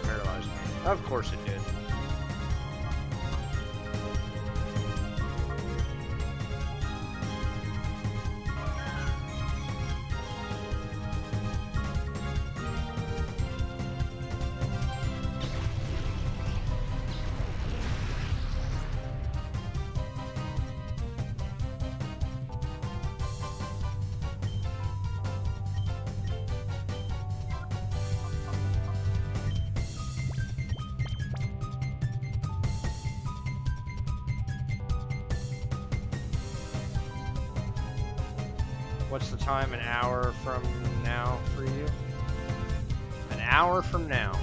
Paralyzed me. Of course it did. What's the time? An hour from now for you? An hour from now.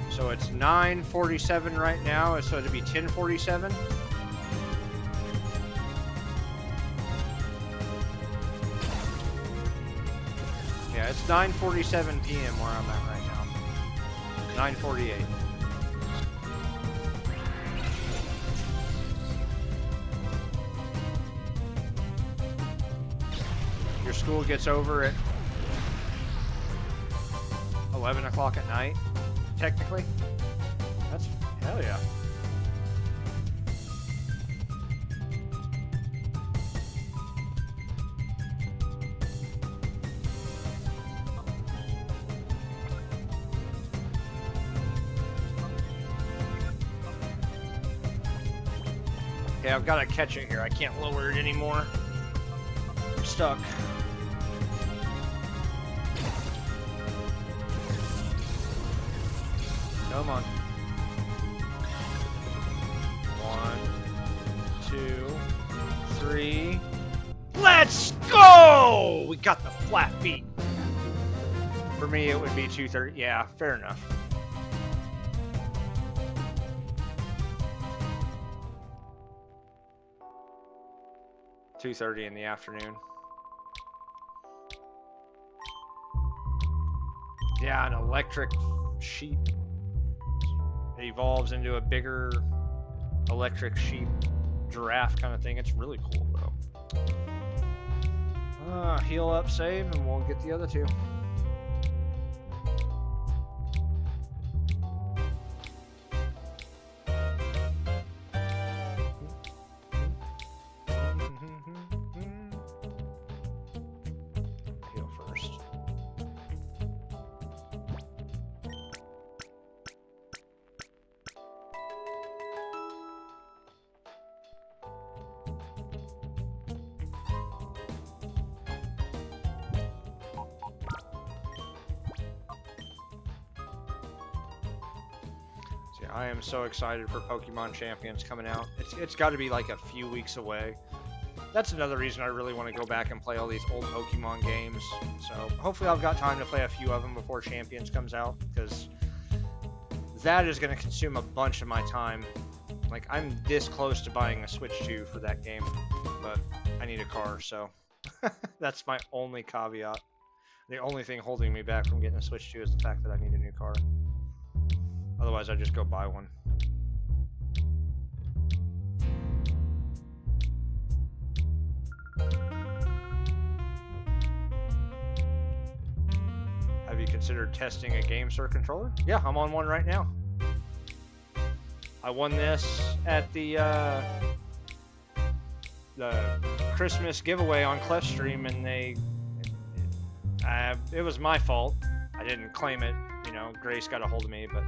So it's 9:47 right now, so it'd be 10:47. Yeah, it's 9:47 p.m. where I'm at right now. 9:48. Your school gets over at 11 o'clock at night, technically. That's hell yeah. Okay, I've got to catch it here. I can't lower it anymore. I'm stuck. Come on. 1, 2, 3. Let's go! We got the flat beat. For me, it would be 2:30. Yeah, fair enough. $2:30 in the afternoon. Yeah, an electric sheep. It evolves into a bigger electric sheep giraffe kind of thing. It's really cool, though. Heal up, save, and we'll get the other two. Heal first. I am so excited for Pokemon Champions coming out. It's got to be like a few weeks away. That's another reason I really want to go back and play all these old Pokemon games. So hopefully I've got time to play a few of them before Champions comes out, because that is going to consume a bunch of my time. Like, I'm this close to buying a Switch 2 for that game, but I need a car, so that's my only caveat. The only thing holding me back from getting a Switch 2 is the fact that I need a new car. Otherwise, I'd just go buy one. Have you considered testing a GameSir controller? Yeah, I'm on one right now. I won this at the Christmas giveaway on Clef Stream, and it was my fault. I didn't claim it. You know, Grace got a hold of me, but.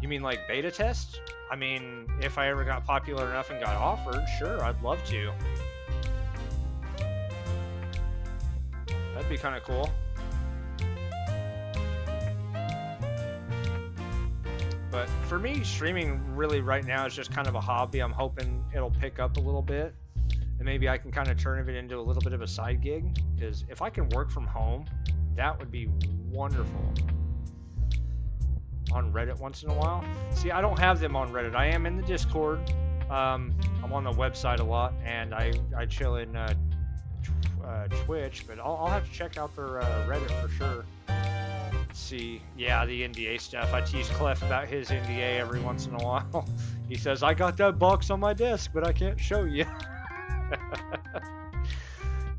You mean like beta test? I mean, if I ever got popular enough and got offered, sure, I'd love to. That'd be kind of cool. But for me, streaming really right now is just kind of a hobby. I'm hoping it'll pick up a little bit, and maybe I can kind of turn it into a little bit of a side gig. Because if I can work from home, that would be wonderful. On Reddit once in a while. See, I don't have them on Reddit. I am in the Discord. I'm on the website a lot, and I chill in Twitch, but I'll have to check out their Reddit for sure. Let's see. Yeah, the NDA stuff. I tease Clef about his NDA every once in a while. He says, I got that box on my desk, but I can't show you.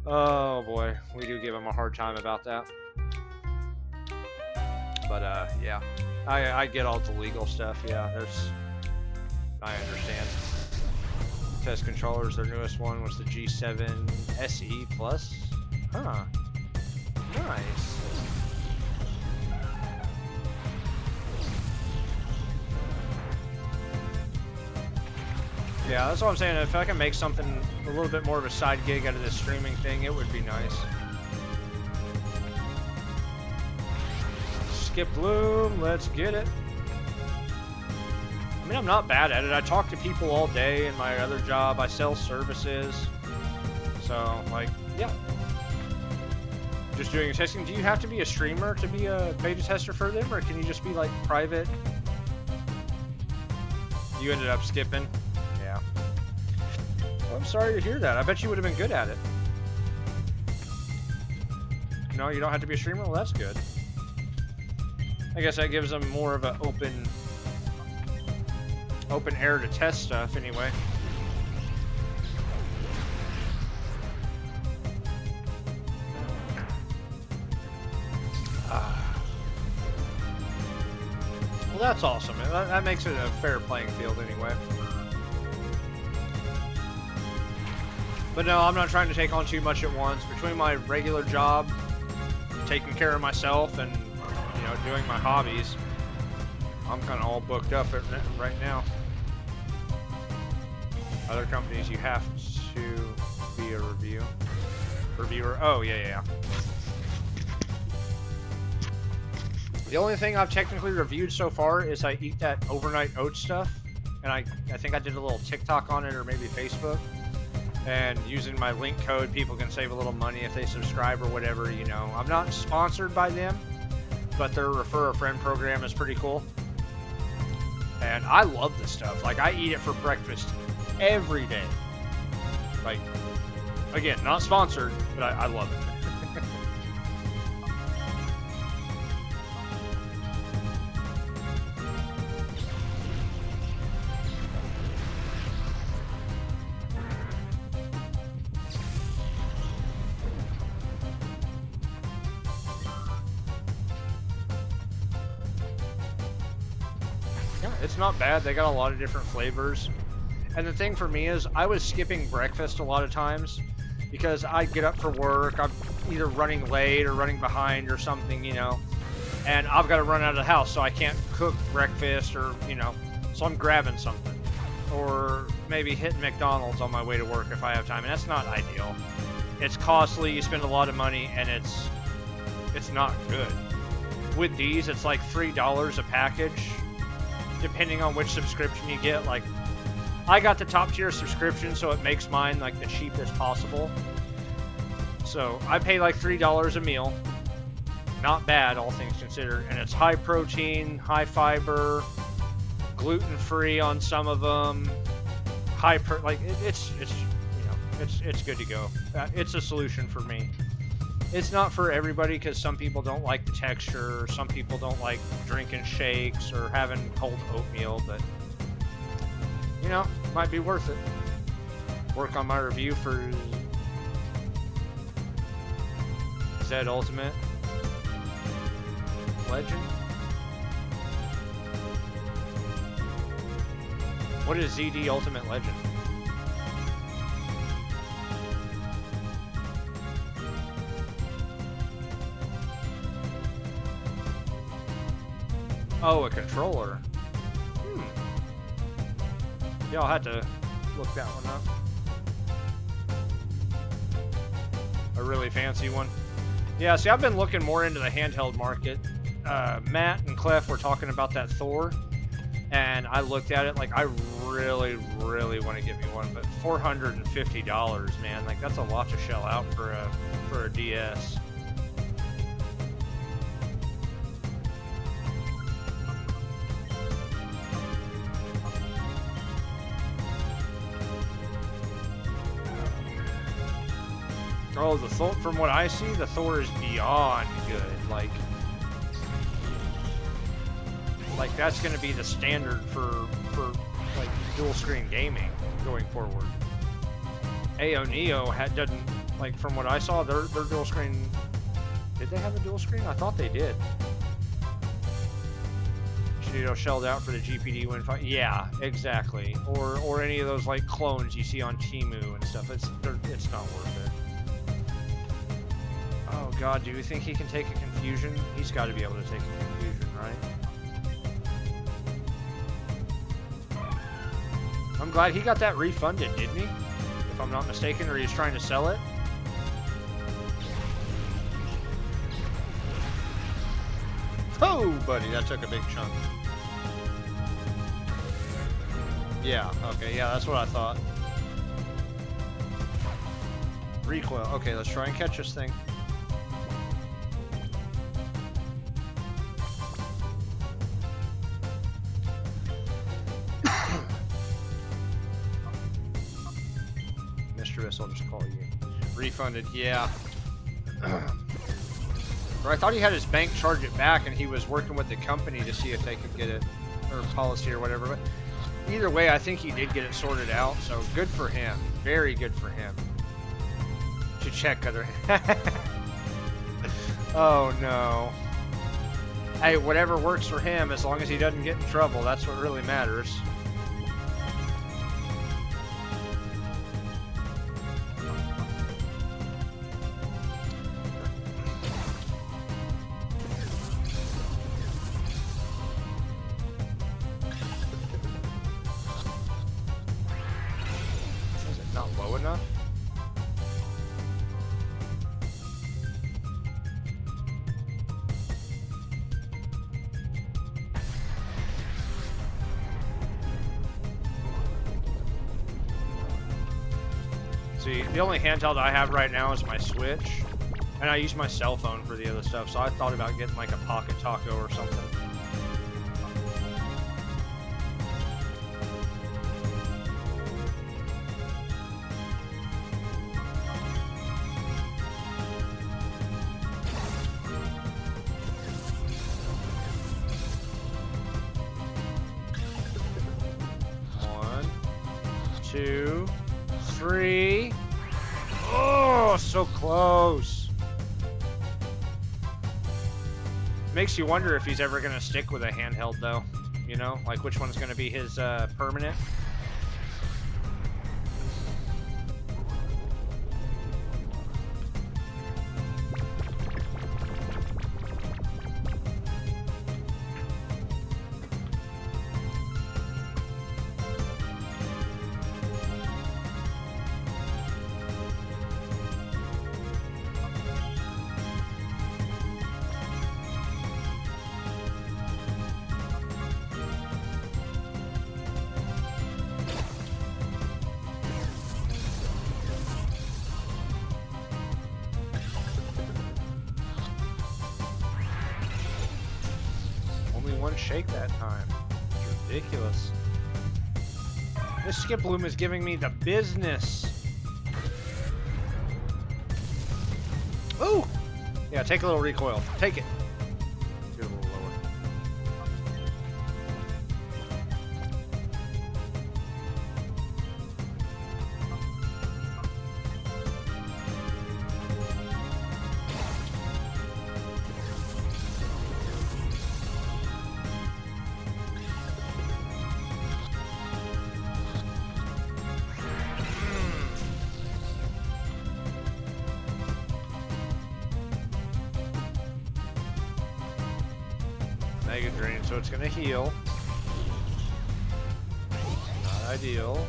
Oh boy, we do give him a hard time about that. But yeah. I get all the legal stuff, yeah, I understand. Test controllers, their newest one was the G7 SE Plus. Huh. Nice. Yeah, that's what I'm saying. If I can make something a little bit more of a side gig out of this streaming thing, it would be nice. Skip Bloom, let's get it. I mean, I'm not bad at it. I talk to people all day in my other job. I sell services. So, like, yeah, Just doing testing. Do you have to be a streamer to be a beta tester for them, or can you just be like private? You ended up skipping. Yeah. Well, I'm sorry to hear that. I bet you would have been good at it. No, you don't have to be a streamer? Well, that's good. I guess that gives them more of an open air to test stuff anyway. Well, that's awesome. That makes it a fair playing field anyway. But no, I'm not trying to take on too much at once. Between my regular job, taking care of myself, and doing my hobbies, I'm kind of all booked up right now. Other companies, you have to be a reviewer. Oh yeah. The only thing I've technically reviewed so far is I eat that overnight oat stuff, and I think I did a little TikTok on it, or maybe Facebook. And using my link code, people can save a little money if they subscribe or whatever. I'm not sponsored by them, but their refer a friend program is pretty cool. And I love this stuff. Like, I eat it for breakfast every day. Like, again, not sponsored, but I love it. It's not bad. They got a lot of different flavors. And the thing for me is I was skipping breakfast a lot of times because I'd get up for work. I'm either running late or running behind or something, and I've got to run out of the house, so I can't cook breakfast or, so I'm grabbing something. Or maybe hitting McDonald's on my way to work if I have time. And that's not ideal. It's costly. You spend a lot of money, and it's not good. With these, it's like $3 a package, depending on which subscription you get. Like, I got the top tier subscription, so it makes mine like the cheapest possible. So I pay like $3 a meal. Not bad, all things considered. And it's high protein, high fiber, gluten free on some of them. It's good to go. It's a solution for me. It's not for everybody, because some people don't like the texture, or some people don't like drinking shakes or having cold oatmeal, but might be worth it. Work on my review for Zed Ultimate Legend. What is ZD Ultimate Legend? Oh, a controller. Yeah, I'll have to look that one up. A really fancy one. Yeah, see, I've been looking more into the handheld market. Matt and Clef were talking about that Thor, and I looked at it like, I really, really want to get me one, but $450, man, like that's a lot to shell out for a DS. Oh, the Thor, from what I see, the Thor is beyond good. Like that's going to be the standard for like dual screen gaming going forward. AO Neo doesn't, like, from what I saw, their dual screen. Did they have a dual screen? I thought they did. Shelled out for the GPD Win 5. Yeah, exactly. Or any of those like clones you see on Temu and stuff. It's not worth it. Oh God, do you think he can take a Confusion? He's got to be able to take a Confusion, right? I'm glad he got that refunded, didn't he? If I'm not mistaken, or he's trying to sell it. Oh, buddy, that took a big chunk. Yeah, okay, yeah, that's what I thought. Recoil. Okay, let's try and catch this thing. Lewis, I'll just call you. Refunded, yeah. Or I thought he had his bank charge it back, and he was working with the company to see if they could get it, or policy or whatever. But either way, I think he did get it sorted out. So good for him. Very good for him. Should check other. Oh no. Hey, whatever works for him, as long as he doesn't get in trouble, that's what really matters. Is it not low enough? See, the only handheld I have right now is my Switch, and I use my cell phone for the other stuff, so I thought about getting like a Pocket Taco or something. One, two, three. Oh, so close. Makes you wonder if he's ever going to stick with a handheld, though. You know, like which one's going to be his permanent. One shake that time. It's ridiculous. This skip loom is giving me the business. Ooh! Yeah, take a little recoil. Take it. Do it a little lower. Mega Drain, so it's gonna heal. Not ideal.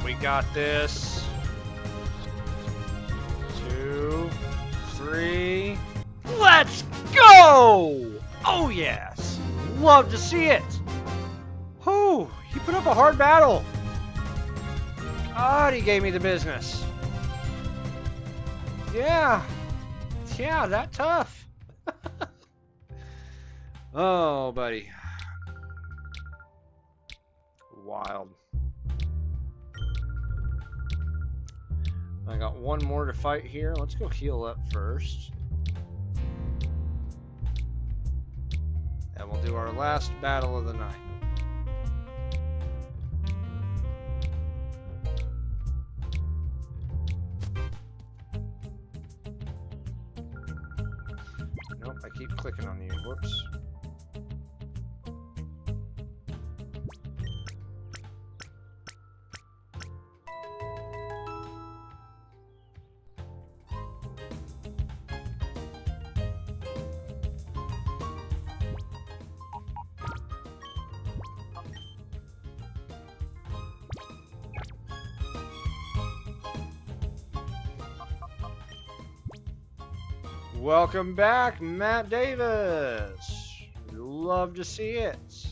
We got this. 2, 3. Let's go! Oh yes! Love to see it! Whew, he put up a hard battle. God, he gave me the business. Yeah. Yeah, that tough. Oh, buddy. Wild. I got one more to fight here. Let's go heal up first. And we'll do our last battle of the night. Nope, I keep clicking on you. Whoops. Welcome back, Matt Davis. Love to see it.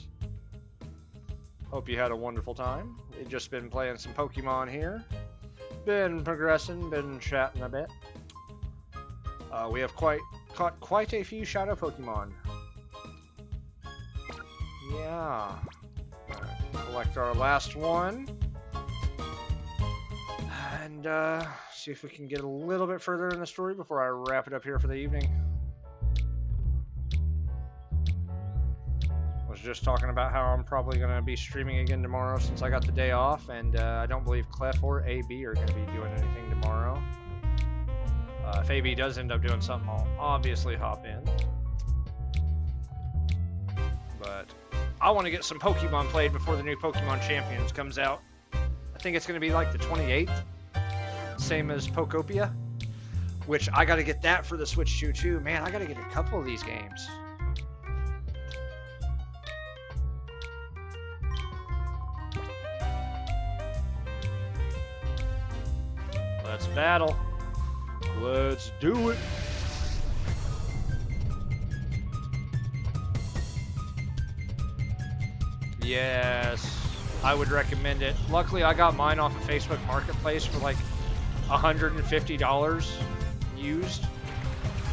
Hope you had a wonderful time. We've just been playing some Pokemon here. Been progressing, been chatting a bit. We have caught quite a few Shadow Pokemon. Yeah. Collect our last one. And see if we can get a little bit further in the story before I wrap it up here for the evening. Was just talking about how I'm probably going to be streaming again tomorrow since I got the day off, and I don't believe Clef or AB are going to be doing anything tomorrow. If AB does end up doing something, I'll obviously hop in. But I want to get some Pokemon played before the new Pokemon Champions comes out. I think it's going to be like the 28th, same as Pokopia, which I got to get that for the Switch 2 too. Man, I got to get a couple of these games. Let's battle. Let's do it. Yes, I would recommend it. Luckily, I got mine off of Facebook Marketplace for like $150 used.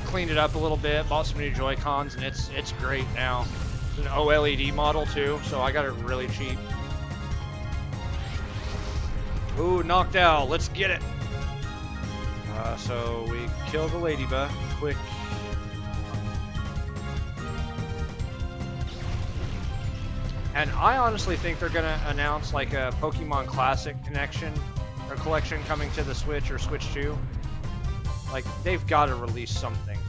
Cleaned it up a little bit, bought some new Joy-Cons, and it's great now. It's an OLED model too, so I got it really cheap. Ooh, knocked out. Let's get it. So we kill the ladybug quick. And I honestly think they're gonna announce like a Pokemon Classic connection or collection coming to the Switch or Switch 2. Like, they've got to release something.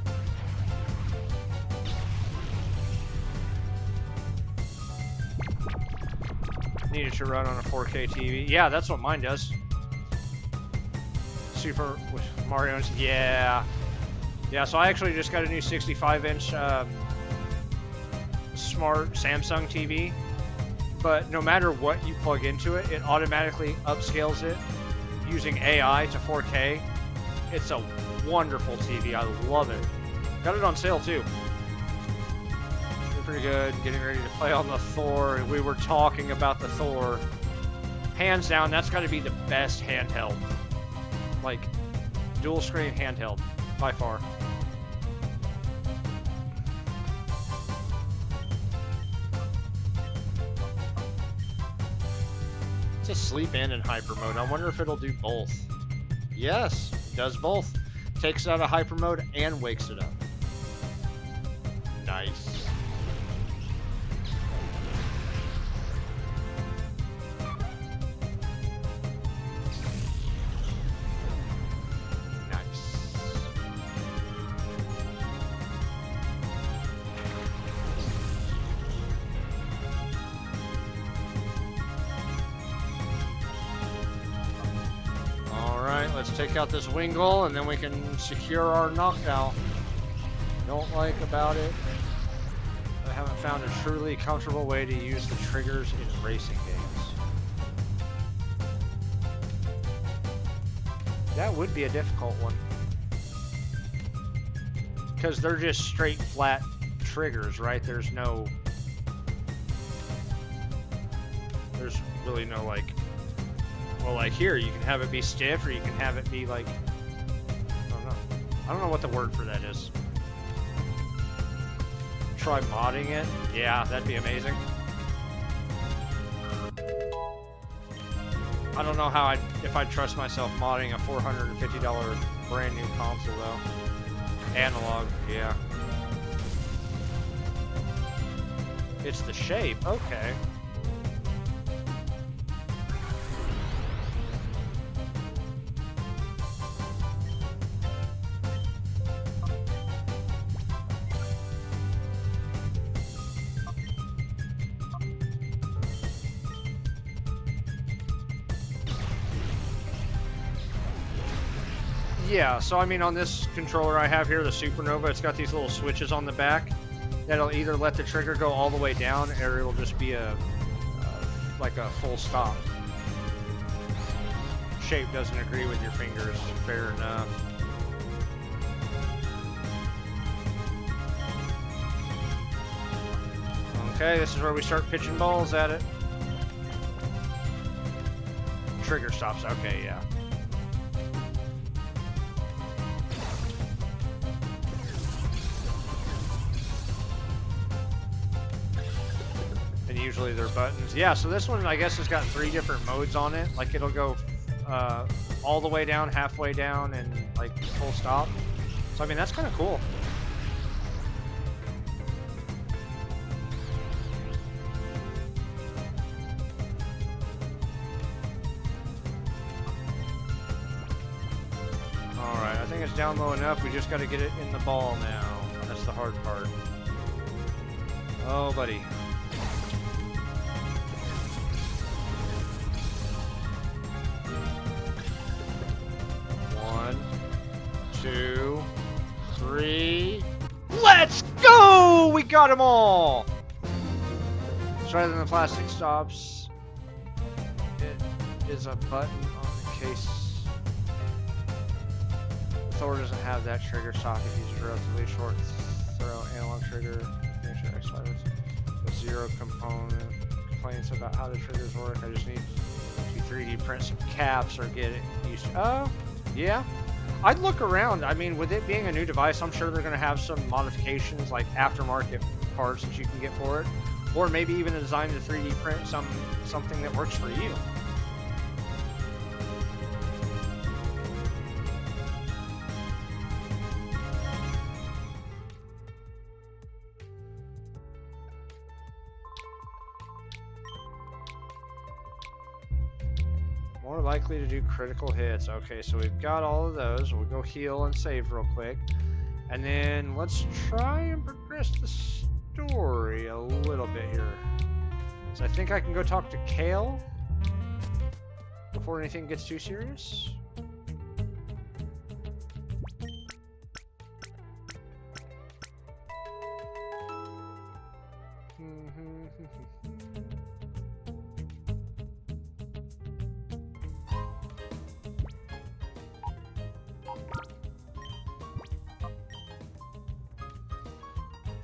Needed to run on a 4K TV. Yeah, that's what mine does. Super Mario, yeah. Yeah, so I actually just got a new 65-inch smart Samsung TV. But no matter what you plug into it, it automatically upscales it using AI to 4K. It's a wonderful TV. I love it. Got it on sale too. Pretty good. Getting ready to play on the Thor. We were talking about the Thor. Hands down, that's got to be the best handheld. Like, dual screen handheld by far. It's a sleep in hyper mode. I wonder if it'll do both. Yes, it does both. Takes it out of hyper mode and wakes it up. Nice. Let's take out this Wingull, and then we can secure our knockout. Don't like about it. I haven't found a truly comfortable way to use the triggers in racing games. That would be a difficult one. Because they're just straight flat triggers, right? There's really no like, well, like here, you can have it be stiff, or you can have it be like, I don't know what the word for that is. Try modding it. Yeah, that'd be amazing. I don't know how if I'd trust myself modding a $450 brand new console though. Analog, yeah. It's the shape, okay. Yeah, so I mean on this controller I have here, the Supernova, it's got these little switches on the back that'll either let the trigger go all the way down, or it'll just be like a full stop. Shape doesn't agree with your fingers, fair enough. Okay, this is where we start pitching balls at it. Trigger stops. Okay, yeah. And usually they're buttons. Yeah, so this one I guess has got 3 different modes on it. Like it'll go all the way down, halfway down, and like full stop. So I mean that's kind of cool. Alright, I think it's down low enough. We just got to get it in the ball now. That's the hard part. Oh, buddy. One, 2, 3. Let's go! We got them all! So rather than the plastic stops, it is a button on the case. Thor doesn't have that trigger socket. Uses a relatively short throw analog trigger. Zero complaints about how the triggers work. I just need to 3D print some caps or get it used to. Oh, yeah. I'd look around. I mean, with it being a new device, I'm sure they're going to have some modifications like aftermarket parts that you can get for it, or maybe even a design to 3D print something that works for you. More likely to do critical hits. Okay, so we've got all of those. We'll go heal and save real quick. And then let's try and progress the story a little bit here. So I think I can go talk to Kale before anything gets too serious.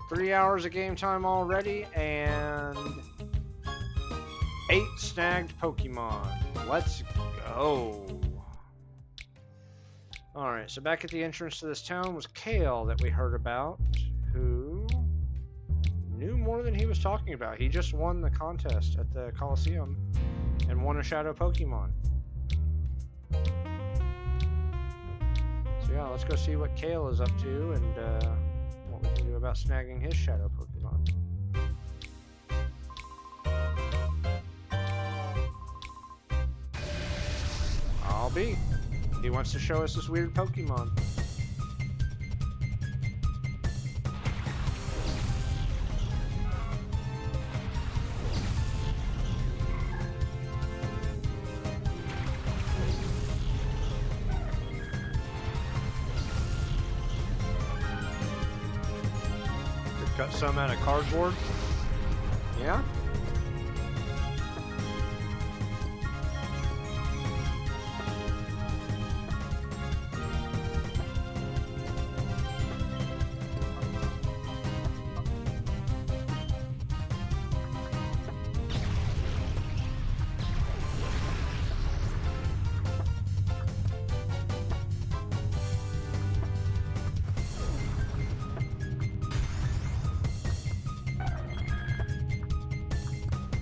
Three hours of game time already, and 8 snagged Pokemon. Let's go. Alright, so back at the entrance to this town was Kale that we heard about, who knew more than he was talking about. He just won the contest at the Coliseum and won a Shadow Pokemon. So yeah, let's go see what Kale is up to and what we can do about snagging his Shadow Pokemon. I'll be. He wants to show us this weird Pokemon. Got some out of cardboard. Yeah?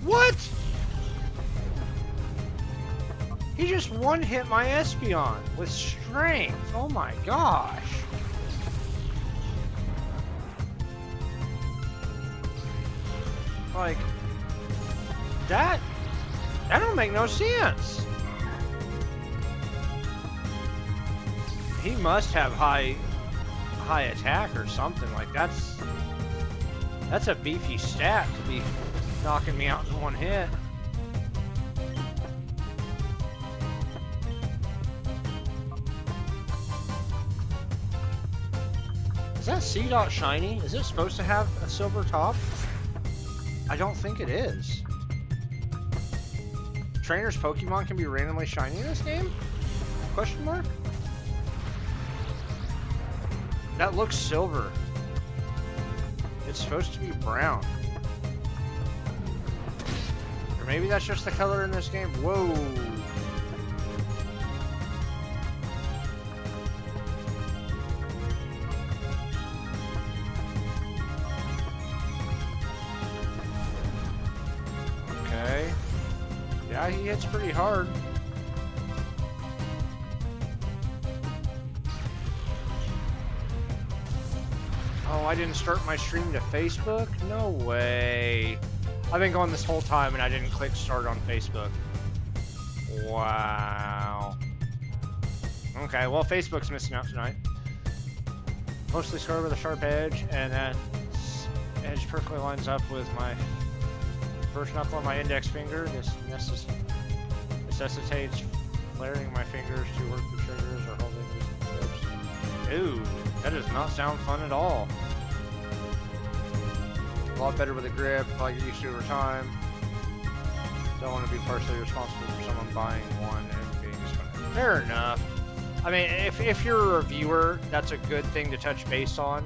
What? He just one-hit my Espeon with strength. Oh my gosh. Like, that don't make no sense. He must have high attack or something. Like that's a beefy stat to be knocking me out in one hit. Is that C-Dot shiny? Is it supposed to have a silver top? I don't think it is. Trainer's Pokemon can be randomly shiny in this game? Question mark? That looks silver. It's supposed to be brown. maybe that's just the color in this game. Whoa. Okay. Yeah, he hits pretty hard. Oh, I didn't start my stream to Facebook? No way. I've been going this whole time and I didn't click start on Facebook. Wow. Okay, well, Facebook's missing out tonight. Mostly scored with a sharp edge, and that edge perfectly lines up with my first knuckle on my index finger. This necessitates flaring my fingers to work the triggers or holding these grips. Ooh, that does not sound fun at all. A lot better with a grip, I get used to over time. Don't want to be partially responsible for someone buying one and being disappointed. Fair enough. I mean, if you're a reviewer, that's a good thing to touch base on.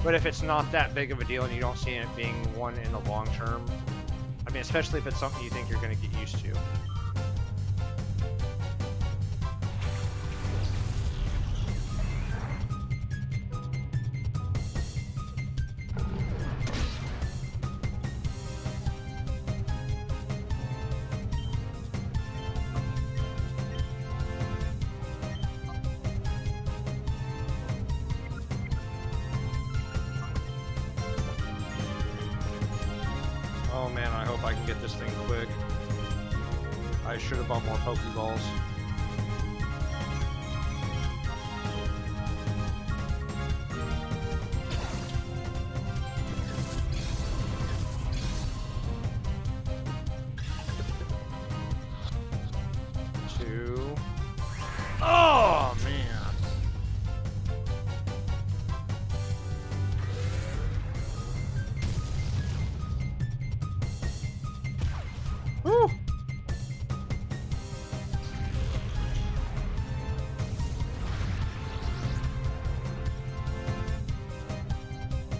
But if it's not that big of a deal and you don't see it being one in the long term, I mean, especially if it's something you think you're going to get used to. Oh man, I hope I can get this thing quick. I should have bought more Pokeballs. Two. Oh man. Woo!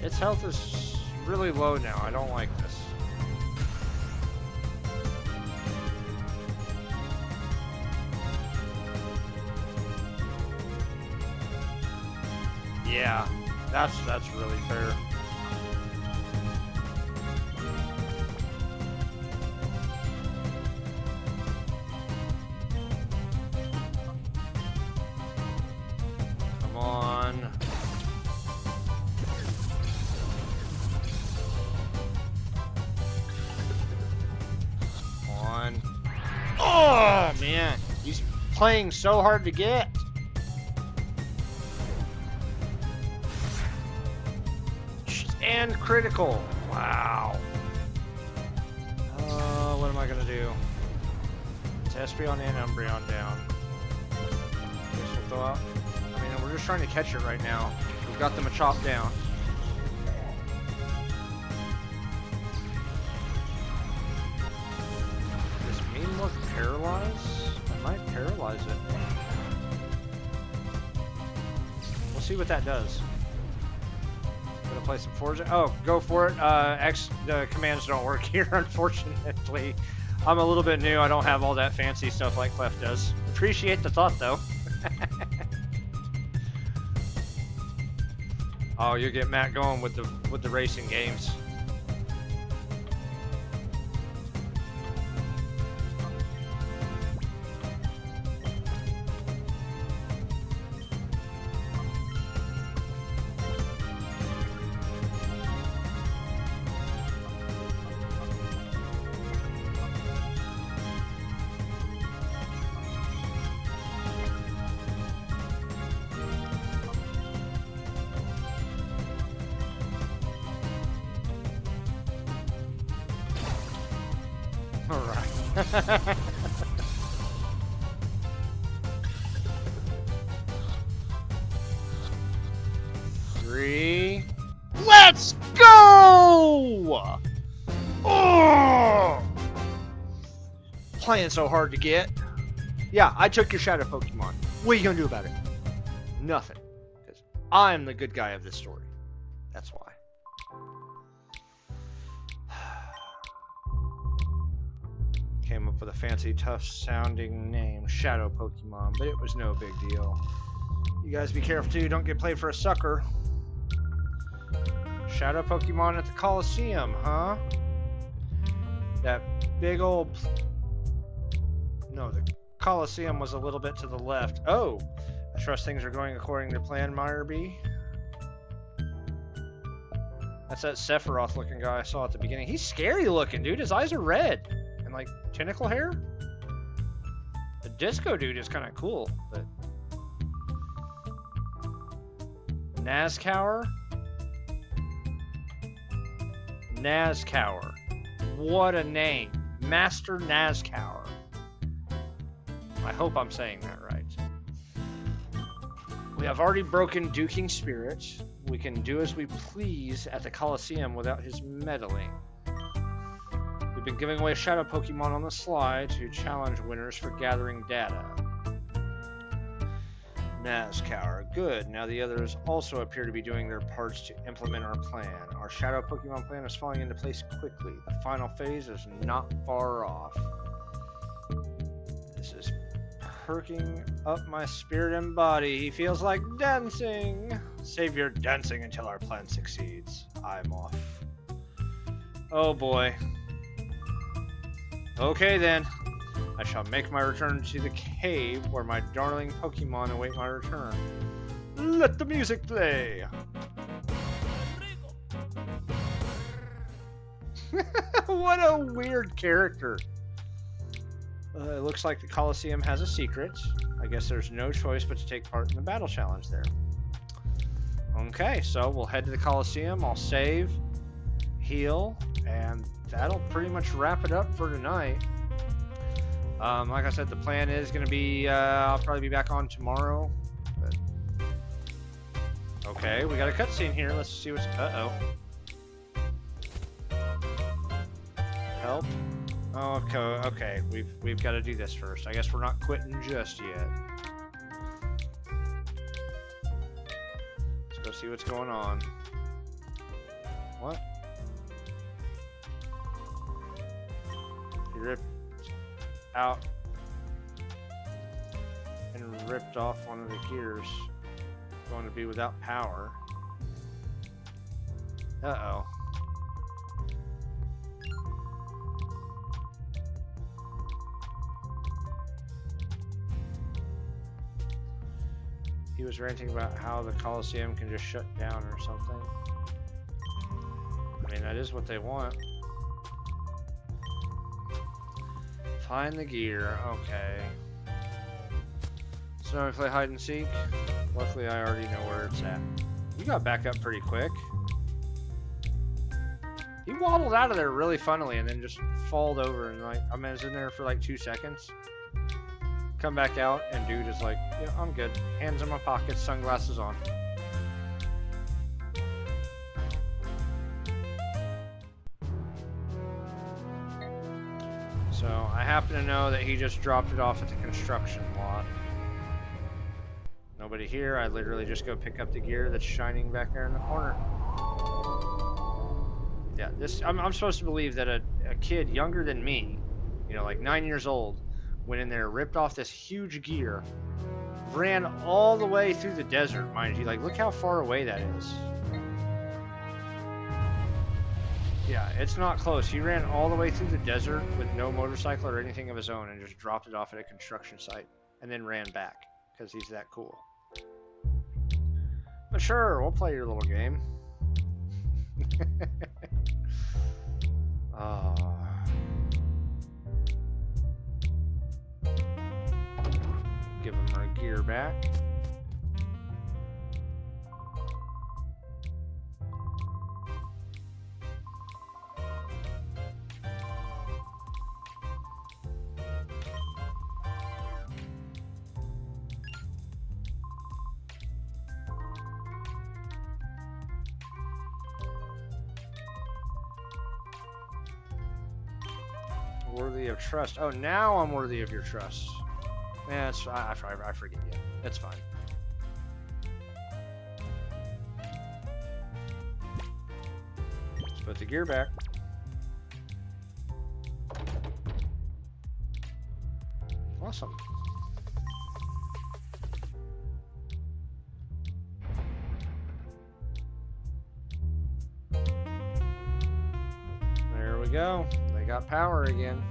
Its health is really low now. I don't like this. Yeah, that's really fair. Come on. Come on. Oh man, he's playing so hard to get. And critical. Wow. What am I gonna do? It's Espeon and Umbreon down. Guess we'll throw out. I mean, we're just trying to catch it right now. We've got the Machop down. Does Mean Look paralyze? I might paralyze it. We'll see what that does. Gonna play some Forza. Oh, go for it. The commands don't work here, unfortunately. I'm a little bit new. I don't have all that fancy stuff like Clef does. Appreciate the thought, though. Oh, you get Matt going with the racing games. All right. Three. Let's go! Oh! Playing so hard to get. Yeah, I took your shadow Pokemon. What are you gonna do about it? Nothing. Because I'm the good guy of this story. That's why. Came up with a fancy, tough-sounding name, Shadow Pokemon, but it was no big deal. You guys be careful too, don't get played for a sucker. Shadow Pokemon at the Coliseum, huh? That big old... No, the Coliseum was a little bit to the left. Oh! I trust things are going according to plan, Meyerby. That's that Sephiroth looking guy I saw at the beginning. He's scary looking, dude. His eyes are red. And like tentacle hair. The disco dude is kind of cool, but... Nazcower? Nazcower. What a name. Master Nazcower. I hope I'm saying that right. We have already broken Duking Spirit. We can do as we please at the Coliseum without his meddling. We've been giving away Shadow Pokemon on the sly to challenge winners for gathering data. Nazcower, good. Now the others also appear to be doing their parts to implement our plan. Our Shadow Pokemon plan is falling into place quickly. The final phase is not far off. This is perking up my spirit and body. He feels like dancing. Save your dancing until our plan succeeds. I'm off. Oh boy. Okay then. I shall make my return to the cave where my darling Pokemon await my return. Let the music play! What a weird character. It looks like the Coliseum has a secret. I guess there's no choice but to take part in the battle challenge there. Okay, so we'll head to the Coliseum. I'll save, heal, and that'll pretty much wrap it up for tonight. Like I said, the plan is going to be, I'll probably be back on tomorrow. But... Okay, we got a cutscene here. Let's see what's... Uh-oh. Help. Oh, okay. We've got to do this first. I guess we're not quitting just yet. Let's go see what's going on. What? He ripped out and ripped off one of the gears. Going to be without power. Uh-oh. He was ranting about how the Coliseum can just shut down or something. I mean, that is what they want. Find the gear. Okay. So now we play hide and seek. Luckily, I already know where it's at. You got back up pretty quick. He waddled out of there really funnily and then just falled over and like, I mean, I was in there for like 2 seconds. Come back out and dude is like, yeah, I'm good. Hands in my pockets, sunglasses on. So I happen to know that he just dropped it off at the construction lot. Nobody here. I literally just go pick up the gear that's shining back there in the corner. Yeah, this I'm supposed to believe that a kid younger than me, you know, like 9 years old, went in there, ripped off this huge gear, ran all the way through the desert, mind you. Like, look how far away that is. Yeah, it's not close. He ran all the way through the desert with no motorcycle or anything of his own and just dropped it off at a construction site and then ran back because he's that cool. But sure, we'll play your little game. Give him our gear back. Worthy of trust. Oh, now I'm worthy of your trust. Yeah, I forget you. That's fine. Let's put the gear back. we go. They got power again.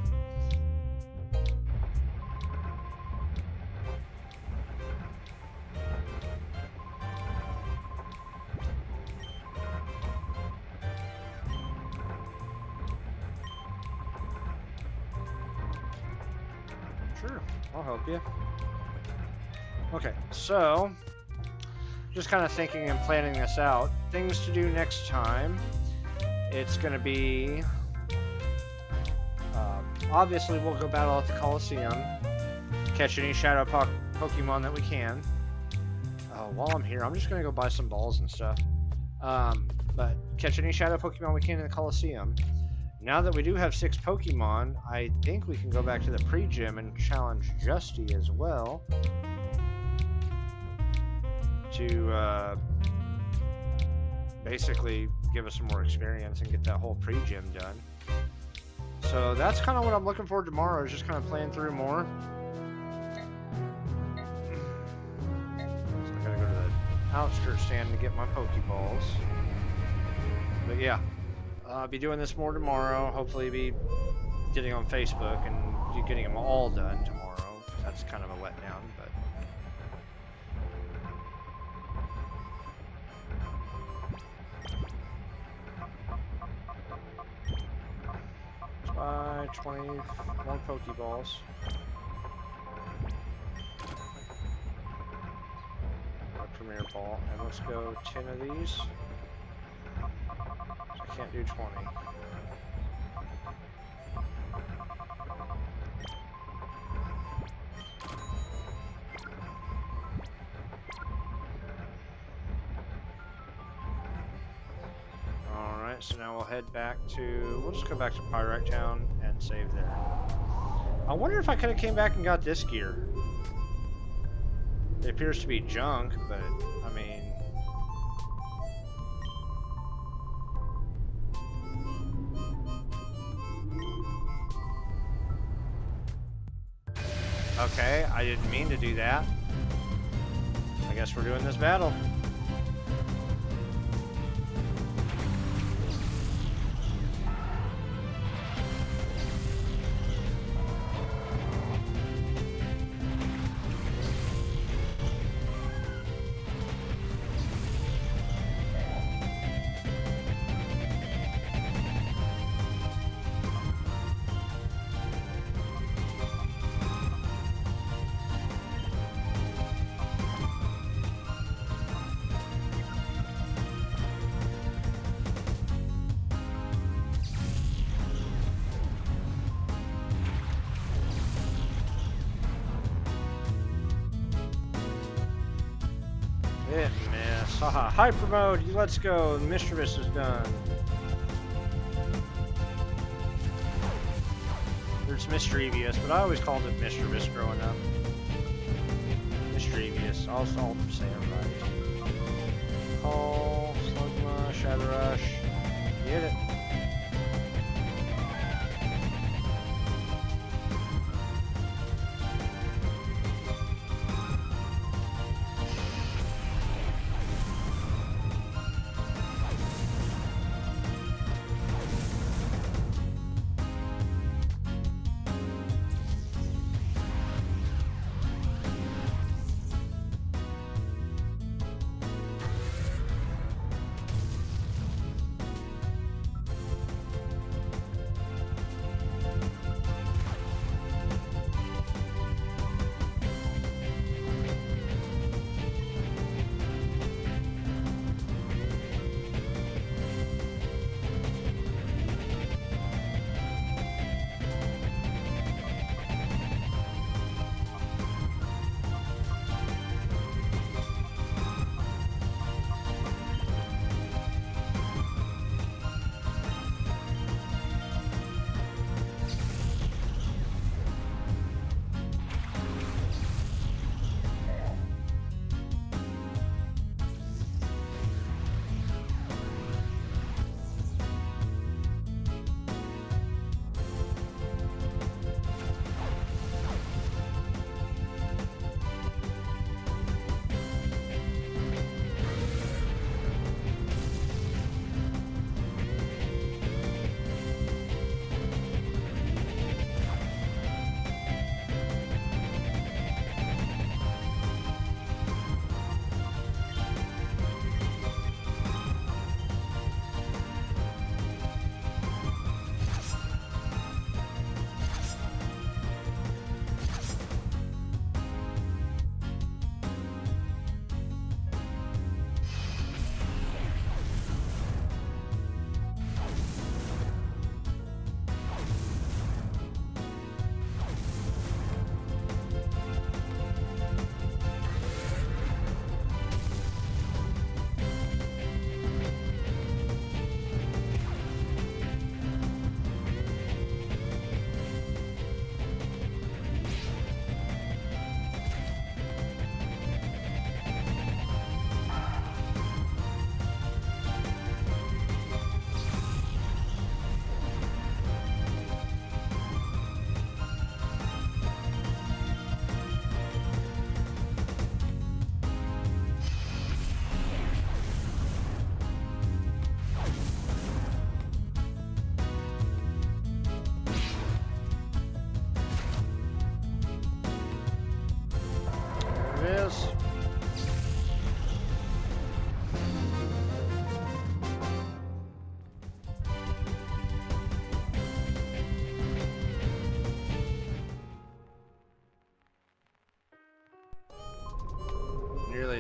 Sure, I'll help you. Okay, so just kind of thinking and planning this out. Things to do next time. It's going to be obviously we'll go battle at the Coliseum, catch any shadow Pokemon that we can. While I'm here, I'm just going to go buy some balls and stuff. But catch any shadow Pokemon we can in the Coliseum. Now that we do have 6 Pokemon, I think we can go back to the pre-gym and challenge Justy as well to basically give us some more experience and get that whole pre-gym done. So that's kind of what I'm looking forward to tomorrow, is just kind of playing through more. So I gotta go to the outskirt stand to get my Pokeballs. But yeah, I'll be doing this more tomorrow. Hopefully be getting on Facebook and getting them all done tomorrow. That's kind of a letdown, but buy 20 more Pokeballs. A Premier Ball, and let's go 10 of these. So I can't do 20. So now we'll head back to, we'll just go back to Pyrite Town and save there. I wonder if I could have came back and got this gear. It appears to be junk, but I mean, okay, I didn't mean to do that. I guess we're doing this battle. Hit miss. Haha. Hyper mode. Let's go. Mischievous is done. There's Mischievous, but I always called it Mischievous growing up. Mischievous. I'll say it right. Call. Slugma. Shadow Rush. Get it.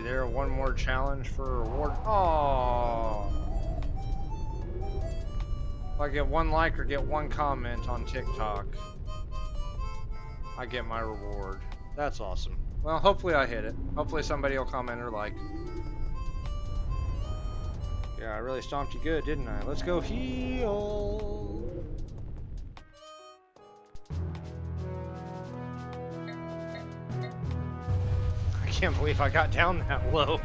there. One more challenge for a reward. Oh. If I get one like or get one comment on TikTok, I get my reward. That's awesome. Well, hopefully I hit it. Hopefully somebody will comment or like. Yeah, I really stomped you good, didn't I? Let's go heal. I can't believe I got down that low.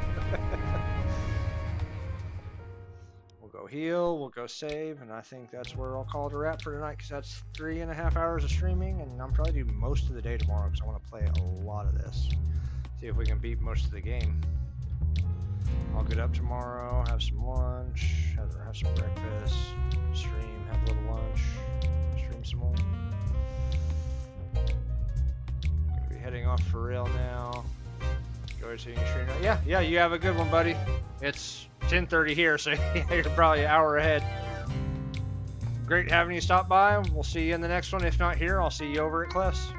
We'll go heal, we'll go save, and I think that's where I'll call it a wrap for tonight, because that's 3.5 hours of streaming, and I'm probably do most of the day tomorrow because I want to play a lot of this. See if we can beat most of the game. I'll get up tomorrow, have some lunch, have some breakfast, stream, have a little lunch, stream some more. Gonna be heading off for real now. Enjoy seeing you stream. Yeah, you have a good one, buddy. It's 10:30 here, so you're probably an hour ahead. Great having you stop by. We'll see you in the next one. If not here, I'll see you over at Clef's.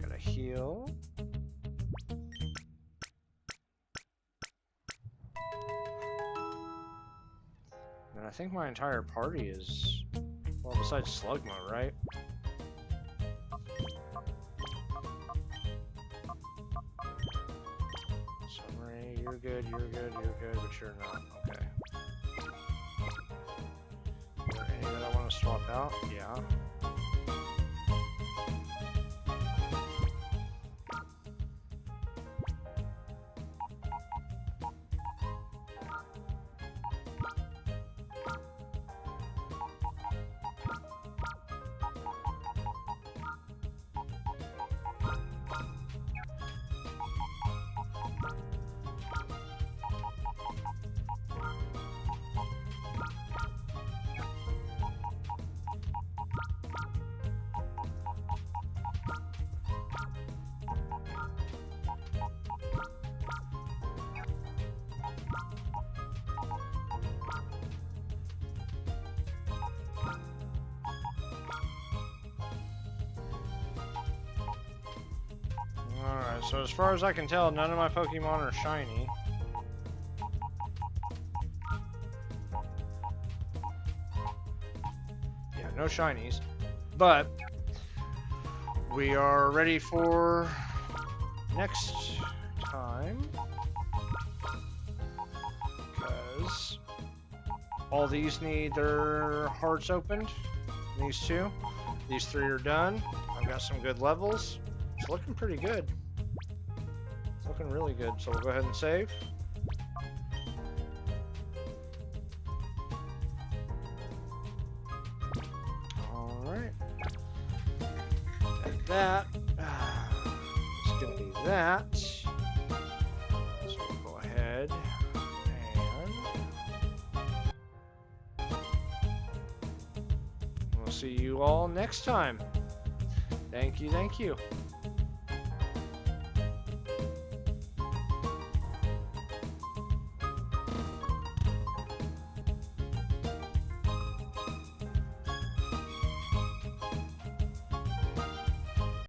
Gotta heal. And I think my entire party is, well, besides Slug Mode, right? Summary, you're good, but you're not. Okay. Are there any that I want to swap out? Yeah. Alright, so as far as I can tell, none of my Pokemon are shiny. Yeah, no shinies. But we are ready for next time. Because all these need their hearts opened. These two. These three are done. I've got some good levels. It's looking pretty good. It's looking really good. So we'll go ahead and save. Alright. And that is going to be that. So we'll go ahead and we'll see you all next time. Thank you, thank you.